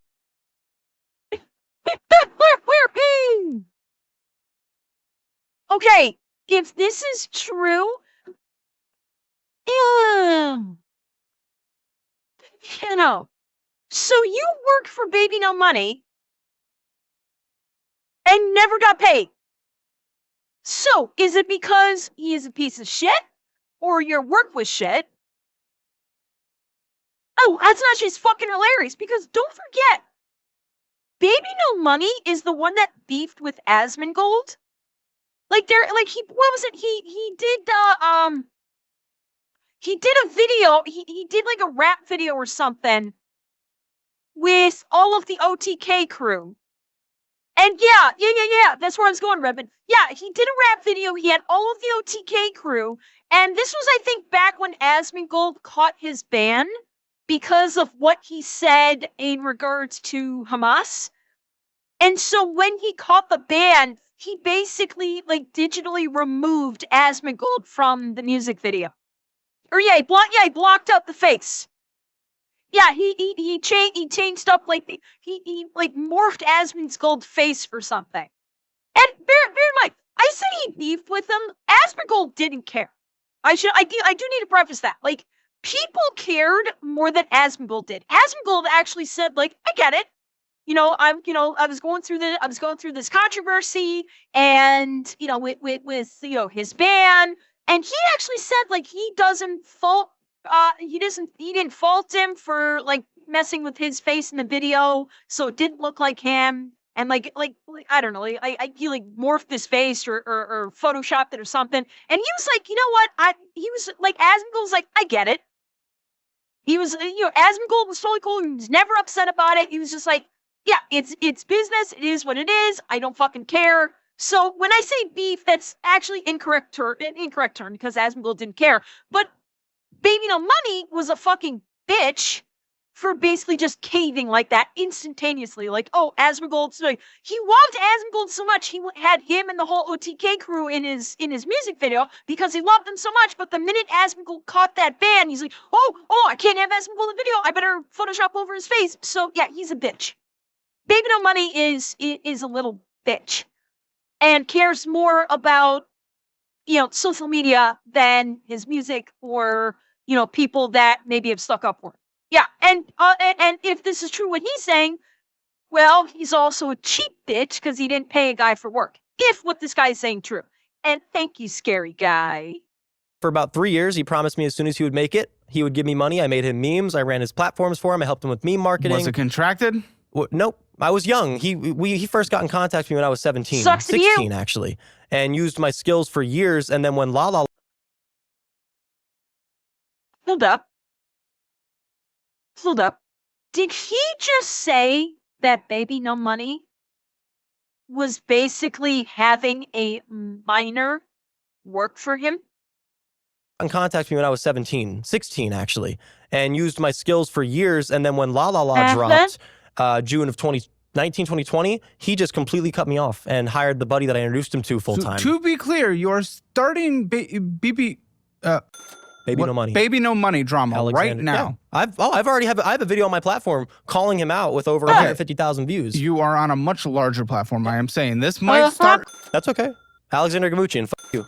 Okay, if this is true, so you worked for Baby No Money and never got paid. So, is it because he is a piece of shit? Or your work was shit? Oh, that's not just fucking hilarious, because don't forget, Baby No Money is the one that beefed with Asmongold. Like what was it? He did he did a video, he did like a rap video or something with all of the OTK crew. And yeah, that's where I was going, Redmond. Yeah, he did a rap video, he had all of the OTK crew, and this was, I think, back when Asmongold caught his ban because of what he said in regards to Hamas. And so when he caught the ban, he basically, like, digitally removed Asmongold from the music video. Or yeah, he blocked out the face. Yeah, he changed up, like, he like morphed Asmongold's face or something. And bear in mind, I said he beefed with him. Asmongold didn't care. I do need to preface that. Like, people cared more than Asmongold did. Asmongold actually said, like, I get it. I was going through this controversy, and with his ban, and he actually said, like, he didn't fault him for, like, messing with his face in the video, so it didn't look like him, and like I don't know, he like morphed his face or photoshopped it or something, and he was like, you know what, he was like, Asmongold was like, I get it. He was, Asmongold was totally cool. He was never upset about it. He was just like, yeah, it's business. It is what it is. I don't fucking care. So when I say beef, that's actually incorrect term because Asmongold didn't care. But Baby No Money was a fucking bitch for basically just caving like that instantaneously. Like, oh, Asmongold, he loved Asmongold so much, he had him and the whole OTK crew in his music video because he loved them so much. But the minute Asmongold caught that ban, he's like, oh, I can't have Asmongold in the video. I better Photoshop over his face. So yeah, he's a bitch. Baby No Money is a little bitch and cares more about, social media than his music or, people that maybe have stuck up for him. Yeah, and if this is true what he's saying, well, he's also a cheap bitch because he didn't pay a guy for work. If what this guy is saying true. And thank you, scary guy. For about 3 years, he promised me as soon as he would make it, he would give me money. I made him memes. I ran his platforms for him. I helped him with meme marketing. Was it contracted? Nope. I was young. He first got in contact with me when I was 17. Sucks to be 16, you. actually. And used my skills for years. And then when Hold up. Did he just say that Baby No Money was basically having a minor work for him? in contact with me when I was 17, 16 actually, and used my skills for years. And then when La La La dropped, June of 2020, he just completely cut me off and hired the buddy that I introduced him to full time. To be clear, you're starting Baby No Money. Baby No Money drama Alexander, right now. Yeah. I have a video on my platform calling him out with over 150,000 views. You are on a much larger platform. I am saying this might start. That's okay. Alexander Gamuchian, fuck you.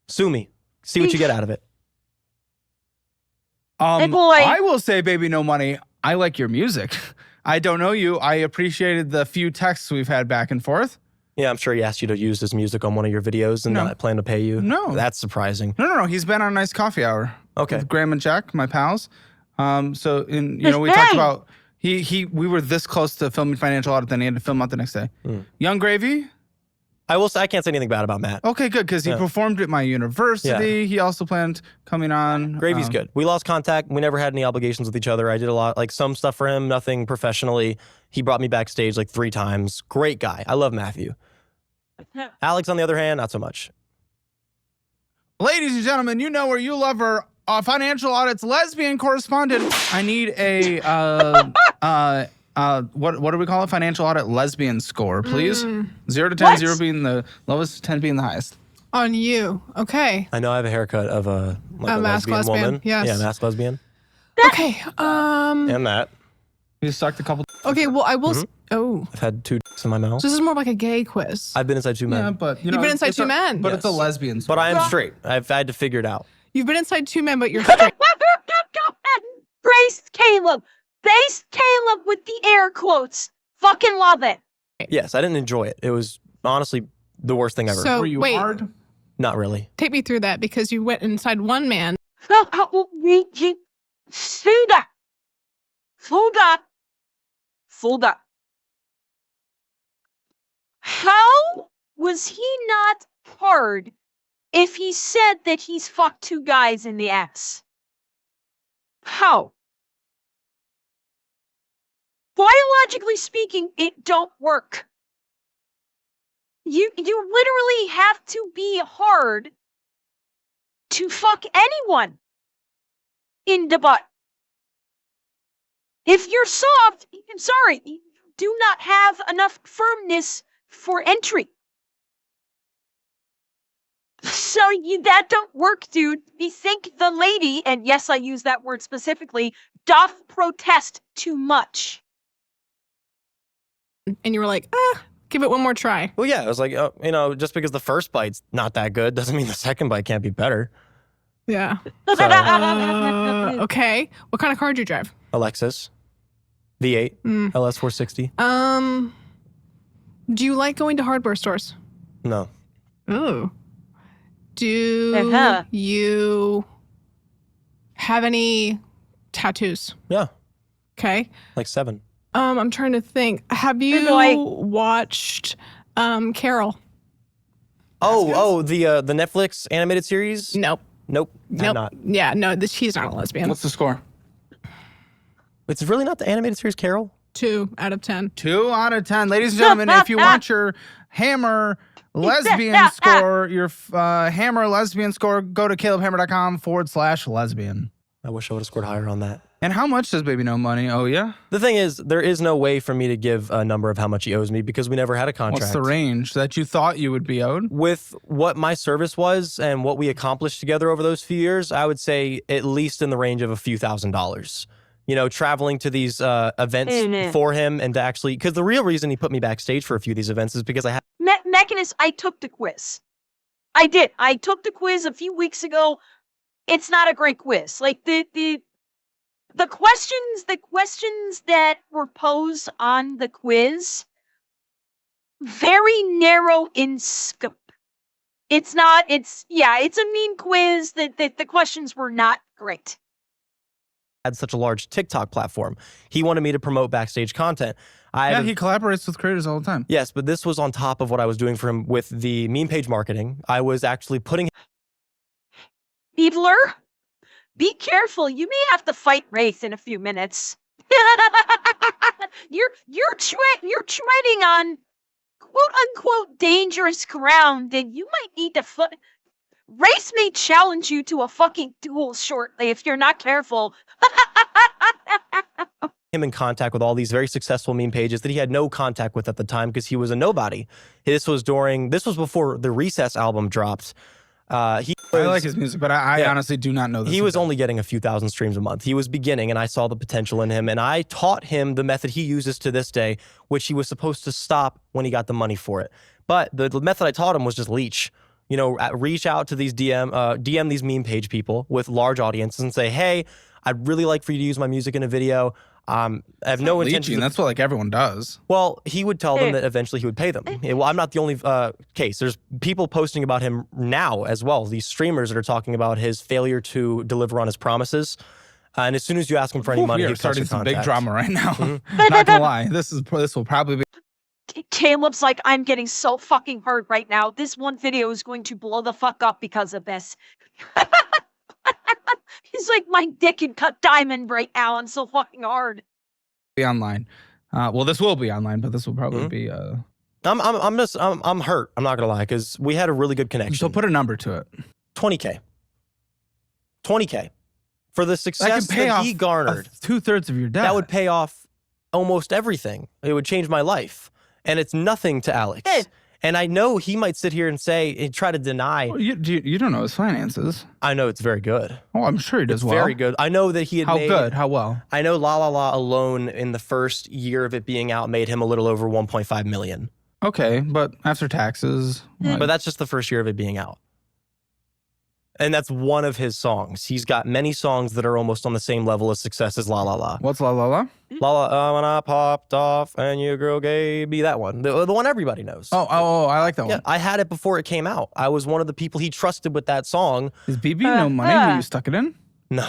Sue me. See what you get out of it. Hey boy. I will say, Baby No Money, I like your music. I don't know you. I appreciated the few texts we've had back and forth. Yeah, I'm sure he asked you to use his music on one of your videos and not plan to pay you. No. That's surprising. No. He's been on a nice coffee hour. Okay. With Graham and Jack, my pals. We talked about we were this close to filming Financial Audit, then he had to film out the next day. Young Gravy. I will say I can't say anything bad about Matt. Okay, good, because he performed at my university. Yeah. He also planned coming on. Gravy's good. We lost contact. We never had any obligations with each other. I did a lot, like some stuff for him, nothing professionally. He brought me backstage like 3 times. Great guy. I love Matthew. Alex, on the other hand, not so much. Ladies and gentlemen, you know her, you love her. Financial Audit's lesbian correspondent. I need a what do we call it? Financial Audit lesbian score, please. 0 to 10, 0 being the lowest, 10 being the highest. On you, okay. I know I have a haircut of a masked lesbian woman. Yes. Yeah, masked lesbian. Okay. And that. You sucked a couple. Okay, well, I will. Oh. I've had 2 dicks in my mouth. So this is more like a gay quiz. I've been inside 2 men. Yeah, but you've been inside 2 men. But it's a lesbian score. But I am straight. I've had to figure it out. You've been inside 2 men, but you're straight. Brace Caleb. Base Caleb with the air quotes. Fucking love it. Yes, I didn't enjoy it. It was honestly the worst thing ever. So, were you hard? Not really. Take me through that, because you went inside 1 man. Hold up. How was he not hard if he said that he's fucked 2 guys in the ass? How? Biologically speaking, it don't work. You literally have to be hard to fuck anyone in the butt. If you're soft, I'm sorry, you do not have enough firmness for entry. So that don't work, dude. We think the lady, and yes, I use that word specifically, doth protest too much. And you were like, give it one more try. Well, yeah, I was like, just because the first bite's not that good doesn't mean the second bite can't be better. Yeah. So, okay. What kind of car do you drive? Alexis, V8, LS 460. Do you like going to hardware stores? No. Ooh. Do you have any tattoos? Yeah. Okay. Like 7. I'm trying to think. Have you watched Carol? Oh, the Netflix animated series? Nope. Nope. Nope. Not. Yeah, no, she's not a lesbian. What's the score? It's really not the animated series Carol? 2 out of 10. 2 out of 10. Ladies and gentlemen, if you want your Hammer lesbian score, your Hammer lesbian score, go to calebhammer.com/lesbian. I wish I would have scored higher on that. And how much does Baby Know Money owe you? The thing is, there is no way for me to give a number of how much he owes me because we never had a contract. What's the range that you thought you would be owed? With what my service was and what we accomplished together over those few years, I would say at least in the range of a few $1,000s. You know, traveling to these events for him and to actually, because the real reason he put me backstage for a few of these events is because I had Mechanist, I took the quiz. I did. I took the quiz a few weeks ago. It's not a great quiz. Like the questions that were posed on the quiz, very narrow in scope. It's a mean quiz that the questions were not great. Had such a large TikTok platform. He wanted me to promote backstage content. He collaborates with creators all the time. Yes, but this was on top of what I was doing for him with the meme page marketing. I was actually putting... Beebler, be careful. You may have to fight Wraith in a few minutes. You're treading on quote unquote dangerous ground, and you might need to Wraith may challenge you to a fucking duel shortly if you're not careful. Him in contact with all these very successful meme pages that he had no contact with at the time because he was a nobody. This was before the Recess album dropped. I like his music, but I honestly do not know this. He was only getting a few thousand streams a month. He was beginning, and I saw the potential in him, and I taught him the method he uses to this day, which he was supposed to stop when he got the money for it. But the method I taught him was just leech. You know, reach out to these DM these meme page people with large audiences and say, hey, I'd really like for you to use my music in a video. I have no intention. That's what like everyone does. Well, he would tell them that eventually he would pay them. Well, I'm not the only case. There's people posting about him now as well. These streamers that are talking about his failure to deliver on his promises. And as soon as you ask him for any money, we're he'll starting some contact. big drama right now. Not gonna lie, this will probably be. Caleb's like, I'm getting so fucking hurt right now. This one video is going to blow the fuck up because of this. He's like, my dick can cut diamond right now. I'm so fucking hard. Be online. Well, this will be online, but this will probably be. I'm hurt. I'm not gonna lie, because we had a really good connection. So put a number to it. 20K. 20K for the success that he garnered. 2/3 of your debt. That would pay off almost everything. It would change my life. And it's nothing to Alex. And I know he might sit here and say and try to deny. Well, you don't know his finances. I know it's very good. Oh, I'm sure he does well. Very good. I know that he had made. How good? How well? I know La La La alone in the first year of it being out made him a little over 1.5 million. Okay, but after taxes. But that's just the first year of it being out. And that's one of his songs. He's got many songs that are almost on the same level of success as La La La. What's La La La? La La, when I popped off and your girl gave me that one. The one everybody knows. Oh, I like that one. I had it before it came out. I was one of the people he trusted with that song. Is BB No Money who you stuck it in? No.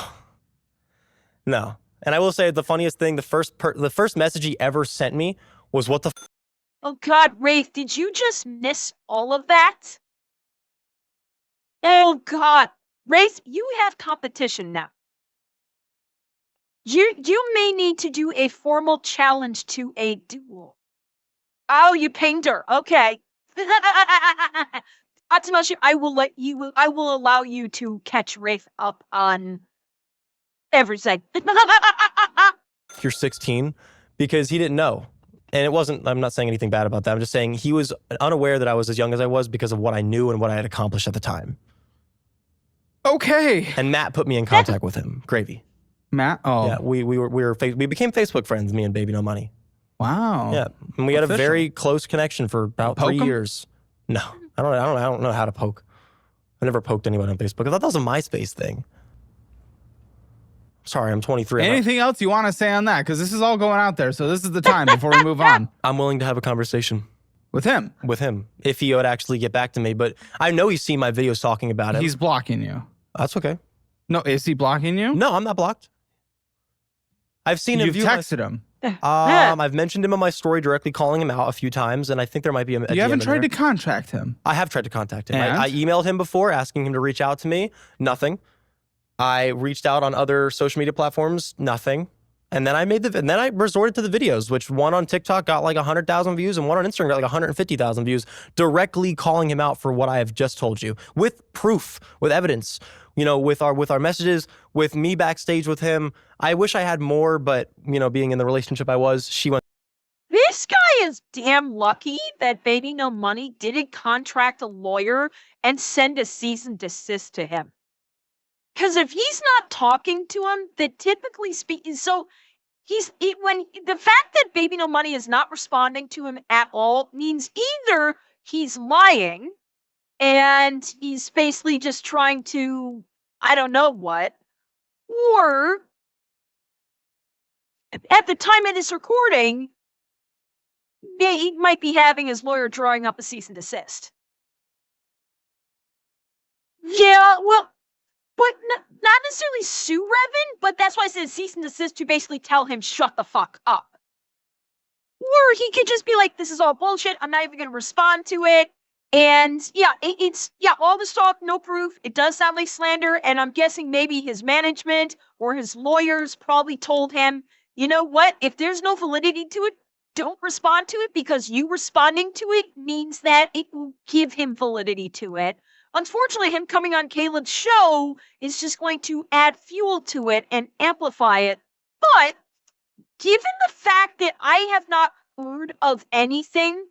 No. And I will say the funniest thing, the first message he ever sent me was, what the f? Oh God, Wraith, did you just miss all of that? Oh, God. Race, you have competition now. You may need to do a formal challenge to a duel. Oh, you pinged her. Okay. Atsumashi, I will allow you to catch Rafe up on everything. You're 16 because he didn't know. And it wasn't, I'm not saying anything bad about that. I'm just saying he was unaware that I was as young as I was because of what I knew and what I had accomplished at the time. Okay. And Matt put me in contact with him. Gravy. Matt? Oh. Yeah, we became Facebook friends, me and Baby No Money. Wow. Yeah, and we had a very close connection for about 3 years. No, I don't know how to poke. I never poked anyone on Facebook. I thought that was a MySpace thing. Sorry, I'm 23. Anything else you want to say on that? Because this is all going out there, so this is the time before we move on. I'm willing to have a conversation. With him? With him. If he would actually get back to me. But I know he's seen my videos talking about it. He's blocking you. That's okay. No, is he blocking you? No, I'm not blocked. I've seen him. You've texted him. I've mentioned him on my story, directly calling him out a few times, and I think there might be a You haven't DM tried to contact him? I have tried to contact him. And? I emailed him before, asking him to reach out to me. Nothing. I reached out on other social media platforms. Nothing. And then I resorted to the videos, which one on TikTok got like 100,000 views and one on Instagram got like 150,000 views, directly calling him out for what I have just told you, with proof, with evidence, you know, with our messages, with me backstage with him. I wish I had more, but you know, being in the relationship I was, she went. This guy is damn lucky that Baby No Money didn't contract a lawyer and send a cease and desist to him. Because if he's not talking to him, then typically speaking, so when the fact that Baby No Money is not responding to him at all means either he's lying and he's basically just trying to, I don't know what, or at the time of this recording, he might be having his lawyer drawing up a cease and desist. Yeah, well, but not necessarily sue Revan, but that's why I said cease and desist to basically tell him shut the fuck up. Or he could just be like, this is all bullshit, I'm not even going to respond to it. And yeah, it's all this talk, no proof. It does sound like slander, and I'm guessing maybe his management or his lawyers probably told him, you know what, if there's no validity to it, don't respond to it, because you responding to it means that it will give him validity to it. Unfortunately, him coming on Caleb's show is just going to add fuel to it and amplify it. But given the fact that I have not heard of anything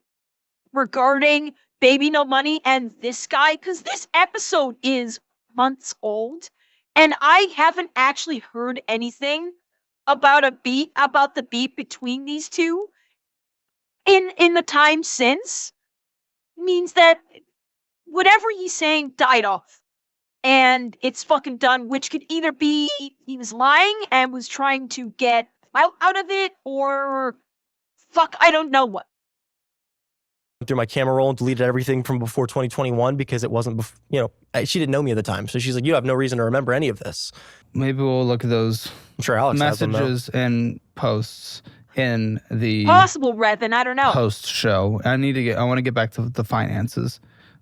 regarding Baby No Money and this guy, because this episode is months old, and I haven't actually heard anything about the beef between these two in the time since, means that whatever he's saying died off. And it's fucking done, which could either be he was lying and was trying to get out of it, or fuck, I don't know what. Through my camera roll and deleted everything from before 2021 because it wasn't, you know, she didn't know me at the time. So she's like, you have no reason to remember any of this. Maybe we'll look at those messages and posts in the possible Revan, I don't know. Post show. I want to get back to the finances.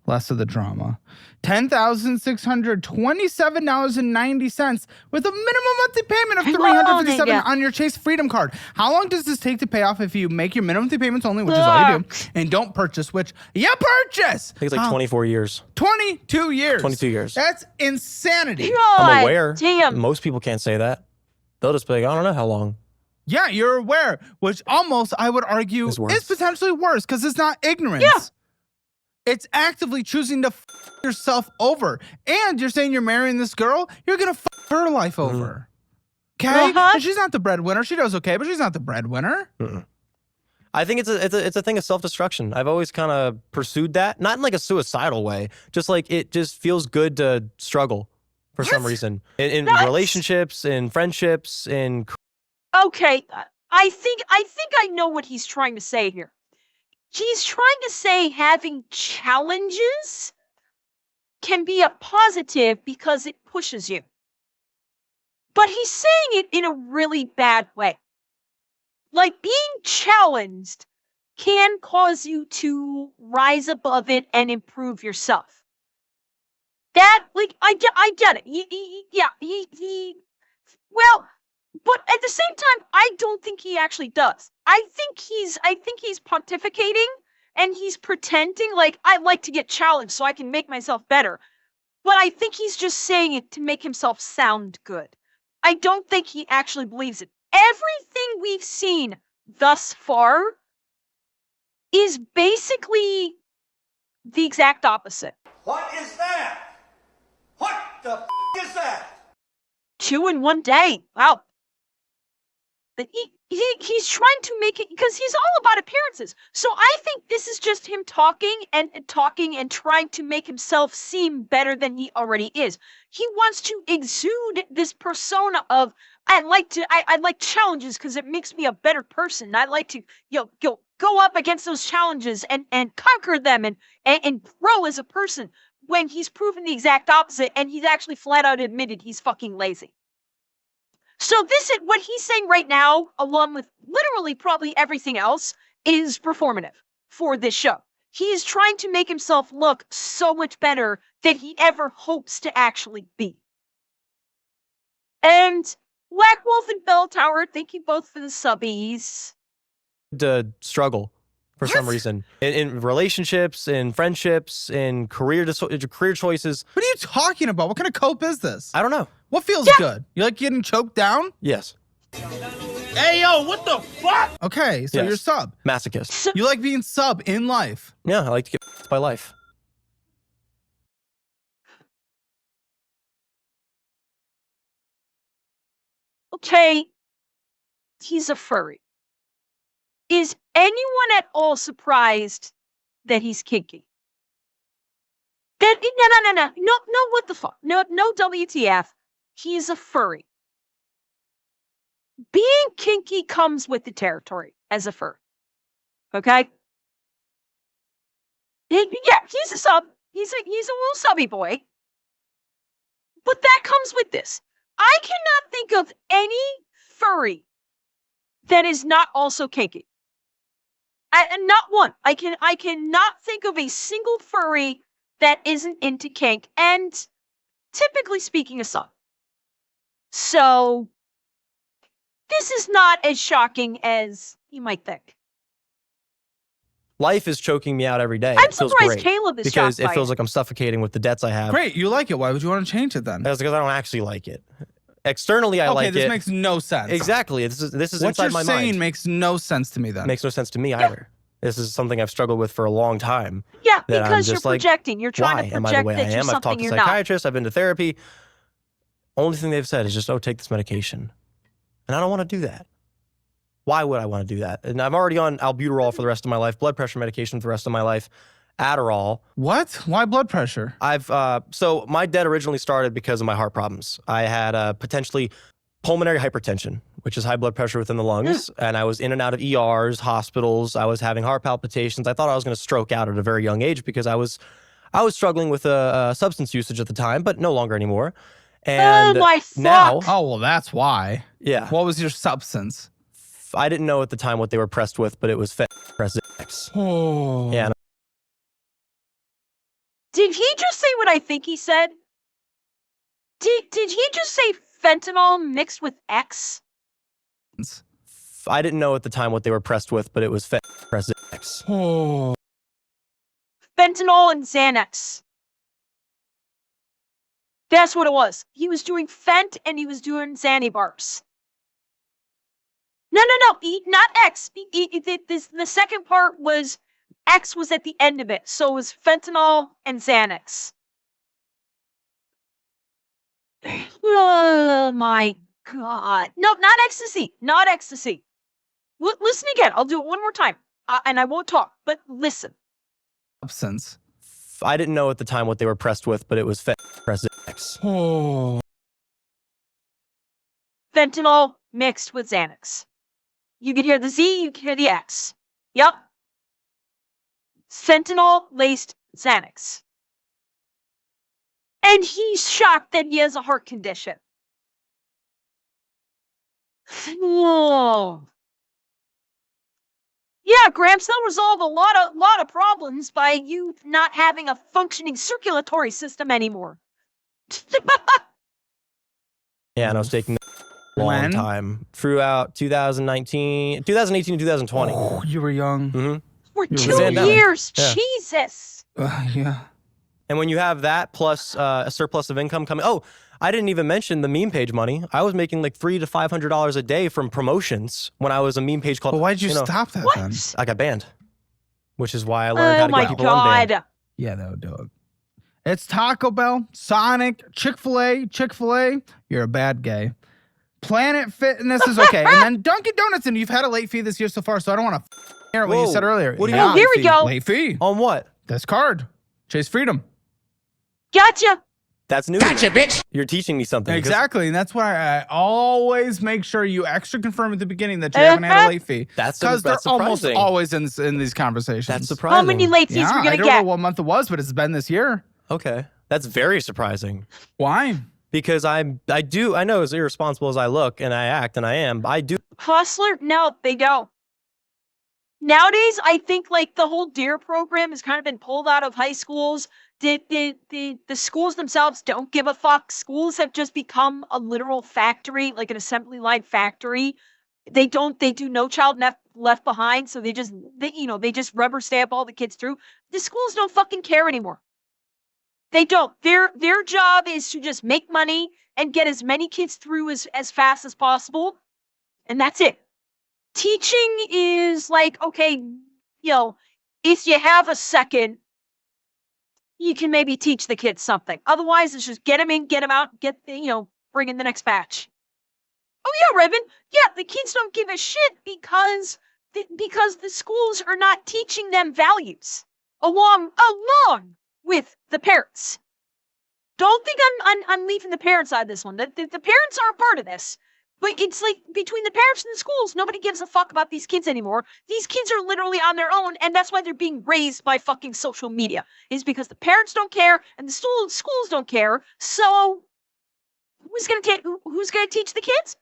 Less of the drama. $10,627.90 with a minimum monthly payment of $357 on your Chase Freedom Card. How long does this take to pay off if you make your minimum monthly payments only, which is all you do, and don't purchase, which you purchase? I think it's like 24 years. 22 years. 22 years. That's insanity. God, I'm aware. Damn. Most people can't say that. They'll just be like, I don't know how long. Yeah, you're aware, which almost, I would argue, is potentially worse because it's not ignorance. Yeah. It's actively choosing to yourself over. And you're saying you're marrying this girl, you're going to her life over. Okay? And she's not the breadwinner. She does okay, but she's not the breadwinner. I think it's a thing of self-destruction. I've always kind of pursued that. Not in like a suicidal way. Just like it just feels good to struggle for some reason. In relationships, in friendships, in... Okay, I think I know what he's trying to say here. He's trying to say having challenges can be a positive because it pushes you. But he's saying it in a really bad way. Like, being challenged can cause you to rise above it and improve yourself. That, like, I get it. Well, but at the same time, I don't think he actually does. I think he's pontificating and he's pretending like I like to get challenged so I can make myself better. But I think he's just saying it to make himself sound good. I don't think he actually believes it. Everything we've seen thus far is basically the exact opposite. What is that? What the is that? 2 in 1 day. Wow. But he's trying to make it because he's all about appearances. So I think this is just him talking and trying to make himself seem better than he already is. He wants to exude this persona of I like challenges because it makes me a better person. I like to go up against those challenges and conquer them and grow as a person. When he's proven the exact opposite, and he's actually flat out admitted he's fucking lazy. So this is what he's saying right now, along with literally probably everything else, is performative for this show. He's trying to make himself look so much better than he ever hopes to actually be. And Black Wolf and Bell Tower, thank you both for the subbies. To struggle for some reason in relationships, in friendships, in career choices. What are you talking about? What kind of cope is this? I don't know. What feels good? You like getting choked down? Yes. Hey, yo, what the fuck? Okay, so Yes. you're sub. Masochist. You like being sub in life. Yeah, I like to get by life. Okay, he's a furry. Is anyone at all surprised that he's kinky? No, what the fuck? No, WTF. He's a furry. Being kinky comes with the territory as a furry. Okay? Yeah, he's a sub. He's a little subby boy. But that comes with this. I cannot think of any furry that is not also kinky. Not one. I cannot think of a single furry that isn't into kink, and typically speaking, a sub. So this is not as shocking as you might think. Life is choking me out every day. I'm It feels surprised great Caleb is because shocked it by feels it. like I'm suffocating with the debts I have. Great, you like it. Why would you want to change it then? That's because I don't actually like it. Externally, I like it. Okay, this makes no sense. Exactly. This is what inside you're my saying mind. makes no sense to me then. Makes no sense to me either. This is something I've struggled with for a long time. Yeah, that I'm because you're just like, projecting. You're trying why to am I the project way that I you're am? I've something talked to you're not. psychiatrists. I've been to therapy. Only thing they've said is just, oh, take this medication. And I don't want to do that. Why would I want to do that? And I'm already on albuterol for the rest of my life, blood pressure medication for the rest of my life, Adderall. What? Why blood pressure? So my debt originally started because of my heart problems. I had potentially pulmonary hypertension, which is high blood pressure within the lungs. And I was in and out of ERs, hospitals. I was having heart palpitations. I thought I was going to stroke out at a very young age because I was struggling with substance usage at the time, but no longer anymore. And my fuck. now, Oh, well, that's why. yeah, What was your substance? I didn't know at the time what they were pressed with, but it was X. Oh. Yeah. Did he just say what I think he said? Did he just say fentanyl mixed with X? I didn't know at the time what they were pressed with, but it was X. Oh. Fentanyl and Xanax. That's what it was. He was doing Fent and he was doing Xanny bars. No, not X. The second part was X was at the end of it, so it was fentanyl and Xanax. Oh my god! No, not ecstasy. Not ecstasy. Listen again. I'll do it one more time, and I won't talk. But listen. Substance. I didn't know at the time what they were pressed with, but it was X. Oh. Fentanyl mixed with Xanax. You can hear the Z, you can hear the X. Yep. Fentanyl laced Xanax. And he's shocked that he has a heart condition. Whoa. Yeah, Gramps, they'll resolve a lot of problems by you not having a functioning circulatory system anymore. Yeah, and I was taking a long time throughout 2018 to 2020. Oh, you were young. For 2 years, Jesus. Yeah. And when you have that plus a surplus of income coming, I didn't even mention the meme page money. I was making like $300 to $500 a day from promotions when I was a meme page called. Well, why'd you stop that then? I got banned, which is why I learned how to get people unbanned. Yeah, that would do it. It's Taco Bell, Sonic, Chick-fil-A. You're a bad guy. Planet Fitness is okay. And then Dunkin' Donuts, and you've had a late fee this year so far, so I don't want to hear what you said earlier. What do you mean? Here we go. Late fee. On what? This card. Chase Freedom. Gotcha. That's new. Gotcha, bitch. You're teaching me something. Exactly, and that's why I always make sure you extra confirm at the beginning that you haven't had a late fee. That's because they're almost surprising. always in these conversations. That's surprising. How many late fees we're I gonna don't get? know what month it was, but it's been this year. Okay, that's very surprising. Why? Because I know as irresponsible as I look and I act and I am, I do. Hustler? No, they don't. Nowadays, I think like the whole DARE program has kind of been pulled out of high schools. The schools themselves don't give a fuck. Schools have just become a literal factory, like an assembly line factory. They do no child left behind, so they just rubber stamp all the kids through. The schools don't fucking care anymore. They don't. Their job is to just make money and get as many kids through as fast as possible. And that's it. Teaching is like, okay, if you have a second, you can maybe teach the kids something. Otherwise, it's just get them in, get them out, bring in the next batch. Oh yeah, Raven. Yeah, the kids don't give a shit because the schools are not teaching them values along with the parents. Don't think I'm leaving the parents out of this one. The parents are a part of this. But it's like between the parents and the schools, nobody gives a fuck about these kids anymore. These kids are literally on their own, and that's why they're being raised by fucking social media. Is because the parents don't care and the schools don't care. So who's gonna teach the kids?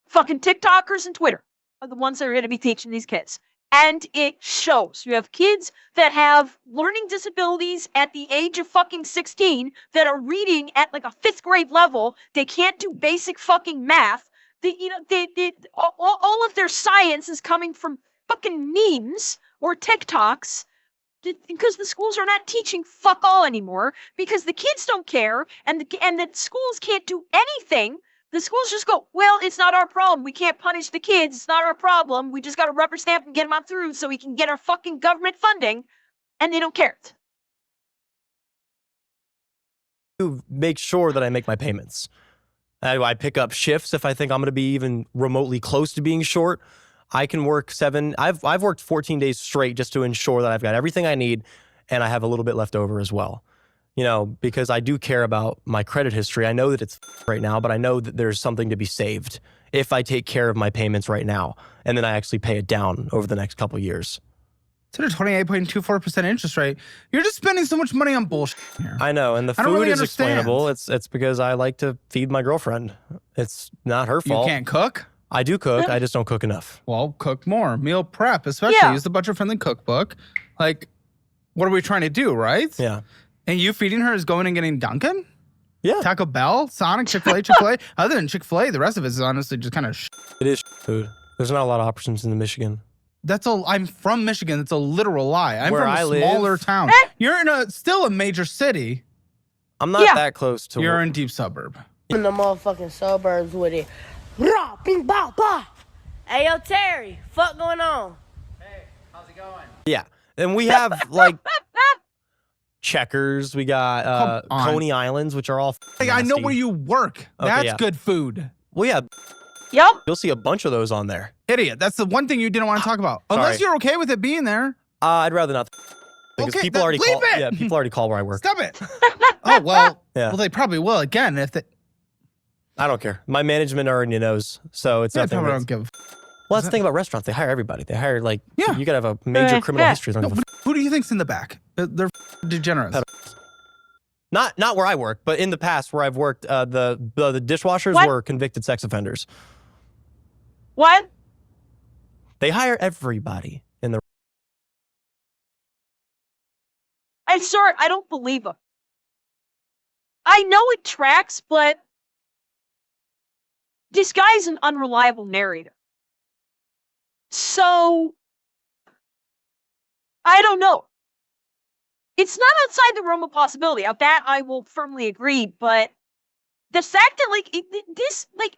Fucking TikTokers and Twitter are the ones that are gonna be teaching these kids. And it shows. You have kids that have learning disabilities at the age of fucking 16 that are reading at like a 5th grade level. They can't do basic fucking math. All of their science is coming from fucking memes or TikToks because the schools are not teaching fuck all anymore because the kids don't care and the schools can't do anything. The schools just go, well, it's not our problem. We can't punish the kids. It's not our problem. We just got to rubber stamp and get them on through so we can get our fucking government funding. And they don't care. To make sure that I make my payments. I pick up shifts if I think I'm going to be even remotely close to being short. I can work 7. I've worked 14 days straight just to ensure that I've got everything I need and I have a little bit left over as well. Because I do care about my credit history. I know that it's right now, but I know that there's something to be saved if I take care of my payments right now, and then I actually pay it down over the next couple of years. It's at a 28.24% interest rate. You're just spending so much money on bullshit here. I know, and the food is explainable. It's because I like to feed my girlfriend. It's not her fault. You can't cook? I do cook. I just don't cook enough. Well, cook more. Meal prep, especially. Use the budget-friendly cookbook. Like, what are we trying to do, right? Yeah. And you feeding her is going and getting Dunkin'? Yeah. Taco Bell, Sonic, Chick-fil-A. Other than Chick-fil-A, the rest of it is honestly just kind of It is food. There's not a lot of options in Michigan. I'm from Michigan. It's a literal lie. I'm from a smaller town. You're in still a major city. I'm not that close to You're in deep suburb. In the motherfucking suburbs with it. Rah, bing, bah, bah. Hey, yo, Terry, fuck going on? Hey, how's it going? Yeah. And we have, like, Checkers. We got Coney Islands, which are all I know where you work. That's good food. Well, yeah. Yep. You'll see a bunch of those on there. Idiot. That's the one thing you didn't want to talk about. Unless you're okay with it being there. I'd rather not. Because people already call. Yeah, people already call where I work. Stop it. Oh, well. Yeah. Well, they probably will again if they. I don't care. My management already knows, so it's nothing. I don't give. Well, that's the thing about restaurants. They hire everybody. They hire, like, you got to have a major criminal history. Who do you think's in the back? They're degenerates. Not where I work, but in the past where I've worked, the dishwashers were convicted sex offenders. What? They hire everybody in the. I'm sorry, I don't believe them. I know it tracks, but this guy's an unreliable narrator. So, I don't know. It's not outside the realm of possibility. Of that, I will firmly agree, but the fact that, like,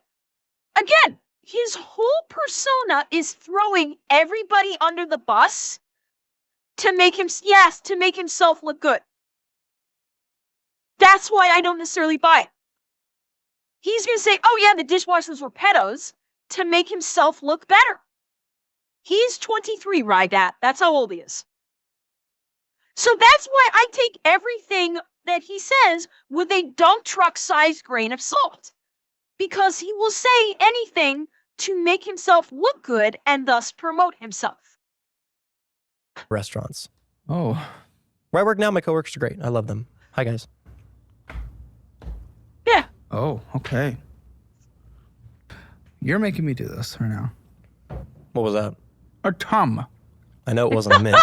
again, his whole persona is throwing everybody under the bus to make himself look good. That's why I don't necessarily buy it. He's gonna say, oh yeah, the dishwashers were pedos to make himself look better. He's 23, right? That's how old he is. So that's why I take everything that he says with a dump truck-sized grain of salt. Because he will say anything to make himself look good and thus promote himself. Restaurants. Oh. Where I work now, my coworkers are great. I love them. Hi, guys. Yeah. Oh, okay. You're making me do this right now. What was that? A tum. I know it wasn't a mint.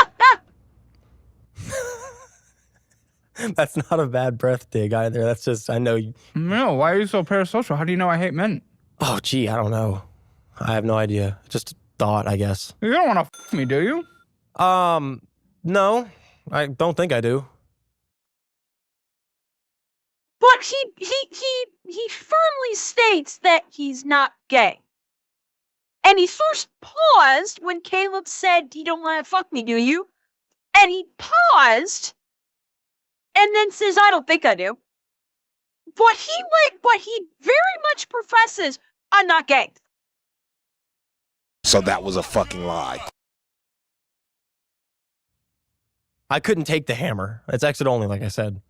That's not a bad breath dig either. That's just, I know. No, why are you so parasocial? How do you know I hate mint? Oh, gee, I don't know. I have no idea. Just thought, I guess. You don't want to f me, do you? No. I don't think I do. But he firmly states that he's not gay. And he first paused when Caleb said, you don't want to fuck me, do you? And he paused and then says, I don't think I do. But he very much professes, I'm not gay. So that was a fucking lie. I couldn't take the hammer. It's exit only, like I said.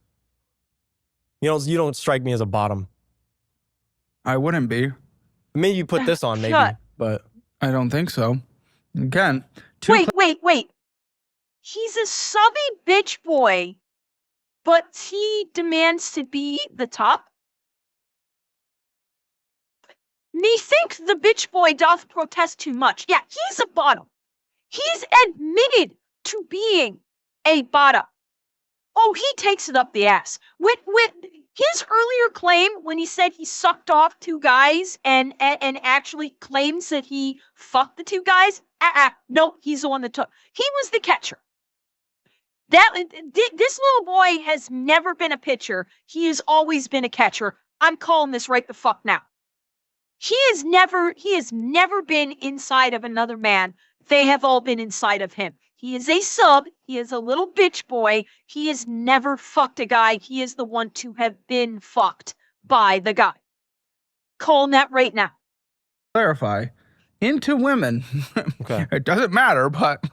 You don't strike me as a bottom. I wouldn't be. Maybe you put this on, maybe, but I don't think so. Again, wait. He's a subby bitch boy, but he demands to be the top. Methinks the bitch boy doth protest too much. Yeah, he's a bottom. He's admitted to being a bottom. Oh, he takes it up the ass. With his earlier claim when he said he sucked off two guys and actually claims that he fucked the two guys. No, he's the one that took. He was the catcher. This little boy has never been a pitcher. He has always been a catcher. I'm calling this right the fuck now. He has never been inside of another man. They have all been inside of him. He is a sub. He is a little bitch boy. He has never fucked a guy. He is the one to have been fucked by the guy. Calling that right now. Clarify. Into women. Okay. It doesn't matter, but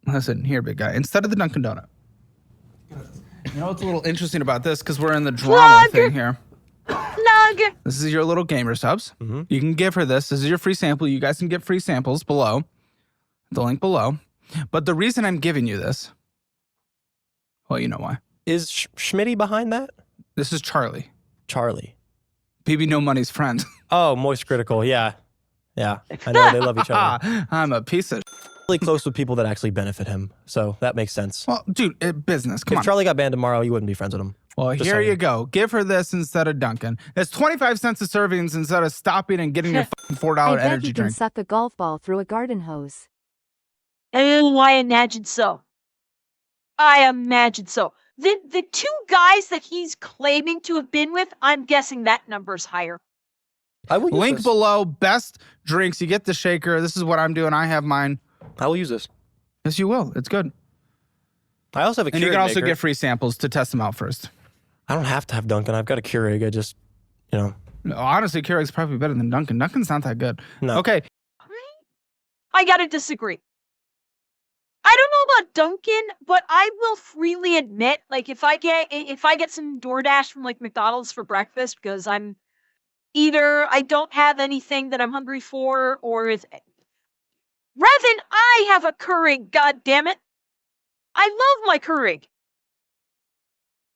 listen, here, big guy. Instead of the Dunkin' Donut. You know what's a little interesting about this? Because we're in the drama thing here. This is your little gamer subs. Mm-hmm. You can give her this. This is your free sample. You guys can get free samples below. The link below. But the reason I'm giving you this, well, you know why. Is Schmitty behind that? This is Charlie. Charlie. PB No Money's friend. Oh, Moist Critical. Yeah. Yeah. I know they love each other. I'm a piece of Really close with people that actually benefit him. So that makes sense. Well, dude, business. Come on. If Charlie got banned tomorrow, you wouldn't be friends with him. Well, Just here saying. you go. Give her this instead of Dunkin'. It's 25 cents a servings instead of stopping and getting your $4 I bet energy you can drink. suck a golf ball through a garden hose. Oh, I imagine so. I imagine so. The two guys that he's claiming to have been with, I'm guessing that number's higher. I will use Link this. below. Best drinks. You get the shaker. This is what I'm doing. I have mine. I will use this. Yes, you will. It's good. I also have a Keurig And you can also maker. get free samples to test them out first. I don't have to have Dunkin'. I've got a Keurig. I just, No, honestly, Keurig's probably better than Dunkin'. Dunkin's not that good. No. Okay. I gotta disagree. I don't know about Dunkin', but I will freely admit, like, if I get some DoorDash from like McDonald's for breakfast because I'm either I don't have anything that I'm hungry for, or Revan, I have a Keurig, god damn it. I love my Keurig.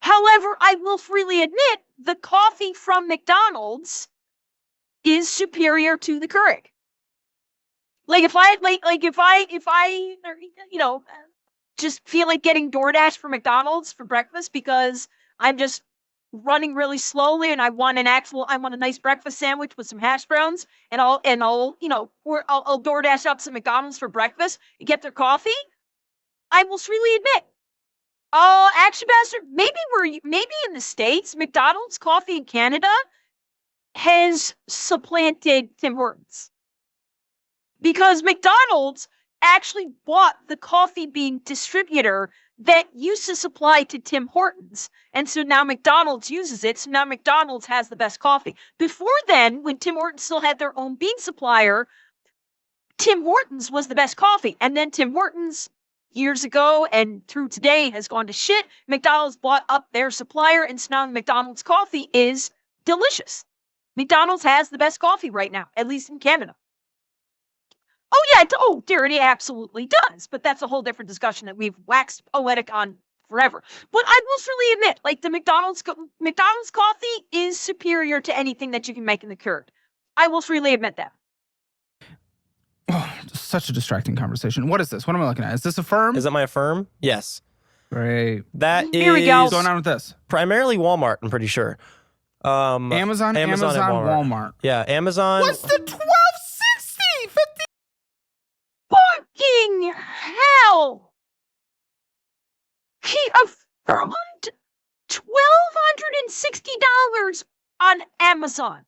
However, I will freely admit the coffee from McDonald's is superior to the Keurig. Like if I just feel like getting DoorDash for McDonald's for breakfast because I'm just running really slowly and I want a nice breakfast sandwich with some hash browns and I'll DoorDash up some McDonald's for breakfast and get their coffee, I will freely admit, actually, Bastard, maybe in the States, McDonald's coffee in Canada has supplanted Tim Hortons. Because McDonald's actually bought the coffee bean distributor that used to supply to Tim Hortons. And so now McDonald's uses it. So now McDonald's has the best coffee. Before then, when Tim Hortons still had their own bean supplier, Tim Hortons was the best coffee. And then Tim Hortons, years ago and through today, has gone to shit. McDonald's bought up their supplier, and so now McDonald's coffee is delicious. McDonald's has the best coffee right now, at least in Canada. Oh, yeah. Oh, dear, it absolutely does. But that's a whole different discussion that we've waxed poetic on forever. But I will freely admit, like, the McDonald's coffee is superior to anything that you can make in the Keurig. I will freely admit that. Oh, such a distracting conversation. What is this? What am I looking at? Is this Affirm? Is that my Affirm? Yes. Great. That Here we go. What's going on with this? Primarily Walmart, I'm pretty sure. Amazon, and Walmart. Yeah, Amazon. What's the 1260? 50? Fucking hell! He affirmed $1,260 on Amazon.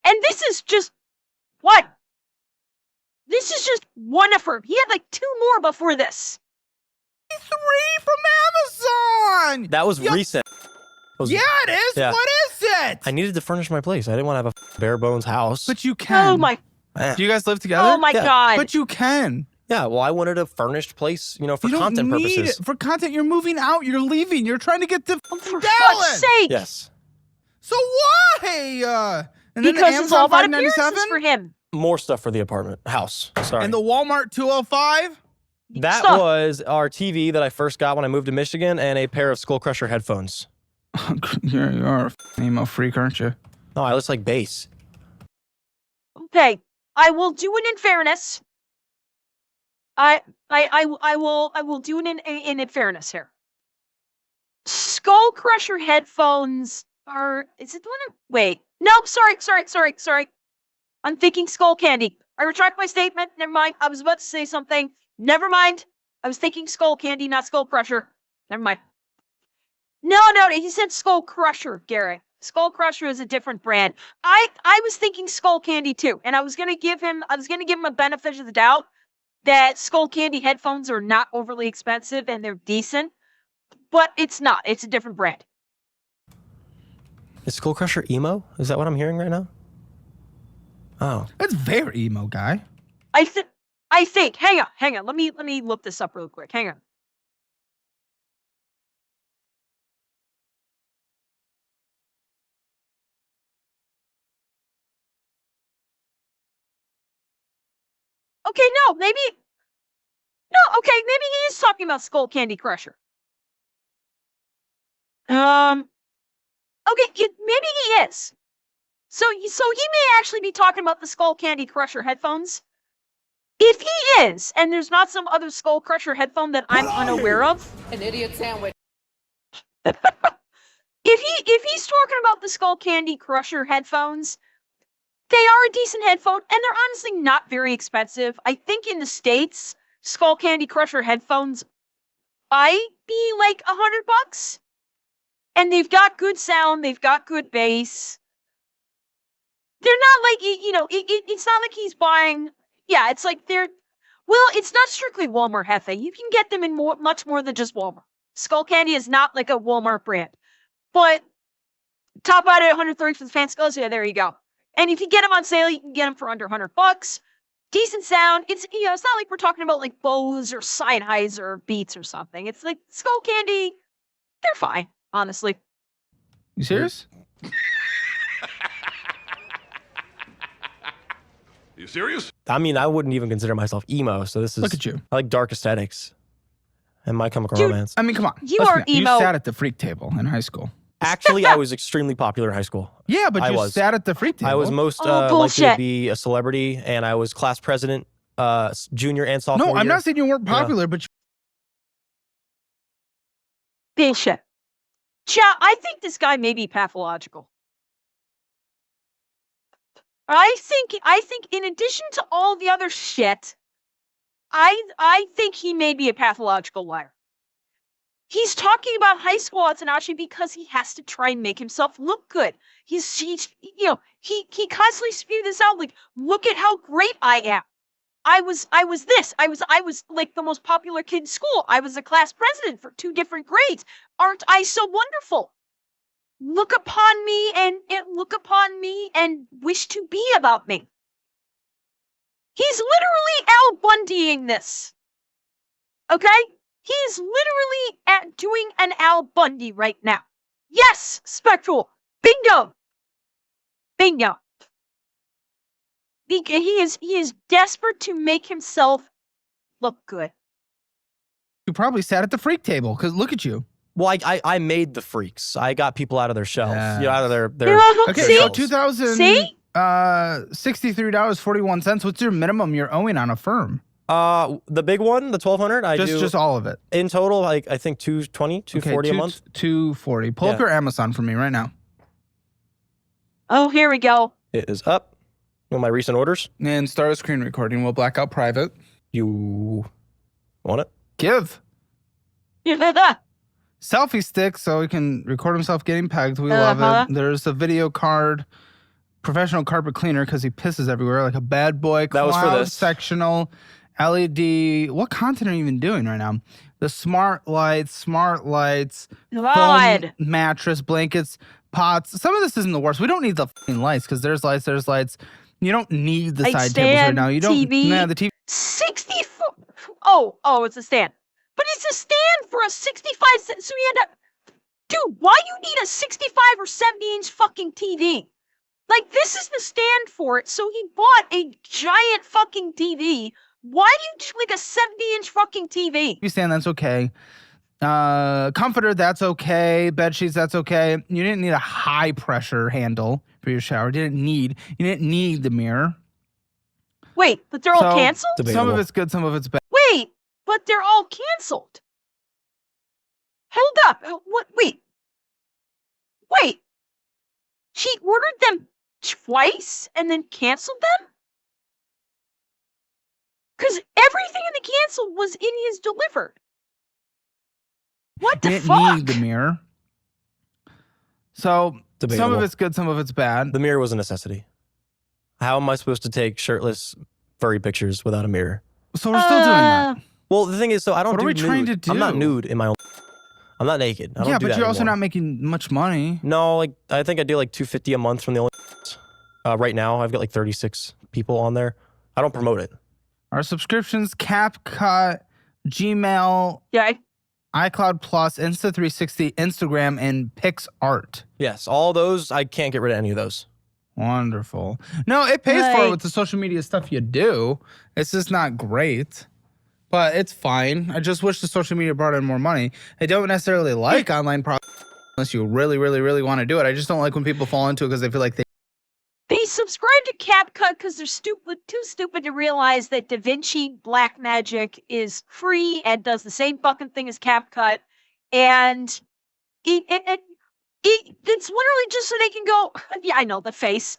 And this is just what? This is just one Affirm. He had like 2 more before this. 3 from Amazon! That was recent. Yeah, it is. Yeah. What is it? I needed to furnish my place. I didn't want to have a bare bones house. But you can. Oh my. Do you guys live together? Oh my God. But you can. Yeah, well, I wanted a furnished place, for You don't content need purposes. it. For content, you're moving out. You're leaving. You're trying to get to For Dallas. fuck's sake! Yes. So why? And then Because the it's all Amazon about appearances $597? for him. More stuff for the apartment house. Sorry. And the Walmart 205? That Stop. was our TV that I first got when I moved to Michigan and a pair of Skull Crusher headphones. You're a emo freak, aren't you? No, I looks like bass. Okay, I will do it in fairness. I will do it in fairness here. Skull Crusher headphones are. Is it the one? Wait, no, sorry. I'm thinking Skull Candy. I retract my statement. Never mind. I was about to say something. Never mind. I was thinking Skull Candy, not Skull Crusher. Never mind. No, he said Skull Crusher, Gary. Skull Crusher is a different brand. I was thinking Skull Candy too, and I was gonna give him a benefit of the doubt that Skull Candy headphones are not overly expensive and they're decent, but it's not. It's a different brand. Is Skull Crusher emo? Is that what I'm hearing right now? Oh. That's very emo, guy. I think. Hang on. Let me look this up real quick. Hang on. Okay, maybe he is talking about Skull Candy Crusher. Okay, maybe he is. So he may actually be talking about the Skull Candy Crusher headphones. If he is, and there's not some other Skull Crusher headphone that I'm unaware of. An idiot sandwich. If he's talking about the Skull Candy Crusher headphones, they are a decent headphone, and they're honestly not very expensive. I think in the States, Skull Candy Crusher headphones might be like $100. And they've got good sound, they've got good bass. They're not like, it's not like he's buying, it's like it's not strictly Walmart Hefe. You can get them in much more than just Walmart. Skull Candy is not like a Walmart brand. But top out at 130 for the fan skulls, yeah, there you go. And if you get them on sale, you can get them for under $100. Decent sound. It's it's not like we're talking about like Bose or Sennheiser or Beats or something. It's like Skull Candy. They're fine, honestly. You serious? You serious? I mean, I wouldn't even consider myself emo, so this is... Look at you. I like dark aesthetics. And My Chemical Dude, Romance. I mean, come on. You Let's are be honest. emo. You sat at the freak table in high school. Actually, I was extremely popular in high school. Yeah, but you was. sat at the freak table. I was most likely bullshit. to be a celebrity, and I was class president, junior and sophomore No, I'm year. not saying you weren't popular, but Bishop. Chat, I think this guy may be pathological. I think in addition to all the other shit, I think he may be a pathological liar. He's talking about high school Atanashi because he has to try and make himself look good. He constantly spew this out like, look at how great I am. I was like the most popular kid in school. I was a class president for 2 different grades. Aren't I so wonderful? Look upon me and wish to be about me. He's literally Al Bundying this. Okay? He's literally doing an Al Bundy right now. Yes, Spectral. Bingo. Bingo. He is desperate to make himself look good. You probably sat at the freak table, because look at you. Well, I made the freaks. I got people out of their shells. Yeah. Out of their okay, see? so $63.41. What's your minimum you're owing on a firm? The big one, the 1,200. Just all of it. In total, like I think 220, 240 a month. 240. Pull up your Amazon for me right now. Oh, here we go. It is up. You know my recent orders? And start a screen recording. We'll black out private. You want it? Give. Yeah. Selfie stick so he can record himself getting pegged. We love it. There's a video card. Professional carpet cleaner because he pisses everywhere like a bad boy. That was for this. Sectional. LED. What content are you even doing right now? The smart lights, foam mattress, blankets, pots. Some of this isn't the worst. We don't need the fucking lights because there's lights. You don't need the side tables right now. You don't. TV. Nah, the TV. 64. Oh, it's a stand. But it's a stand for a 65 cent. So you end up, dude. Why you need a 65 or 70-inch fucking TV? Like this is the stand for it. So he bought a giant fucking TV. Why do you like a 70-inch fucking TV? You stand, that's okay. Comforter, that's okay. Bed sheets, that's okay. You didn't need a high pressure handle for your shower. You didn't need the mirror. Wait, but they're all canceled? Debatable. Some of it's good, some of it's bad. Wait, but they're all canceled. Hold up. What? Wait. She ordered them twice and then canceled them? Because everything in the canceled was in his delivered. What the fuck? Didn't need the mirror. So Debatable. Some of it's good, some of it's bad. The mirror was a necessity. How am I supposed to take shirtless, furry pictures without a mirror? So we're still doing that. Well, the thing is, so I don't What do are we nude. trying to do? I'm not nude in my own. I'm not naked. I don't Yeah, do but that you're also anymore. not making much money. No, like I think I do like $250 a month from the only. Right now, I've got like 36 people on there. I don't promote it. Our subscriptions: CapCut, Gmail, iCloud Plus, Insta360, Instagram, and PixArt. Yes, all those. I can't get rid of any of those. Wonderful. No, it pays for it with the social media stuff you do. It's just not great, but it's fine. I just wish the social media brought in more money. I don't necessarily like online products unless you really, really, really want to do it. I just don't like when people fall into it because they feel like They subscribe to CapCut because they're too stupid to realize that DaVinci Blackmagic is free and does the same fucking thing as CapCut, and it's literally just so they can go. Yeah, I know the face.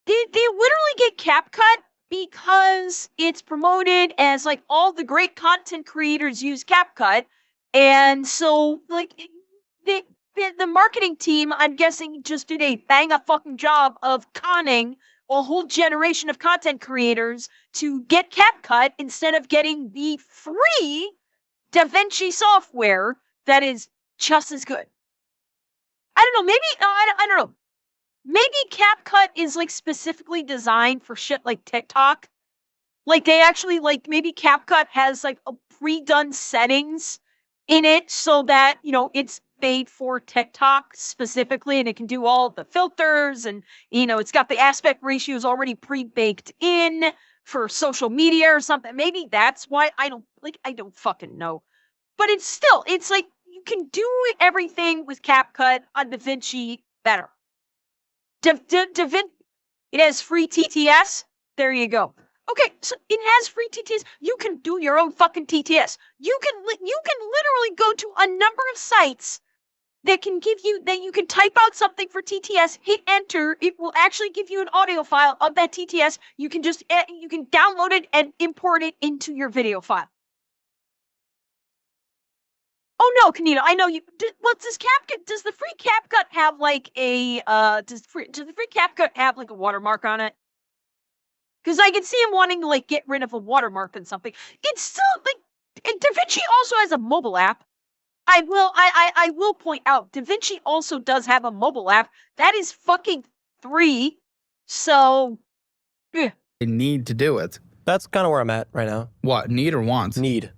They literally get CapCut because it's promoted as like all the great content creators use CapCut, and so like the marketing team, I'm guessing, just did a bang-up fucking job of conning a whole generation of content creators to get CapCut instead of getting the free DaVinci software that is just as good. I don't know, maybe, I don't know. Maybe CapCut is like specifically designed for shit like TikTok. Like they actually like, maybe CapCut has like a pre-done settings in it so that, you know, it's made for TikTok specifically, and it can do all the filters, and you know, it's got the aspect ratios already pre-baked in for social media or something. Maybe that's why I don't fucking know. But it's like you can do everything with CapCut on DaVinci better. It has free TTS. There you go. Okay, so it has free TTS. You can do your own fucking TTS. You can literally go to a number of sites that can give you, that you can type out something for TTS, hit enter, it will actually give you an audio file of that TTS. You can just, you can download it and import it into your video file. Oh no, Kanita, I know you, does the free CapCut have like a, does the free CapCut have like a watermark on it? Because I can see him wanting to like get rid of a watermark and something. It's still like, DaVinci also has a mobile app. I will point out, DaVinci also does have a mobile app that is fucking free. So, yeah. You need to do it. That's kind of where I'm at right now. What, need or want? Need.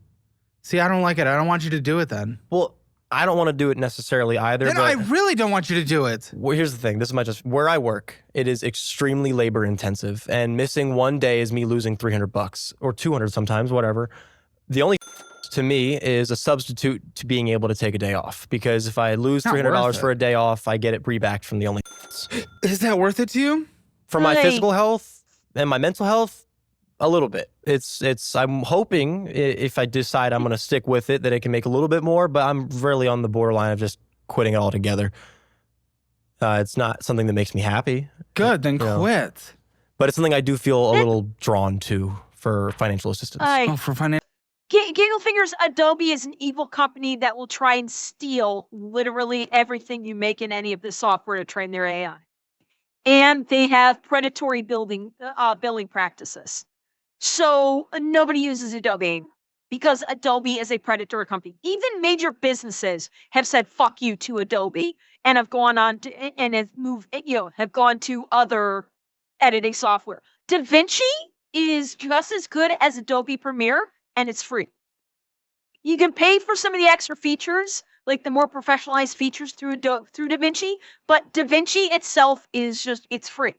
See, I don't like it. I don't want you to do it then. Well, I don't want to do it necessarily either. Then but I really don't want you to do it. Well, here's the thing. This is where I work. It is extremely labor intensive, and missing one day is me losing $300 or 200 sometimes, whatever. The only to me is a substitute to being able to take a day off, because if I lose $300 for a day off, I get it re-backed from the only. Is that worth it to you? For my physical health and my mental health, a little bit. I'm hoping if I decide I'm going to stick with it that it can make a little bit more, but I'm really on the borderline of just quitting it altogether. It's not something that makes me happy. Good, then quit. But it's something I do feel a little drawn to for financial assistance. For financial. Giggle Fingers, Adobe is an evil company that will try and steal literally everything you make in any of the software to train their AI. And they have predatory billing practices. So nobody uses Adobe because Adobe is a predatory company. Even major businesses have said fuck you to Adobe and have gone on to have gone to other editing software. DaVinci is just as good as Adobe Premiere, and it's free. You can pay for some of the extra features, like the more professionalized features through DaVinci, but DaVinci itself is just, it's free.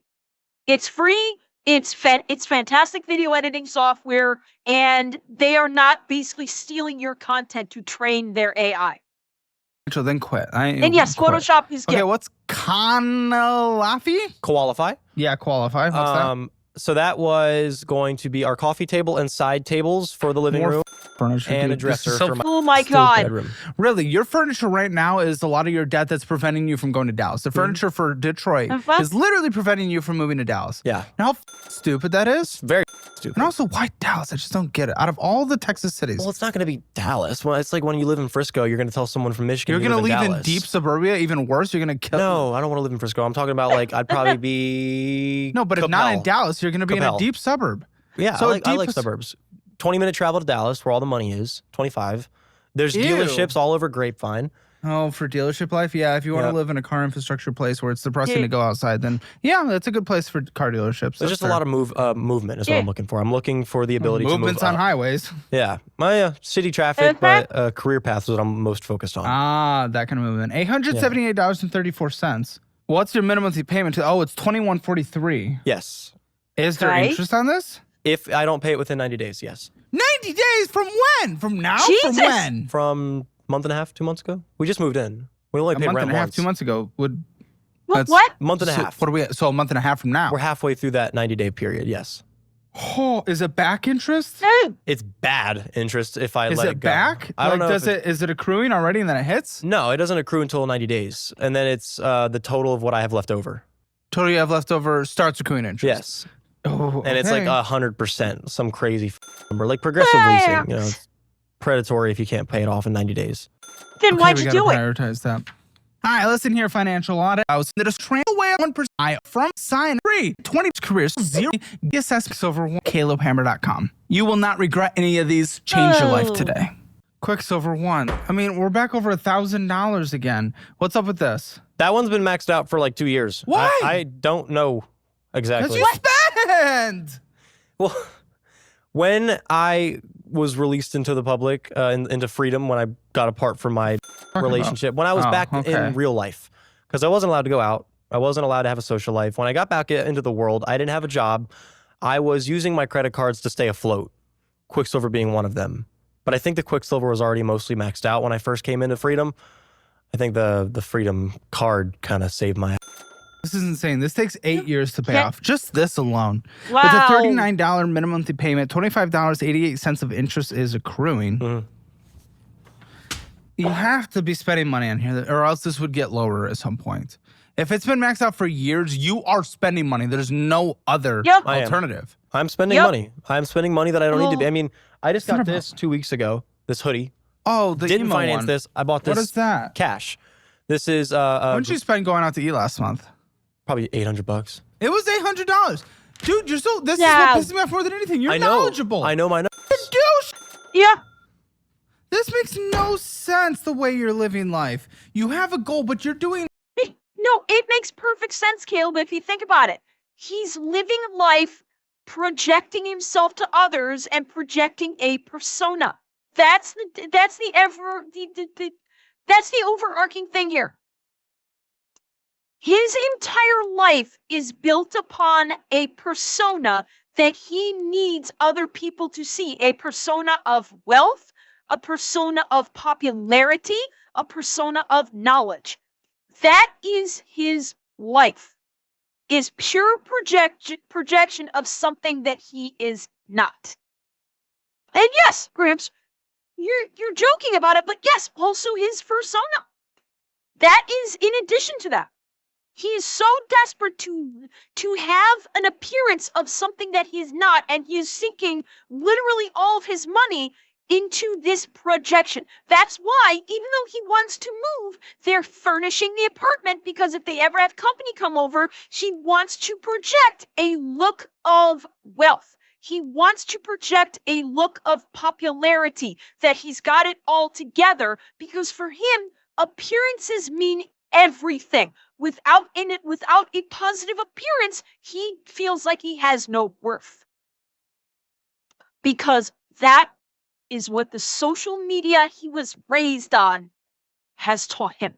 It's free, it's fantastic video editing software, and they are not basically stealing your content to train their AI. So then quit. And yes, Photoshop is good. Okay, what's Qualify? Yeah, Qualify. What's that? So that was going to be our coffee table and side tables for the living room. Furniture, and a dresser for my oh my god bedroom. Really, your furniture right now is a lot of your debt that's preventing you from going to Dallas. The furniture for Detroit is literally preventing you from moving to Dallas. Yeah. You know how stupid that is? Very stupid. And also, why Dallas? I just don't get it. Out of all the Texas cities. Well, it's not going to be Dallas. Well, it's like when you live in Frisco, you're going to tell someone from Michigan you're going to live Dallas. in deep suburbia. Even worse, you're going to kill. No, I don't want to live in Frisco. I'm talking about like I'd probably be. No, but if not in Dallas, you're going to be in a deep suburb. Yeah, so I like suburbs. 20-minute travel to Dallas, where all the money is. 25. There's dealerships all over Grapevine. Oh, for dealership life? Yeah, if you want to live in a car infrastructure place where it's depressing to go outside, then yeah, that's a good place for car dealerships. There's just a lot of movement is what I'm looking for. I'm looking for the ability to move Movements on highways. Yeah. My city traffic, but career path is what I'm most focused on. Ah, that kind of movement. $878.34. What's your minimum monthly payment? Oh, it's $21.43. Yes. Is there interest on this? If I don't pay it within 90 days, yes. 90 days from when? From now? Jesus. From when? From month and a half, 2 months ago. We just moved in. We only paid rent once. A month and a half, 2 months ago. What? Month and a half. What are we? So a month and a half from now. We're halfway through that 90-day period. Yes. Oh, is it back interest? It's bad interest if I is let it it go. Back? I don't know. Is it accruing already and then it hits? No, it doesn't accrue until 90 days, and then it's the total of what I have left over. Total you have left over starts accruing interest. Yes. Oh, and it's like 100%, some crazy number, like progressive leasing. You know, it's predatory if you can't pay it off in 90 days. Then why'd you do it? Prioritize that. Hi, listen here, financial audit. I was that is train away 1% from sign free 20 careers 0 assessments over CalebHammer.com. You will not regret any of these. Change your life today. Quicksilver 1. I mean, we're back over $1,000 again. What's up with this? That one's been maxed out for like 2 years. Why? I don't know exactly. Because you spend. Well, when I was released into the public, into freedom, when I got apart from my relationship, when I was back in real life, because I wasn't allowed to go out. I wasn't allowed to have a social life. When I got back into the world, I didn't have a job. I was using my credit cards to stay afloat, Quicksilver being one of them. But I think the Quicksilver was already mostly maxed out when I first came into freedom. I think the freedom card kind of saved my ass. This is insane. This takes 8 years to pay Yeah. off. Just this alone. Wow. With a $39 minimum monthly payment, $25.88 of interest is accruing. You have to be spending money on here, or else this would get lower at some point. If it's been maxed out for years, you are spending money. There's no other alternative. I'm spending money. I'm spending money that I don't need to be. I mean, I just got this 2 weeks ago, this hoodie. Oh, the Didn't emo finance one. this. I bought this. What is that? Cash. This is How much you spend going out to eat last month? probably $800. It was $800. Dude, you're so, this is what pisses me off more than anything. You're knowledgeable. I know my numbers. Yeah. This makes no sense the way you're living life. You have a goal, but you're doing... No, it makes perfect sense, Caleb, if you think about it. He's living life projecting himself to others and projecting a persona. That's the overarching thing here. His entire life is built upon a persona that he needs other people to see. A persona of wealth, a persona of popularity, a persona of knowledge. That is his life. Is pure projection of something that he is not. And yes, Gramps, you're joking about it, but yes, also his persona. That is in addition to that. He is so desperate to have an appearance of something that he is not, and he is sinking literally all of his money into this projection. That's why, even though he wants to move, they're furnishing the apartment, because if they ever have company come over, she wants to project a look of wealth. He wants to project a look of popularity, that he's got it all together, because for him, appearances mean everything. Without a positive appearance, he feels like he has no worth. Because that is what the social media he was raised on has taught him.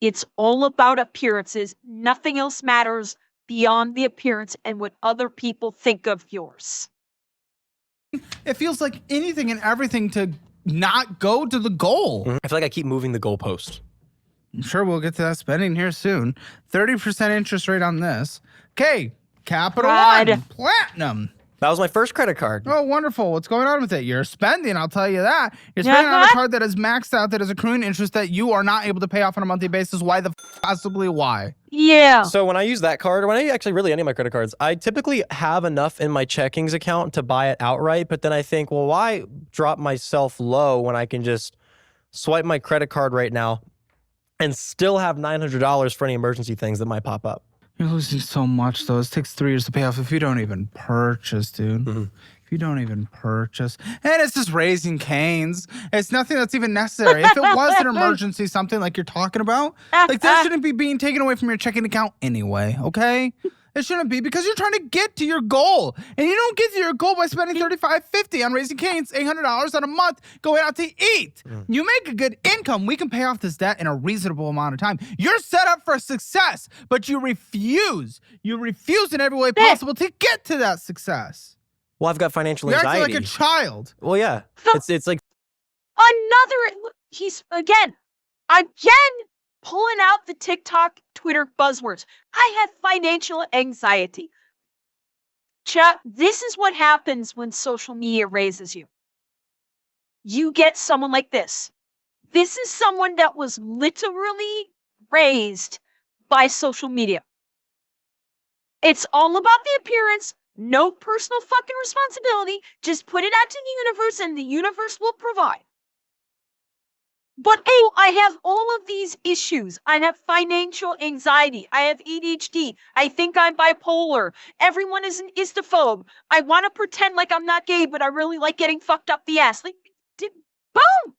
It's all about appearances. Nothing else matters beyond the appearance and what other people think of yours. It feels like anything and everything to not go to the goal. I feel like I keep moving the goalpost. I'm sure we'll get to that spending here soon. 30% interest rate on this. Okay, Capital One, Platinum. That was my first credit card. Oh, wonderful. What's going on with it? You're spending, I'll tell you that. You're spending on a card that is maxed out, that is accruing interest that you are not able to pay off on a monthly basis. Why the possibly why? Yeah. So when I use that card, when I actually really any of my credit cards, I typically have enough in my checkings account to buy it outright. But then I think, well, why drop myself low when I can just swipe my credit card right now and still have $900 for any emergency things that might pop up? You're losing so much, though. It takes 3 years to pay off if you don't even purchase, dude. If you don't even purchase. And it's just raising canes. It's nothing that's even necessary. If it was an emergency, something like you're talking about, like that shouldn't be being taken away from your checking account anyway, okay? It shouldn't be, because you're trying to get to your goal. And you don't get to your goal by spending $35.50 on Raising Cane's, $800 on a month going out to eat. You make a good income. We can pay off this debt in a reasonable amount of time. You're set up for success, but you refuse. You refuse in every way possible to get to that success. Well, I've got financial You're anxiety. acting like a child. Well, yeah. It's like... He's, again, pulling out the TikTok, Twitter buzzwords. I have financial anxiety. Chat, this is what happens when social media raises you. You get someone like this. This is someone that was literally raised by social media. It's all about the appearance, no personal fucking responsibility. Just put it out to the universe and the universe will provide. But oh, I have all of these issues. I have financial anxiety. I have ADHD. I think I'm bipolar. Everyone is an istophobe. I want to pretend like I'm not gay, but I really like getting fucked up the ass. Like, boom!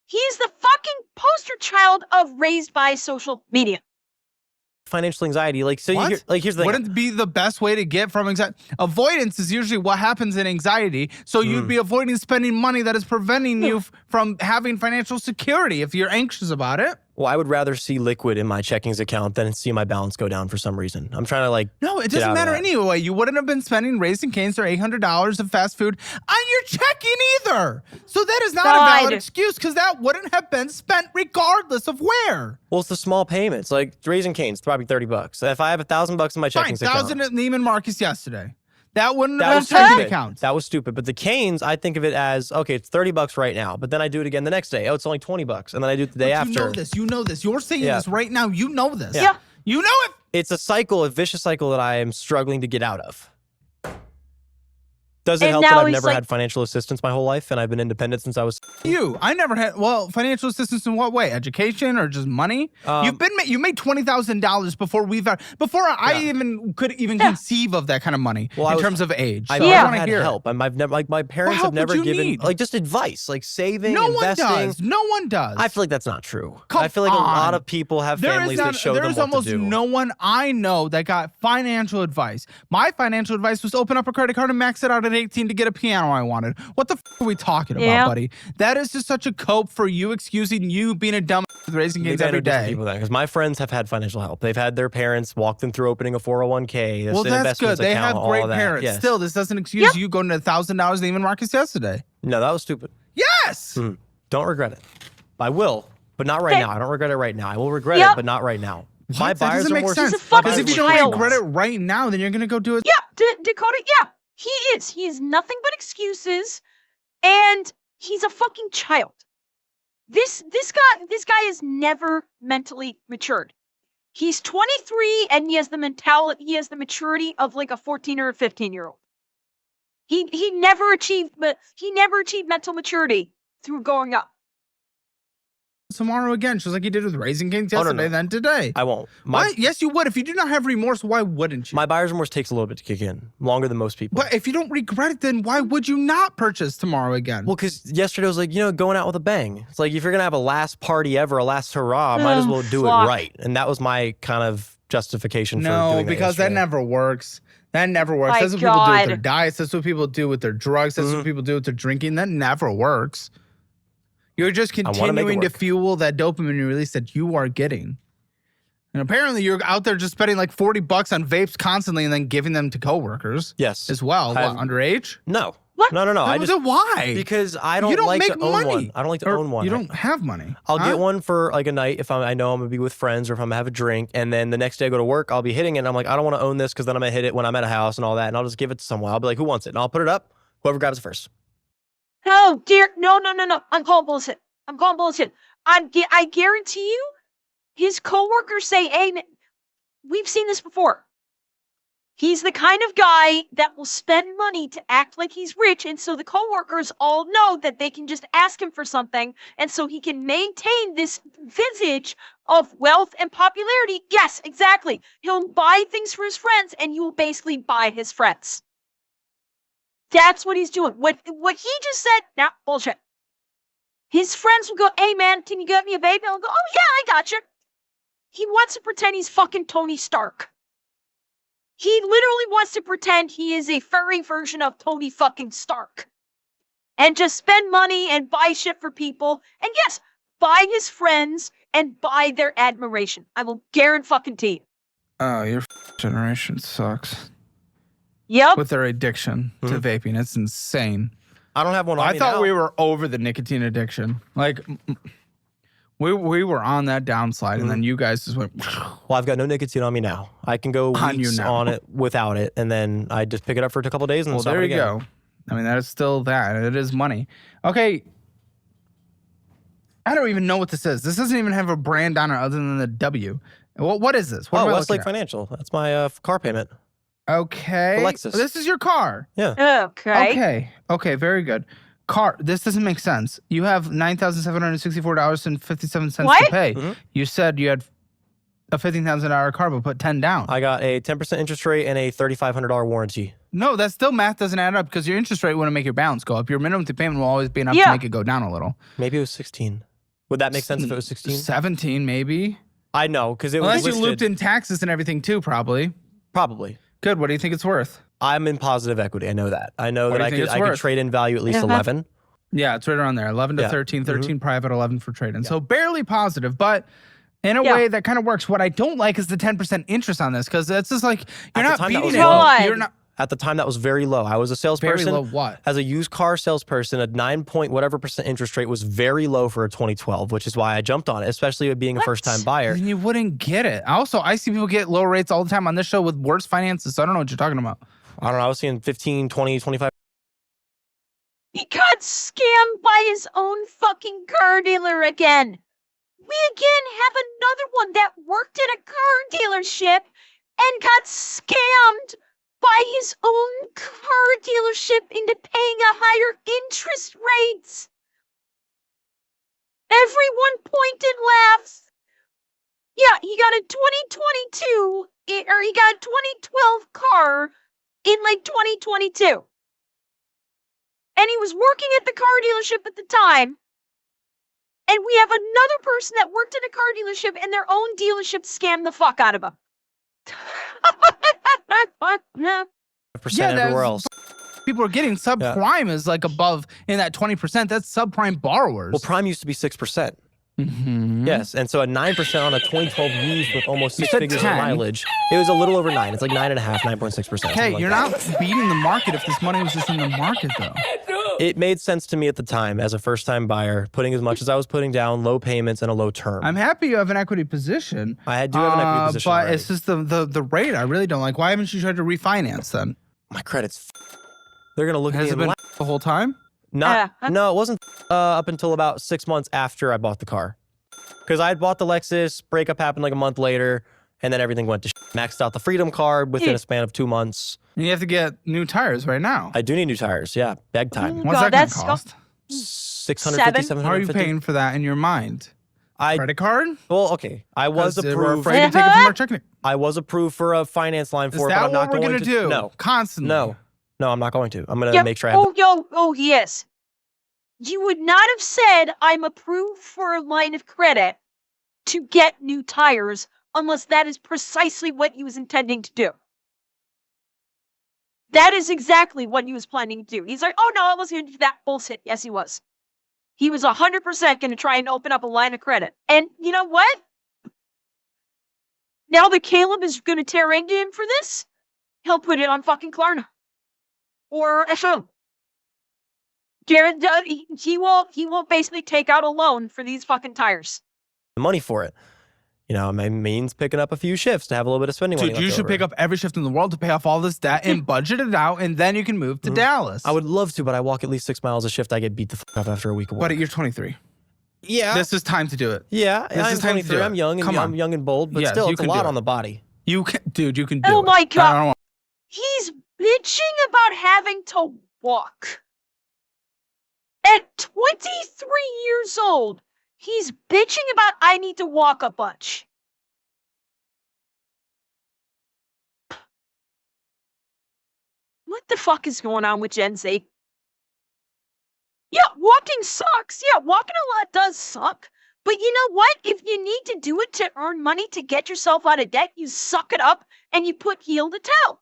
He's the fucking poster child of raised by social media. Financial anxiety, like, so you hear, like, here's the thing. Wouldn't it be the best way to get from anxiety? Avoidance is usually what happens in anxiety. So you'd be avoiding spending money that is preventing you from having financial security if you're anxious about it. Well, I would rather see liquid in my checkings account than see my balance go down for some reason. I'm trying to like. No, it doesn't matter anyway. You wouldn't have been spending Raising Cane's or $800 of fast food on your checking either. So that is not a valid excuse because that wouldn't have been spent regardless of where. Well, it's the small payments. Like Raising Cane's, probably $30. If I have $1,000 in my checkings account. $1,000 at Neiman Marcus yesterday. That wouldn't have been checking account. That was stupid. But the Cane's, I think of it as, okay, it's $30 right now, but then I do it again the next day. Oh, it's only $20. And then I do it the day after. You know this. You know this. You're saying this right now. You know this. Yeah. You know it. It's a cycle, a vicious cycle that I am struggling to get out of. Does it help that I've never had financial assistance my whole life and I've been independent since I was... I never had, financial assistance in what way? Education or just money? You made $20,000 before I even could conceive of that kind of money in terms of age. I've never had help. I've never, like my parents have never given like just advice, like saving, investing. No one does. I feel like that's not true. I feel like a lot of people have families that show them what to do. There's almost no one I know that got financial advice. My financial advice was open up a credit card and max it out at 18 to get a piano I wanted. What the are we talking about, buddy? That is just such a cope for you excusing you being a dumb with Raising Cane's every day. Because my friends have had financial help. They've had their parents walk them through opening a 401k. Well, that's good. They have great parents. Yes. Still, this doesn't excuse you going to $1,000 Neiman Marcus yesterday. No, that was stupid. Yes! Don't regret it. I will, but not right now. I don't regret it right now. I will regret it, but not right now. My buyers are more... Because if you don't regret it right now, then you're going to go do it. Yeah, Dakota, He is. He is nothing but excuses, and he's a fucking child. This guy is never mentally matured. He's 23 and he has the maturity of like a 14 or a 15-year-old. He never achieved mental maturity through growing up. Tomorrow again, just like you did with Raising Cane's yesterday, then today. I won't. Yes, you would. If you do not have remorse, why wouldn't you? My buyer's remorse takes a little bit to kick in, longer than most people. But if you don't regret it, then why would you not purchase tomorrow again? Well, because yesterday was like, going out with a bang. It's like, if you're going to have a last party ever, a last hurrah, might as well do it right. And that was my kind of justification for doing that. No, because that never works. That never works. That's what people do with their diets. That's what people do with their drugs. That's what people do with their drinking. That never works. You're just continuing to fuel that dopamine release that you are getting. And apparently you're out there just spending like $40 on vapes constantly and then giving them to coworkers. Yes. As well. What, underage? No. What? No. Why? Because I don't like to own one. I don't like to own one. You don't have money. I'll get one for like a night if I know I'm going to be with friends or if I'm going to have a drink. And then the next day I go to work, I'll be hitting it. And I'm like, I don't want to own this because then I'm going to hit it when I'm at a house and all that. And I'll just give it to someone. I'll be like, who wants it? And I'll put it up. Whoever grabs it first. Oh, dear. No. I'm calling bullshit. I guarantee you, his coworkers say, hey, we've seen this before. He's the kind of guy that will spend money to act like he's rich, and so the coworkers all know that they can just ask him for something, and so he can maintain this visage of wealth and popularity. Yes, exactly. He'll buy things for his friends, and you will basically buy his friends. That's what he's doing. What he just said, bullshit. His friends will go, hey, man, can you get me a vape? And I'll go, oh, yeah, I got you. He wants to pretend he's fucking Tony Stark. He literally wants to pretend he is a furry version of Tony fucking Stark. And just spend money and buy shit for people. And yes, buy his friends and buy their admiration. I will guarantee you. Oh, your generation sucks. Yep. With their addiction to vaping. It's insane. I don't have one on I thought we were over the nicotine addiction. Like, we were on that downslide, and then you guys just went... Well, I've got no nicotine on me now. I can go weeks on it without it, and then I just pick it up for a couple of days and then stop it again. There you go. I mean, that is still that. It is money. Okay. I don't even know what this is. This doesn't even have a brand on it other than the W. What is this? Westlake Financial. That's my car payment. Okay. Lexus. This is your car. Yeah. Okay, very good. Car. This doesn't make sense. You have $9,764.57 to pay. You said you had a $15,000 car, but put 10 down. I got a 10% interest rate and a $3,500 warranty. No, that still math doesn't add up because your interest rate wouldn't make your balance go up. Your minimum payment will always be enough to make it go down a little. Maybe it was 16. Would that make sense if it was 16? 17, maybe. I know, because it was listed. Unless you looped in taxes and everything too, probably. Probably. Good. What do you think it's worth? I'm in positive equity. I know that. I know that I could trade in value at least 11. Yeah, it's right around there. 11 to 13, 13 private, 11 for trade-in. So barely positive, but in a way that kind of works. What I don't like is the 10% interest on this, because it's just like you're not beating it. You're not. At the time, that was very low. I was a salesperson. Very low what? As a used car salesperson, a 9-point-whatever% interest rate was very low for a 2012, which is why I jumped on it, especially with being a first-time buyer. And you wouldn't get it. Also, I see people get low rates all the time on this show with worse finances, so I don't know what you're talking about. I don't know. I was seeing 15, 20, 25. He got scammed by his own fucking car dealer again. We again have another one that worked at a car dealership and got scammed by his own car dealership into paying a higher interest rate. Everyone pointed laughs. Yeah, he got a 2022, or he got a 2012 car in like 2022. And he was working at the car dealership at the time. And we have another person that worked at a car dealership and their own dealership scammed the fuck out of him. Everywhere else. People are getting subprime is like above in that 20%. That's subprime borrowers. Well, prime used to be 6%. Yes, and so a 9% on a 2012 used with almost 6 figures of mileage. It was a little over 9. It's like 9.5, 9.6%. Okay, you're not beating the market if this money was just in the market, though. It made sense to me at the time as a first-time buyer, putting as much as I was putting down, low payments, and a low term. I'm happy you have an equity position. I do have an equity position but already. it's just the rate I really don't like. Why haven't you tried to refinance then? My credit's They're going to look at me. Has it been the whole time? No, it wasn't up until about 6 months after I bought the car. Because I had bought the Lexus, breakup happened like a month later, and then everything went to maxed out the Freedom card within a span of 2 months. And you have to get new tires right now. I do need new tires, yeah, big time. What's that going to cost? $650, $750. How are you paying for that in your mind? Credit card? Well, okay. I was approved. We're afraid to take it from our checking. I was approved for a finance line for it, but I'm not going to. Is that what we're going to do? No. Constantly? No, I'm not going to. I'm going to make sure I have yes. You would not have said I'm approved for a line of credit to get new tires unless that is precisely what he was intending to do. That is exactly what he was planning to do. He's like, oh no, I wasn't going to do that bullshit. Yes, he was. He was 100% going to try and open up a line of credit. And you know what? Now that Caleb is going to tear into him for this, he'll put it on fucking Klarna. Or FO. Jared, he won't basically take out a loan for these fucking tires. the money for it. You know, it means picking up a few shifts to have a little bit of spending money. Dude, you should pick up every shift in the world to pay off all this debt and budget it out, and then you can move to Dallas. I would love to, but I walk at least 6 miles a shift. I get beat the fuck up after a week of work. But you're 23. Yeah. This is time to do it. Yeah, this is time 23. to do it. I'm young and I'm young and bold, but still, it's a lot on the body. You can, dude, you can do it. Oh my God. He's bitching about having to walk. At 23 years old, he's bitching about I need to walk a bunch. What the fuck is going on with Gen Z? Yeah, walking sucks. Yeah, walking a lot does suck. But you know what? If you need to do it to earn money to get yourself out of debt, you suck it up and you put heel to toe.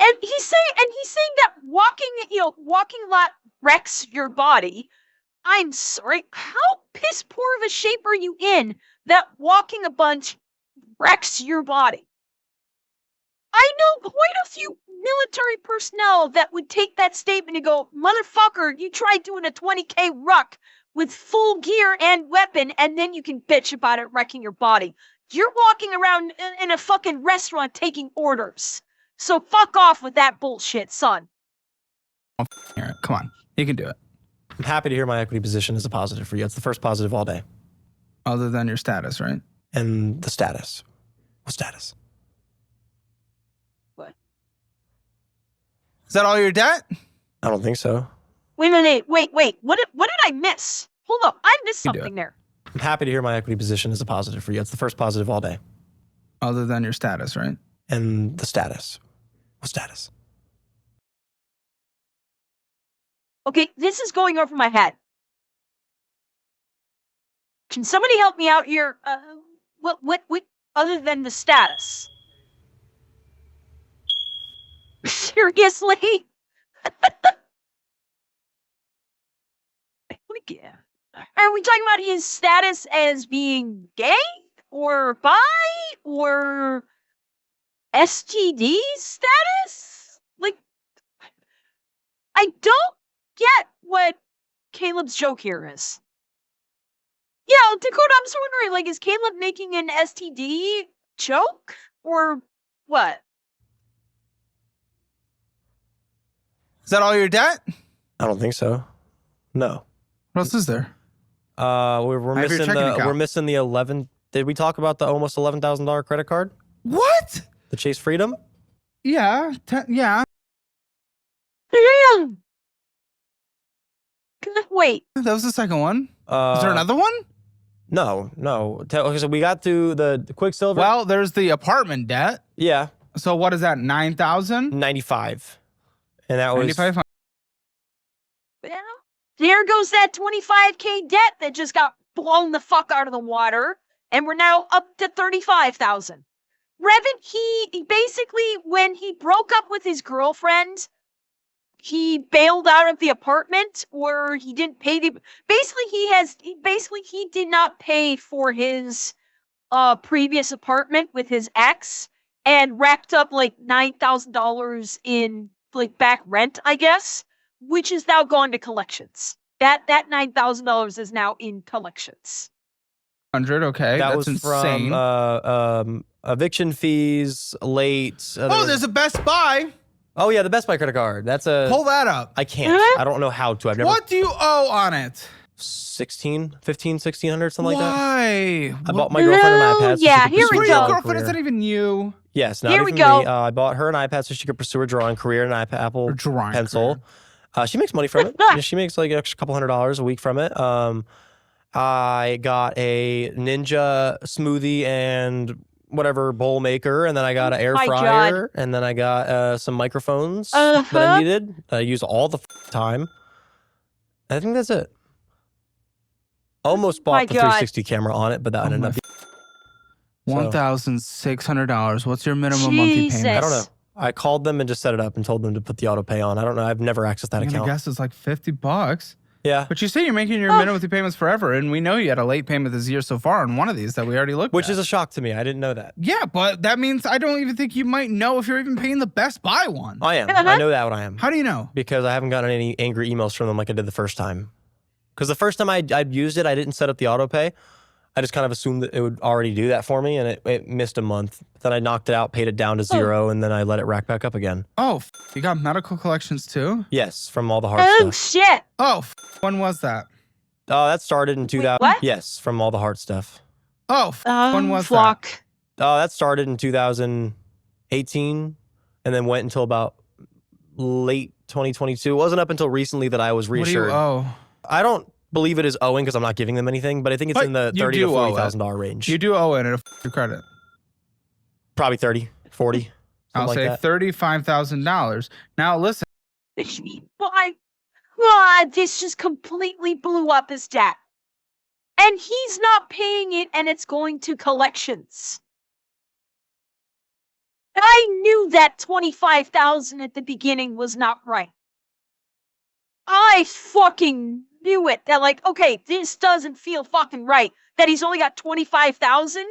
And he's saying that walking a lot wrecks your body. I'm sorry. How piss poor of a shape are you in that walking a bunch wrecks your body? I know quite a few military personnel that would take that statement and go, motherfucker, you tried doing a 20K ruck with full gear and weapon, and then you can bitch about it wrecking your body. You're walking around in a fucking restaurant taking orders. So fuck off with that bullshit, son. Come on. You can do it. I'm happy to hear my equity position is a positive for you. It's the first positive all day. Other than your status, right? And the status. What status? What? Is that all your debt? I don't think so. Wait a minute. Wait. What did I miss? Hold up. I missed something there. I'm happy to hear my equity position is a positive for you. It's the first positive all day. Other than your status, right? And the status. What status? Okay, this is going over my head. Can somebody help me out here? What, other than the status? Seriously? Are we talking about his status as being gay or bi or STD status? Like, I don't get what Caleb's joke here is. Yeah, Dakota, I'm just wondering, like, is Caleb making an STD joke or what? Is that all your debt? I don't think so. No. What else is there? We're missing the 11. Did we talk about the almost $11,000 credit card? What? The Chase Freedom? Yeah. Yeah. Damn. Wait. That was the second one. Is there another one? No. Okay, so we got to the Quicksilver. Well, there's the apartment debt. Yeah. So what is that? 9,000? 95. And that was 95. Well, there goes that 25K debt that just got blown the fuck out of the water, and we're now up to 35,000. Revin, he basically, when he broke up with his girlfriend, he bailed out of the apartment, or he didn't pay the. Basically, he did not pay for his previous apartment with his ex, and racked up like $9,000 in like back rent, I guess, which is now gone to collections. That $9,000 is now in collections. 100. Okay, that that's was insane. From eviction fees, late. There's a Best Buy. Oh yeah, the Best Buy credit card. That's a. Pull that up. I can't. I don't know how to. I've never. What do you owe on it? 1,500, something like that. Why? I bought my girlfriend an iPad. So yeah, here we go. Your girlfriend isn't even you. Yes, not here even we go. me. I bought her an iPad so she could pursue her drawing career, and an Apple Pencil. She makes money from it. She makes like a couple $100 a week from it. I got a Ninja smoothie and whatever bowl maker, and then I got an air fryer, and then I got some microphones that I needed. I used all the time. I think that's it. Almost bought the 360 camera on it, but that ended up $1,600. What's your minimum monthly payment? I don't know. I called them and just set it up and told them to put the auto pay on. I don't know. I've never accessed that account. I guess it's like $50. Yeah. But you say you're making your minimum monthly payments forever, and we know you had a late payment this year so far on one of these that we already looked at. Which is a shock to me. I didn't know that. Yeah, but that means I don't even think you might know if you're even paying the Best Buy one. I am. I know that what I am. How do you know? Because I haven't gotten any angry emails from them like I did the first time. Because the first time I'd used it, I didn't set up the auto pay. I just kind of assumed that it would already do that for me, and it missed a month. Then I knocked it out, paid it down to 0, and then I let it rack back up again. Oh, you got medical collections too? Yes, from all the hard stuff. Shit! Oh, when was that? Oh, that started in 2000. What? Yes, from all the hard stuff. Oh, when was that? Oh, that started in 2018, and then went until about late 2022. It wasn't up until recently that I was reassured. What do you owe? I don't believe it is owing because I'm not giving them anything, but I think it's in the $30,000 to $40,000 range. You do owe it at your credit. Probably 30, 40. I'll say $35,000. Now listen. This just completely blew up his debt. And he's not paying it, and it's going to collections. I knew that $25,000 at the beginning was not right. I fucking knew it. That like, okay, this doesn't feel fucking right. That he's only got $25,000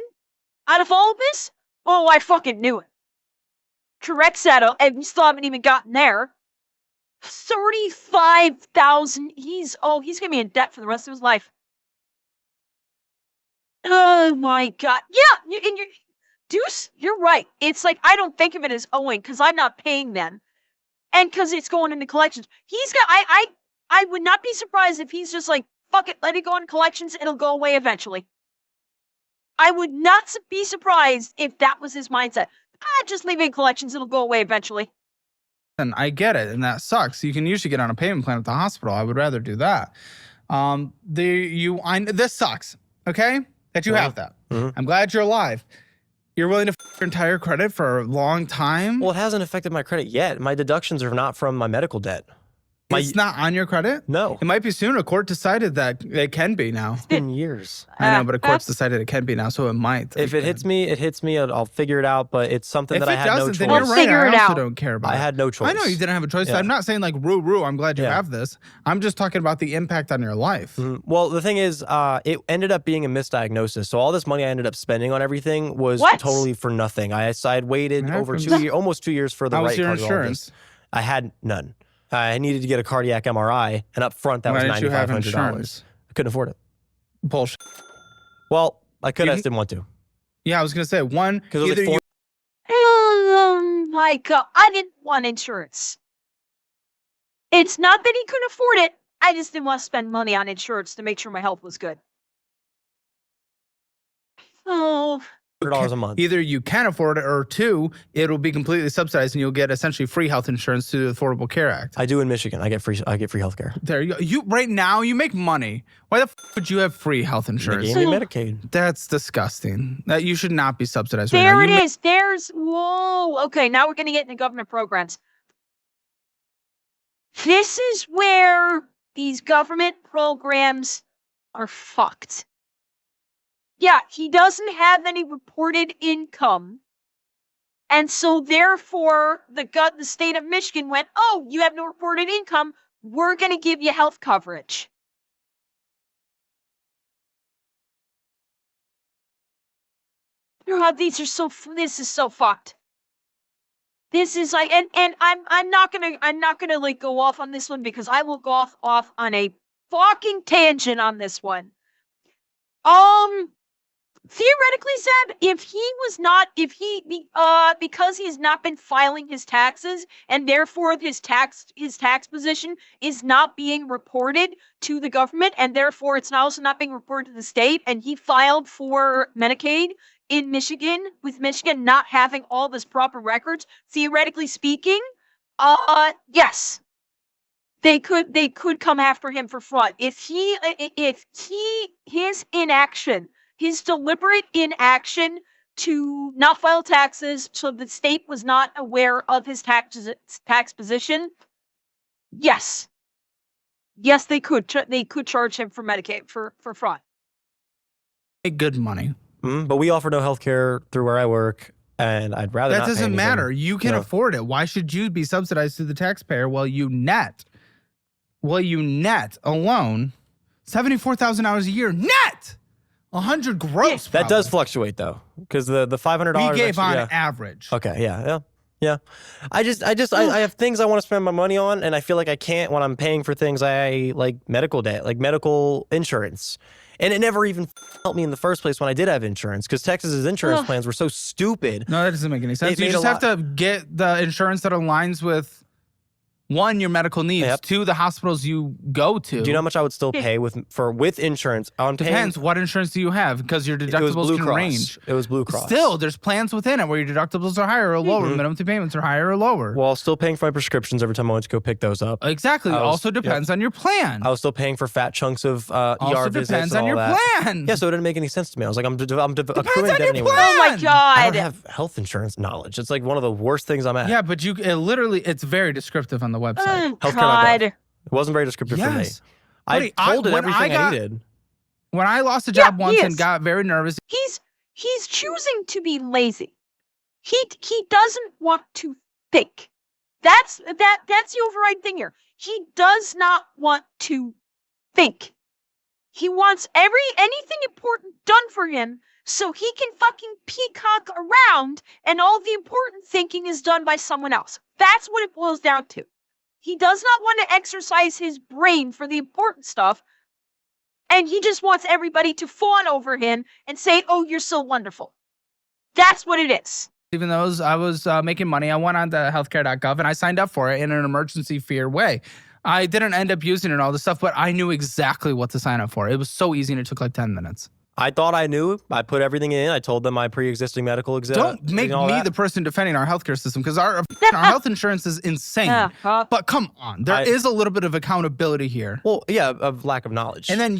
out of all of this? Oh, I fucking knew it. Correct settle, and we still haven't even gotten there. 35,000. He's gonna be in debt for the rest of his life. Oh my god. Yeah, and Deuce, you're right. It's like I don't think of it as owing because I'm not paying them. And because it's going into collections. He's got I would not be surprised if he's just like, fuck it, let it go into collections, it'll go away eventually. I would not be surprised if that was his mindset. Just leave it in collections, it'll go away eventually. And I get it, and that sucks. You can usually get on a payment plan at the hospital. I would rather do that. This sucks, okay? That you have that. Mm-hmm. I'm glad you're alive. You're willing to your entire credit for a long time? Well, it hasn't affected my credit yet. My deductions are not from my medical debt. It's not on your credit? No. It might be soon. A court decided that it can be now. It's been years. I know, but a court's decided it can be now, so it might. If it hits me, it hits me. I'll figure it out, but it's something that I had no choice. Then you're right. I also don't care about it. I had no choice. I know you didn't have a choice. Yeah. I'm not saying like, roo, I'm glad you have this. I'm just talking about the impact on your life. Well, the thing is, it ended up being a misdiagnosis. So all this money I ended up spending on everything was totally for nothing. I had waited over 2 years, almost 2 years for the right cardiologist. Insurance? I had none. I needed to get a cardiac MRI, and up front that was $9,500. I couldn't afford it. Bullshit. Well, I could. I just didn't want to. Yeah, I was gonna say because either you. My God, I didn't want insurance. It's not that he couldn't afford it. I just didn't want to spend money on insurance to make sure my health was good. Oh. $100 a month. Either you can afford it, or two, it'll be completely subsidized, and you'll get essentially free health insurance through the Affordable Care Act. I do in Michigan. I get free health care. There you go. You right now you make money. Why the would you have free health insurance? They gave me Medicaid. That's disgusting. That you should not be subsidized. There right now. it is. Whoa. Okay, now we're gonna get into government programs. This is where these government programs are fucked. Yeah, he doesn't have any reported income. And so therefore, the state of Michigan went, oh, you have no reported income. We're going to give you health coverage. Oh, this is so fucked. This is like, and I'm not gonna like go off on this one because I will go off on a fucking tangent on this one. Theoretically, Zeb, because he's not been filing his taxes and therefore his tax position is not being reported to the government and therefore it's also not being reported to the state, and he filed for Medicaid in Michigan with Michigan not having all this proper records, theoretically speaking, yes. They could come after him for fraud. His inaction, his deliberate inaction to not file taxes so the state was not aware of his tax position. Yes. Yes, they could charge him for Medicaid for fraud. Make good money. But we offer no health care through where I work, and I'd rather that not doesn't pay matter. You can afford it. Why should you be subsidized to the taxpayer while you net alone $74,000 a year net? 100 gross. That does fluctuate though, because the $500 we gave on average. Okay, yeah. I have things I want to spend my money on, and I feel like I can't when I'm paying for things I like medical insurance. And it never even helped me in the first place when I did have insurance, because Texas's insurance plans were so stupid. No, that doesn't make any sense. You just have to get the insurance that aligns with, one, your medical needs, two, the hospitals you go to. Do you know how much I would still pay with insurance? Depends. What insurance do you have? Because your deductibles can range. It was Blue Cross. Still, there's plans within it where your deductibles are higher or lower. Minimum payments are higher or lower. Well, still paying for my prescriptions every time I went to go pick those up. Exactly. It also depends on your plan. I was still paying for fat chunks of also visits depends and on all your that. plan. Yeah, so it didn't make any sense to me. I was like, I'm accruing debt anyway. Oh my God. I don't have health insurance knowledge. It's like one of the worst things I'm at. Yeah, but it's very descriptive on the website. God. It wasn't very descriptive for me. I told it everything I needed. When I lost a job once and got very nervous. He's choosing to be lazy. He doesn't want to think. That's the overriding thing here. He does not want to think. He wants anything important done for him so he can fucking peacock around, and all the important thinking is done by someone else. That's what it boils down to. He does not want to exercise his brain for the important stuff, and he just wants everybody to fawn over him and say, oh, you're so wonderful. That's what it is. Even though I was making money, I went on to healthcare.gov and I signed up for it in an emergency fear way. I didn't end up using it and all this stuff, but I knew exactly what to sign up for. It was so easy and it took like 10 minutes. I thought I knew. I put everything in. I told them my pre-existing medical exam. Don't make me the person defending our healthcare system, because our health insurance is insane. But come on, there is a little bit of accountability here. Well, yeah, of lack of knowledge. And then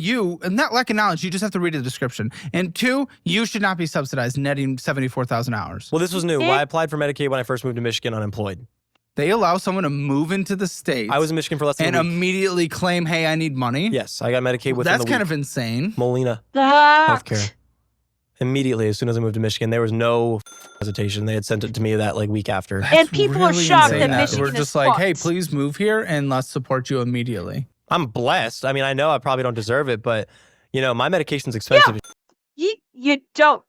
not lack of knowledge, you just have to read the description. And two, you should not be subsidized netting 74,000 hours. Well, this was new. I applied for Medicaid when I first moved to Michigan unemployed. They allow someone to move into the States. I was in Michigan for less than a week. Immediately claim, hey, I need money? Yes, I got Medicaid within That's the kind week. of insane. Molina That. Healthcare. Immediately, as soon as I moved to Michigan, there was no hesitation. They had sent it to me that like week after. And people are shocked that Michigan We're just is like, fucked. hey, please move here and let's support you immediately. I'm blessed. I mean, I know I probably don't deserve it, but you know, my medication's expensive. Yeah, you don't.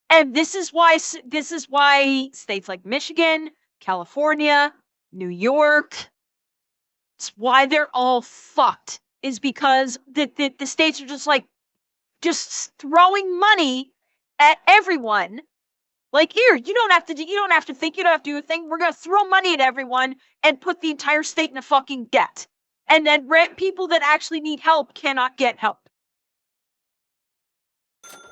And this is why states like Michigan, California, New York, it's why they're all fucked, is because the states are just throwing money at everyone. Like, here, you don't have to think, you don't have to do a thing. We're gonna throw money at everyone and put the entire state in a fucking debt. And then people that actually need help cannot get help.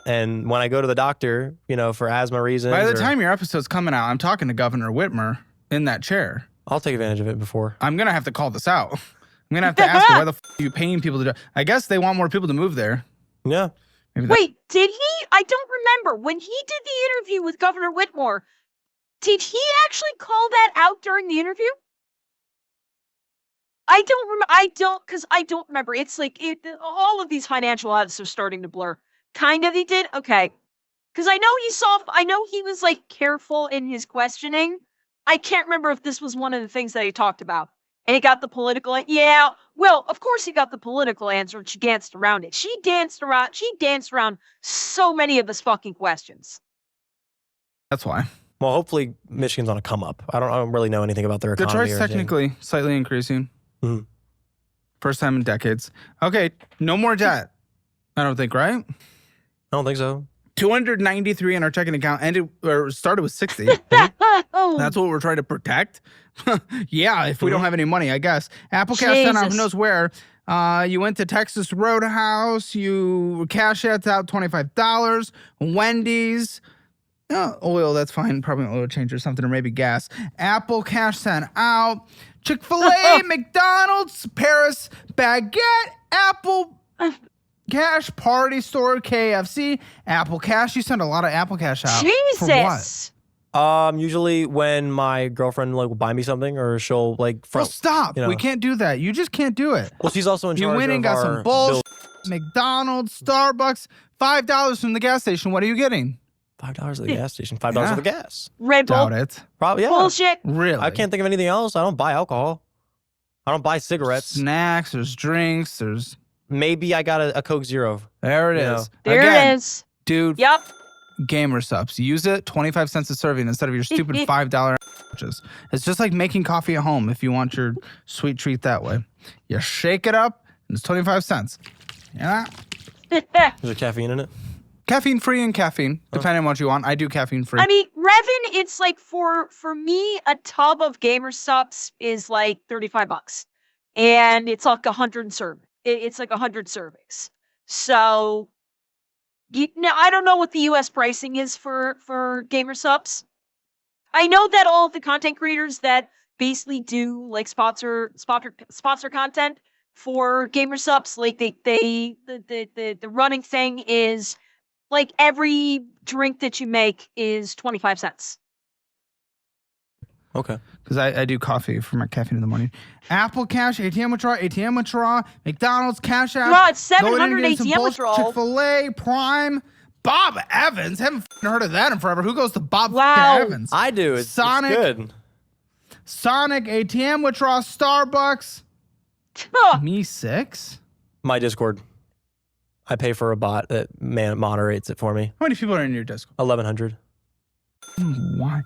And when I go to the doctor, you know, for asthma reasons. By the time your episode's coming out, I'm talking to Governor Whitmer in that chair. I'll take advantage of it before. I'm going to have to call this out. I'm going to have to ask her, why the f are you paying people to do? I guess they want more people to move there. Yeah. Wait, did he? I don't remember. When he did the interview with Governor Whitmore, did he actually call that out during the interview? I don't remember. It's like, all of these financial audits are starting to blur. Kind of he did? Okay. Because I know he was like careful in his questioning. I can't remember if this was one of the things that he talked about. And he got the political, yeah, well, of course he got the political answer and she danced around it. She danced around so many of his fucking questions. That's why. Well, hopefully Michigan's on a come up. I don't really know anything about their economy. Detroit's technically slightly increasing. Mm-hmm. First time in decades. Okay, no more debt. I don't think, right? I don't think so. 293 in our checking account started with 60. That's what we're trying to protect. Yeah, if we don't have any money, I guess. Apple Cash sent out who knows where. You went to Texas Roadhouse. You cash out $25. Wendy's. Oil, that's fine. Probably an oil change or something, or maybe gas. Apple Cash sent out. Chick-fil-A, McDonald's, Paris Baguette, Apple Cash, Party Store, KFC, Apple Cash. You send a lot of Apple Cash out. Jesus. For what? Usually when my girlfriend like will buy me something or she'll like Well, stop. We can't do that. You just can't do it. Well, she's also in charge You went and got some bullshit. McDonald's, Starbucks, $5 from the gas station. What are you getting? $5 at the gas station. $5 for the gas. Red Bull. Doubt it. Probably, yeah. Bullshit. Really? I can't think of anything else. I don't buy alcohol. I don't buy cigarettes. Snacks, there's drinks, there's... Maybe I got a Coke Zero. There it is. There it is. Dude. Yep. Gamer subs. Use it, 25 cents a serving instead of your stupid $5 purchase. It's just like making coffee at home if you want your sweet treat that way. You shake it up, and it's 25 cents. Yeah. Is there caffeine in it? Caffeine free and caffeine, depending on what you want. I do caffeine free. I mean, Revan, it's like for me, a tub of Gamer Sups is like $35. And it's like 100 it's like 100 servings. So I don't know what the US pricing is for Gamer Sups. I know that all of the content creators that basically do like sponsor content for Gamer Sups, like the running thing is like every drink that you make is 25 cents. Okay. Because I do coffee for my caffeine in the morning. Apple Cash, ATM withdrawal, McDonald's, Cash App. Well, it's 700 ATM withdrawal. Chick-fil-A, Prime, Bob Evans. Haven't heard of that in forever. Who goes to Bob Evans? I do. It's good. Sonic, ATM withdrawal, Starbucks. Me 6? My Discord. I pay for a bot that moderates it for me. How many people are in your Discord? 1,100. Why?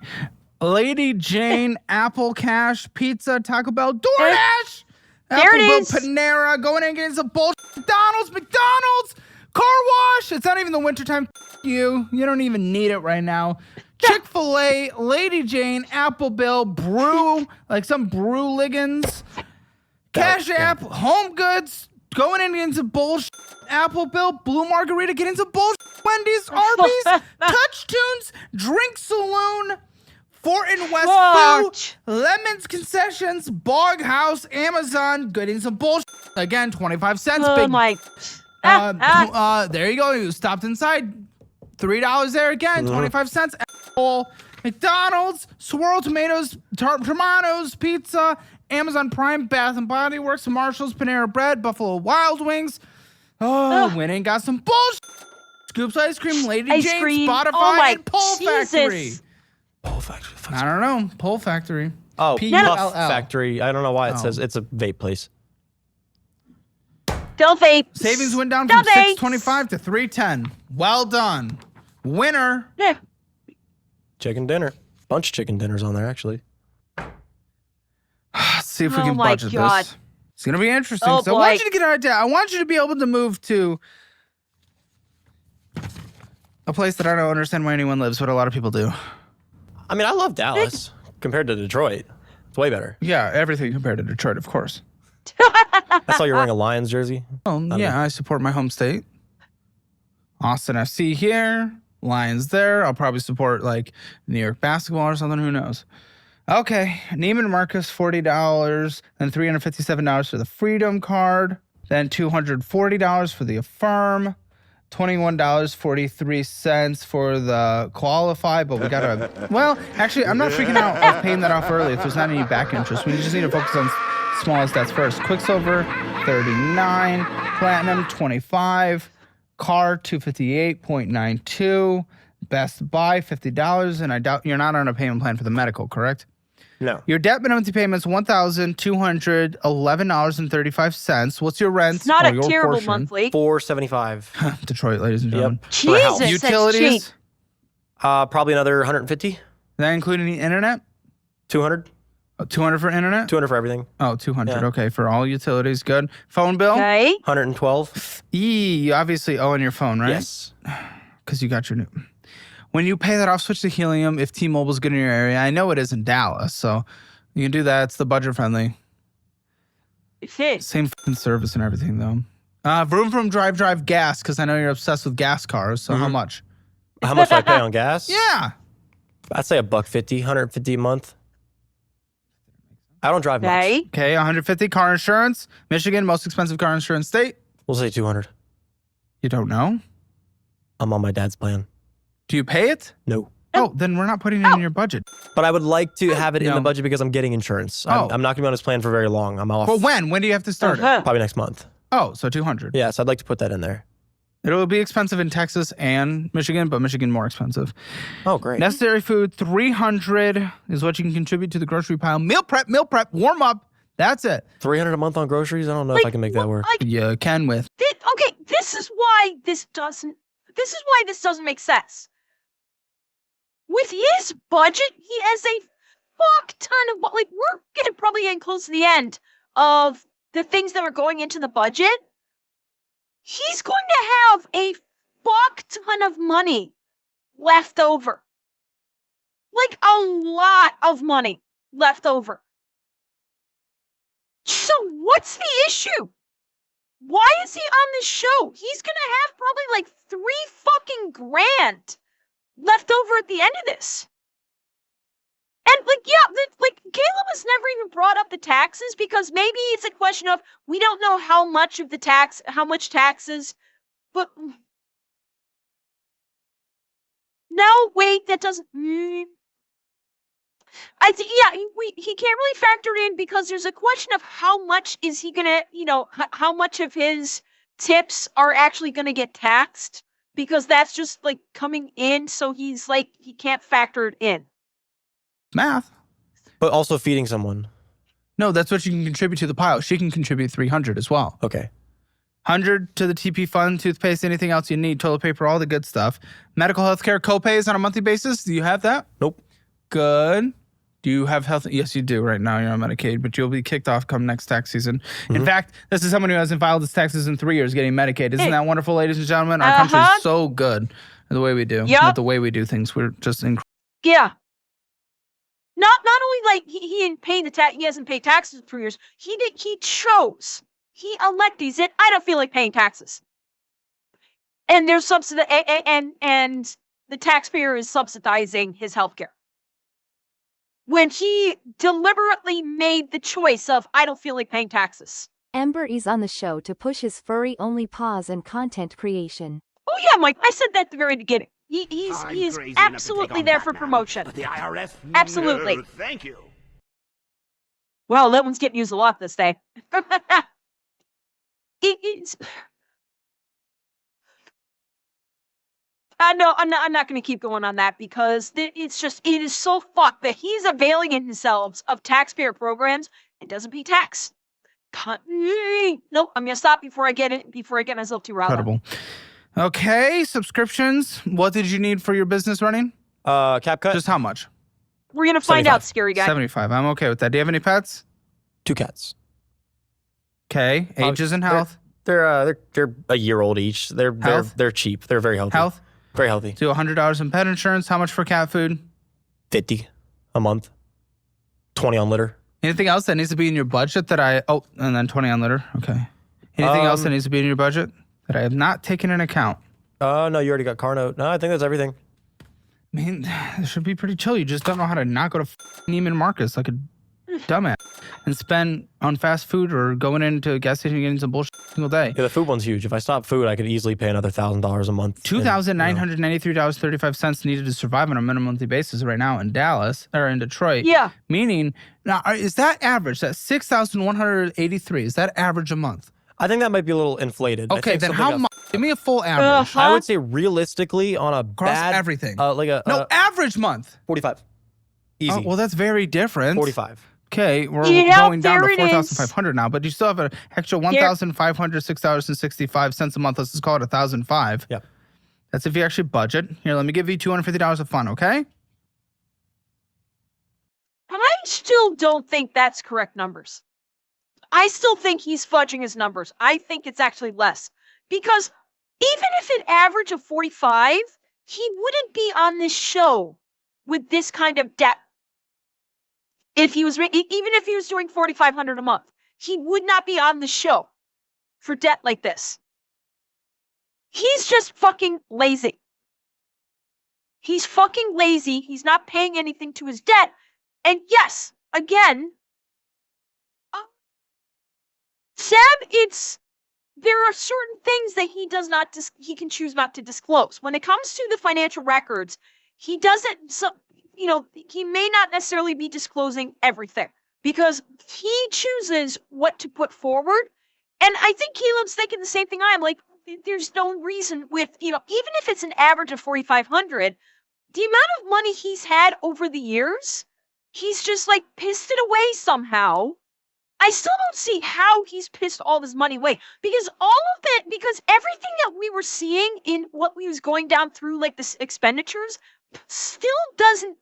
Lady Jane, Apple Cash, Pizza, Taco Bell, DoorDash, There it Apple is. Panera, going in against the bullshit. McDonald's, car wash. It's not even the wintertime. You don't even need it right now. Chick-fil-A, Lady Jane, Apple Bill, Brew, like some Brew Liggins, Cash App, Home Goods, going in against the bullshit. Apple Bill, Blue Margarita, getting some bullshit. Wendy's, Arby's, Touch Tunes, Drink Saloon, Fort and West Food, Lemons Concessions, Bog House, Amazon, getting some bullshit. Again, 25 cents. Oh my. There you go. You stopped inside. $3 there again, 25 cents. McDonald's, Swirl Tomatoes, Tomatoes, Pizza, Amazon Prime, Bath and Body Works, Marshalls, Panera Bread, Buffalo Wild Wings. Oh, winning got some bullshit. Scoops Ice Cream, Lady Jane's, Spotify, and Pull Factory. Pull Factory. I don't know. Pull Factory. Oh, P-U-L-L. Puff Factory. I don't know why it says it's a vape place. Still vape. Savings went down from $6.25 to $3.10. Well done. Winner. Yeah. Chicken dinner. Bunch of chicken dinners on there, actually. Let's see if we can budget this. It's going to be interesting. So I want you to get out of I want you to be able to move to a place that I don't understand why anyone lives, but a lot of people do. I mean, I love Dallas compared to Detroit. It's way better. Yeah, everything compared to Detroit, of course. I saw you're wearing a Lions jersey. Oh, yeah, I support my home state. Austin FC here, Lions there. I'll probably support like New York basketball or something. Who knows? Okay, Neiman Marcus, $40, then $357 for the Freedom Card, then $240 for the Affirm, $21.43 for the Qualify, but we gotta, well, actually, I'm not freaking out of paying that off early if there's not any back interest. We just need to focus on smallest debts first. Quicksilver, $39, Platinum, $25, Car, $258.92, Best Buy, $50, and I doubt you're not on a payment plan for the medical, correct? No. Your debt minimum payments $1,211.35. What's your rent? It's not a your terrible portion? monthly. $475. Detroit, ladies and gentlemen. Yep. Jesus, utilities? that's cheap. Probably another 150. That including the internet? 200. 200 for internet? 200 for everything. Oh, 200. Yeah. Okay, for all utilities. Good. Phone bill? Okay. 112. You obviously owe on your phone, right? Yes. Because you got your new. When you pay that off, switch to Helium if T-Mobile's good in your area. I know it is in Dallas, so you can do that. It's the budget friendly. Same fucking service and everything, though. Vroom from Drive gas, because I know you're obsessed with gas cars. So how much? How much do I pay on gas? Yeah. I'd say $150, 150 a month. I don't drive much. Okay, 150 car insurance. Michigan, most expensive car insurance state. We'll say 200. You don't know? I'm on my dad's plan. Do you pay it? No. Oh, then we're not putting it in your budget. But I would like to have it in the budget because I'm getting insurance. I'm not going to be on his plan for very long. I'm off. Well, when? When do you have to start it? Probably next month. Oh, so 200. Yes, I'd like to put that in there. It'll be expensive in Texas and Michigan, but Michigan more expensive. Oh, great. Necessary food, 300 is what you can contribute to the grocery pile. Meal prep, warm up. That's it. 300 a month on groceries? I don't know if I can make that work. You can with. Okay, this is why this doesn't make sense. With his budget, he has a fuck ton of, we're probably getting close to the end of the things that are going into the budget. He's going to have a fuck ton of money left over. Like a lot of money left over. So what's the issue? Why is he on this show? He's going to have probably like $3,000 left over at the end of this. And Caleb has never even brought up the taxes because maybe it's a question of we don't know how much taxes, but no, wait, that doesn't. He can't really factor it in because there's a question of how much is he gonna, how much of his tips are actually gonna get taxed. Because that's just coming in, so he can't factor it in. Math. But also feeding someone. No, that's what you can contribute to the pile. She can contribute 300 as well. Okay. 100 to the TP fund, toothpaste, anything else you need, toilet paper, all the good stuff. Medical health care copays on a monthly basis. Do you have that? Nope. Good. Do you have health? Yes, you do. Right now, you're on Medicaid, but you'll be kicked off come next tax season. In fact, this is someone who hasn't filed his taxes in 3 years getting Medicaid. Isn't that wonderful, ladies and gentlemen? Our country is so good the way we do. Yep. With the way we do things, we're just incredible. Yeah. Not only he didn't pay he hasn't paid taxes in 3 years. He elected. He said, I don't feel like paying taxes. And there's and the taxpayer is subsidizing his health care. When he deliberately made the choice of, I don't feel like paying taxes. Ember is on the show to push his furry-only pause and content creation. Oh yeah, Mike, I said that at the very beginning. He's absolutely there for promotion. But the IRS? Absolutely. No, thank you. Well, that one's getting used a lot this day. It's... No, I'm not going to keep going on that because it is so fucked that he's availing himself of taxpayer programs and doesn't pay tax. Nope, I'm going to stop before I get myself too riled up. Incredible. Okay, subscriptions. What did you need for your business running? CapCut. Just how much? We're going to find 75. out, scary guy. 75. I'm okay with that. Do you have any pets? 2 cats. Okay, ages and health. They're a year old each. They're cheap. They're very healthy. Health? Very healthy. Do $100 in pet insurance. How much for cat food? $50 a month. 20 on litter. Anything else that needs to be in your budget and then 20 on litter. Okay. Anything else that needs to be in your budget that I have not taken into account? No, you already got car note. No, I think that's everything. I mean, this should be pretty chill. You just don't know how to not go to Neiman Marcus like a dumbass and spend on fast food or going into a gas station and getting some bullshit single day. Yeah, the food one's huge. If I stop food, I could easily pay another $1,000 a month. $2,993.35 needed to survive on a minimum monthly basis right now in Dallas or in Detroit. Yeah. Meaning, now is that average? That $6,183 is that average a month? I think that might be a little inflated. Okay, then how much? Give me a full average. I would say realistically on a Across everything. Average month. 45. Easy. Oh, well, that's very different. 45. Okay, we're going down to $4,500 now, but you still have an extra $1,506.65 a month. Let's just call it $1,005. Yep. That's if you actually budget. Here, let me give you $250 of fun, okay? I still don't think that's correct numbers. I still think he's fudging his numbers. I think it's actually less. Because even if it averaged a 45, he wouldn't be on this show with this kind of debt. If he was, even if he was doing $4,500 a month, he would not be on the show for debt like this. He's just fucking lazy. He's fucking lazy. He's not paying anything to his debt. And yes, again, Sam, there are certain things that he can choose not to disclose. When it comes to the financial records, he doesn't, he may not necessarily be disclosing everything because he chooses what to put forward. And I think Caleb's thinking the same thing I'm like, there's no reason with, even if it's an average of 4,500, the amount of money he's had over the years, he's just like pissed it away somehow. I still don't see how he's pissed all this money away because because everything that we were seeing in what we was going down through, like the expenditures, still doesn't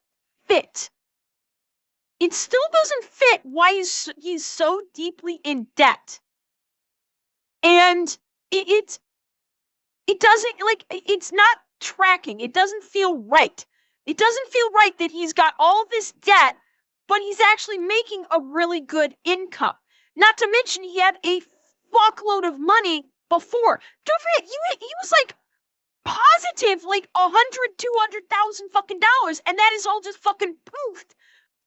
fit. It still doesn't fit why he's so deeply in debt. And it doesn't, it's not tracking. It doesn't feel right. It doesn't feel right that he's got all this debt, but he's actually making a really good income. Not to mention he had a fuckload of money before. Don't forget, he was like positive like 200,000 fucking dollars, and that is all just fucking poofed.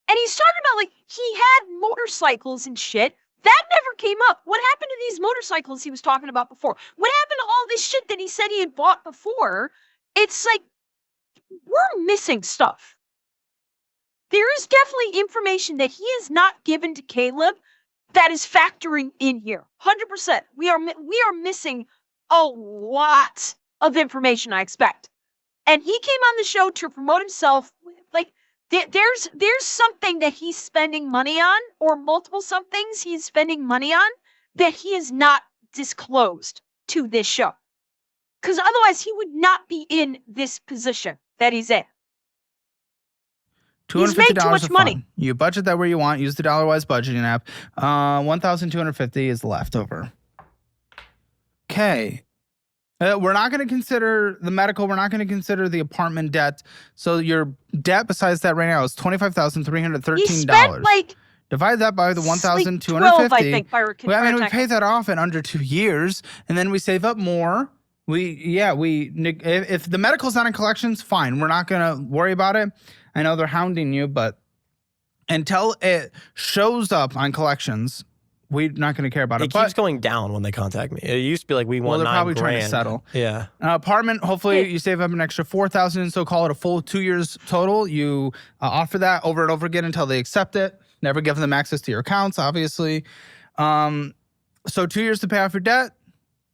And he's talking about like he had motorcycles and shit. That never came up. What happened to these motorcycles he was talking about before? What happened to all this shit that he said he had bought before? It's like we're missing stuff. There is definitely information that he has not given to Caleb that is factoring in here. 100%. We are missing a lot of information, I expect. And he came on the show to promote himself. Like, there's something that he's spending money on, or multiple somethings he's spending money on, that he has not disclosed to this show. Because otherwise he would not be in this position that he's in. He's made too much money. You budget that where you want. Use the Dollarwise budgeting app. $1,250 is left over. Okay. We're not going to consider the medical. We're not going to consider the apartment debt. So your debt besides that right now is $25,313. He spent like divide that by the $1,250. 12, I think. We pay that off in under 2 years, and then we save up more. If the medical's not in collections, fine. We're not going to worry about it. I know they're hounding you, but until it shows up on collections, we're not going to care about it. It keeps going down when they contact me. It used to be like, we want they're probably $9,000. trying to settle. Yeah. Apartment, hopefully you save up an extra $4,000, so call it a full 2 years total. You offer that over and over again until they accept it. Never give them access to your accounts, obviously. So 2 years to pay off your debt.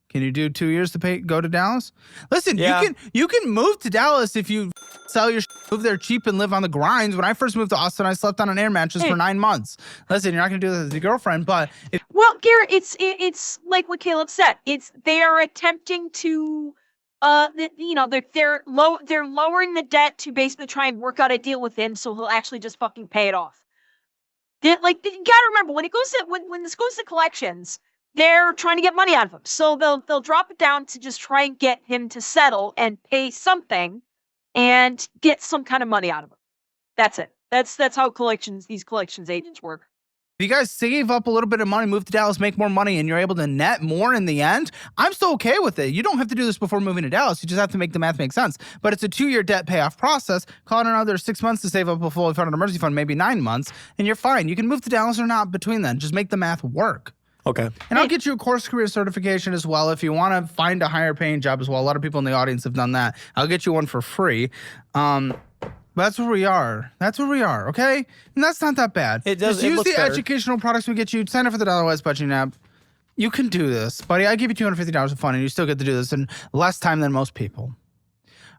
Can you do 2 years to go to Dallas? Listen, you can move to Dallas if you sell your move there cheap and live on the grinds. When I first moved to Austin, I slept on an air mattress for 9 months. Listen, you're not going to do this with your girlfriend, but well, Garrett, it's like what Caleb said. They are attempting to, they're lowering the debt to basically try and work out a deal with him, so he'll actually just fucking pay it off. You gotta remember when this goes to collections. They're trying to get money out of him. So they'll drop it down to just try and get him to settle and pay something and get some kind of money out of him. That's it. That's how these collections agents work. If you guys save up a little bit of money, move to Dallas, make more money, and you're able to net more in the end, I'm still okay with it. You don't have to do this before moving to Dallas. You just have to make the math make sense. But it's a 2-year debt payoff process. Call it another 6 months to save up a fully funded emergency fund, maybe 9 months, and you're fine. You can move to Dallas or not between then. Just make the math work. Okay. And I'll get you a course career certification as well if you want to find a higher paying job as well. A lot of people in the audience have done that. I'll get you one for free. But that's where we are. That's where we are, okay? And that's not that bad. Just use the educational products we get you. Sign up for the Dollarwise budgeting app. You can do this, buddy. I give you $250 of fun, and you still get to do this in less time than most people.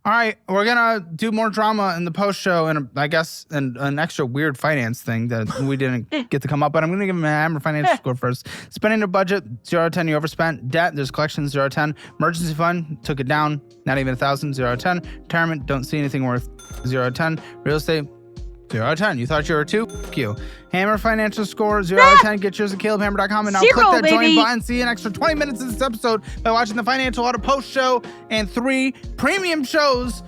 All right, we're going to do more drama in the post show and I guess an extra weird finance thing that we didn't get to come up, but I'm going to give him a hammer financial score first. Spending a budget, 0 out of 10, you overspent. Debt, there's collections, 0 out of 10. Emergency fund, took it down, not even 1,000, 0 out of 10. Retirement, don't see anything worth, 0 out of 10. Real estate, 0 out of 10. You thought you were 2? F you. Hammer financial score, 0 out of 10. Get yours at CalebHammer.com and now click that join button. See an extra 20 minutes of this episode by watching the Financial Audit post show and 3 premium shows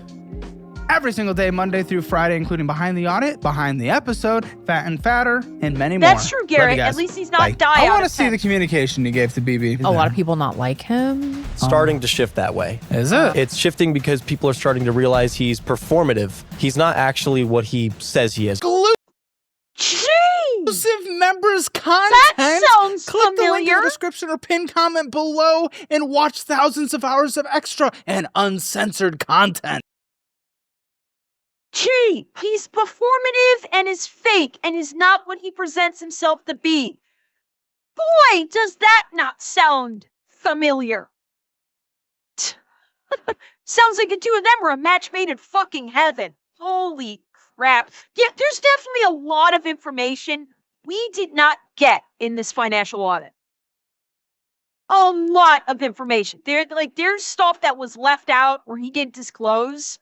every single day, Monday through Friday, including Behind the Audit, Behind the Episode, Fat and Fatter, and many more. That's true, Garrett. At least he's not die. I want to see the communication you gave to BB. A lot of people not like him. Starting to shift that way. Is it? It's shifting because people are starting to realize he's performative. He's not actually what he says he is. Exclusive members content. That sounds Click familiar. the link in the description or pinned comment below and watch thousands of hours of extra and uncensored content. Gee, he's performative and is fake and is not what he presents himself to be. Boy, does that not sound familiar. Sounds like the two of them were a match made in fucking heaven. Holy crap. Yeah, there's definitely a lot of information we did not get in this financial audit. A lot of information. There's stuff that was left out or he didn't disclose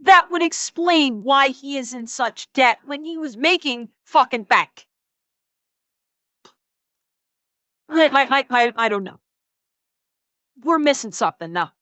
that would explain why he is in such debt when he was making fucking bank. I don't know. We're missing something now.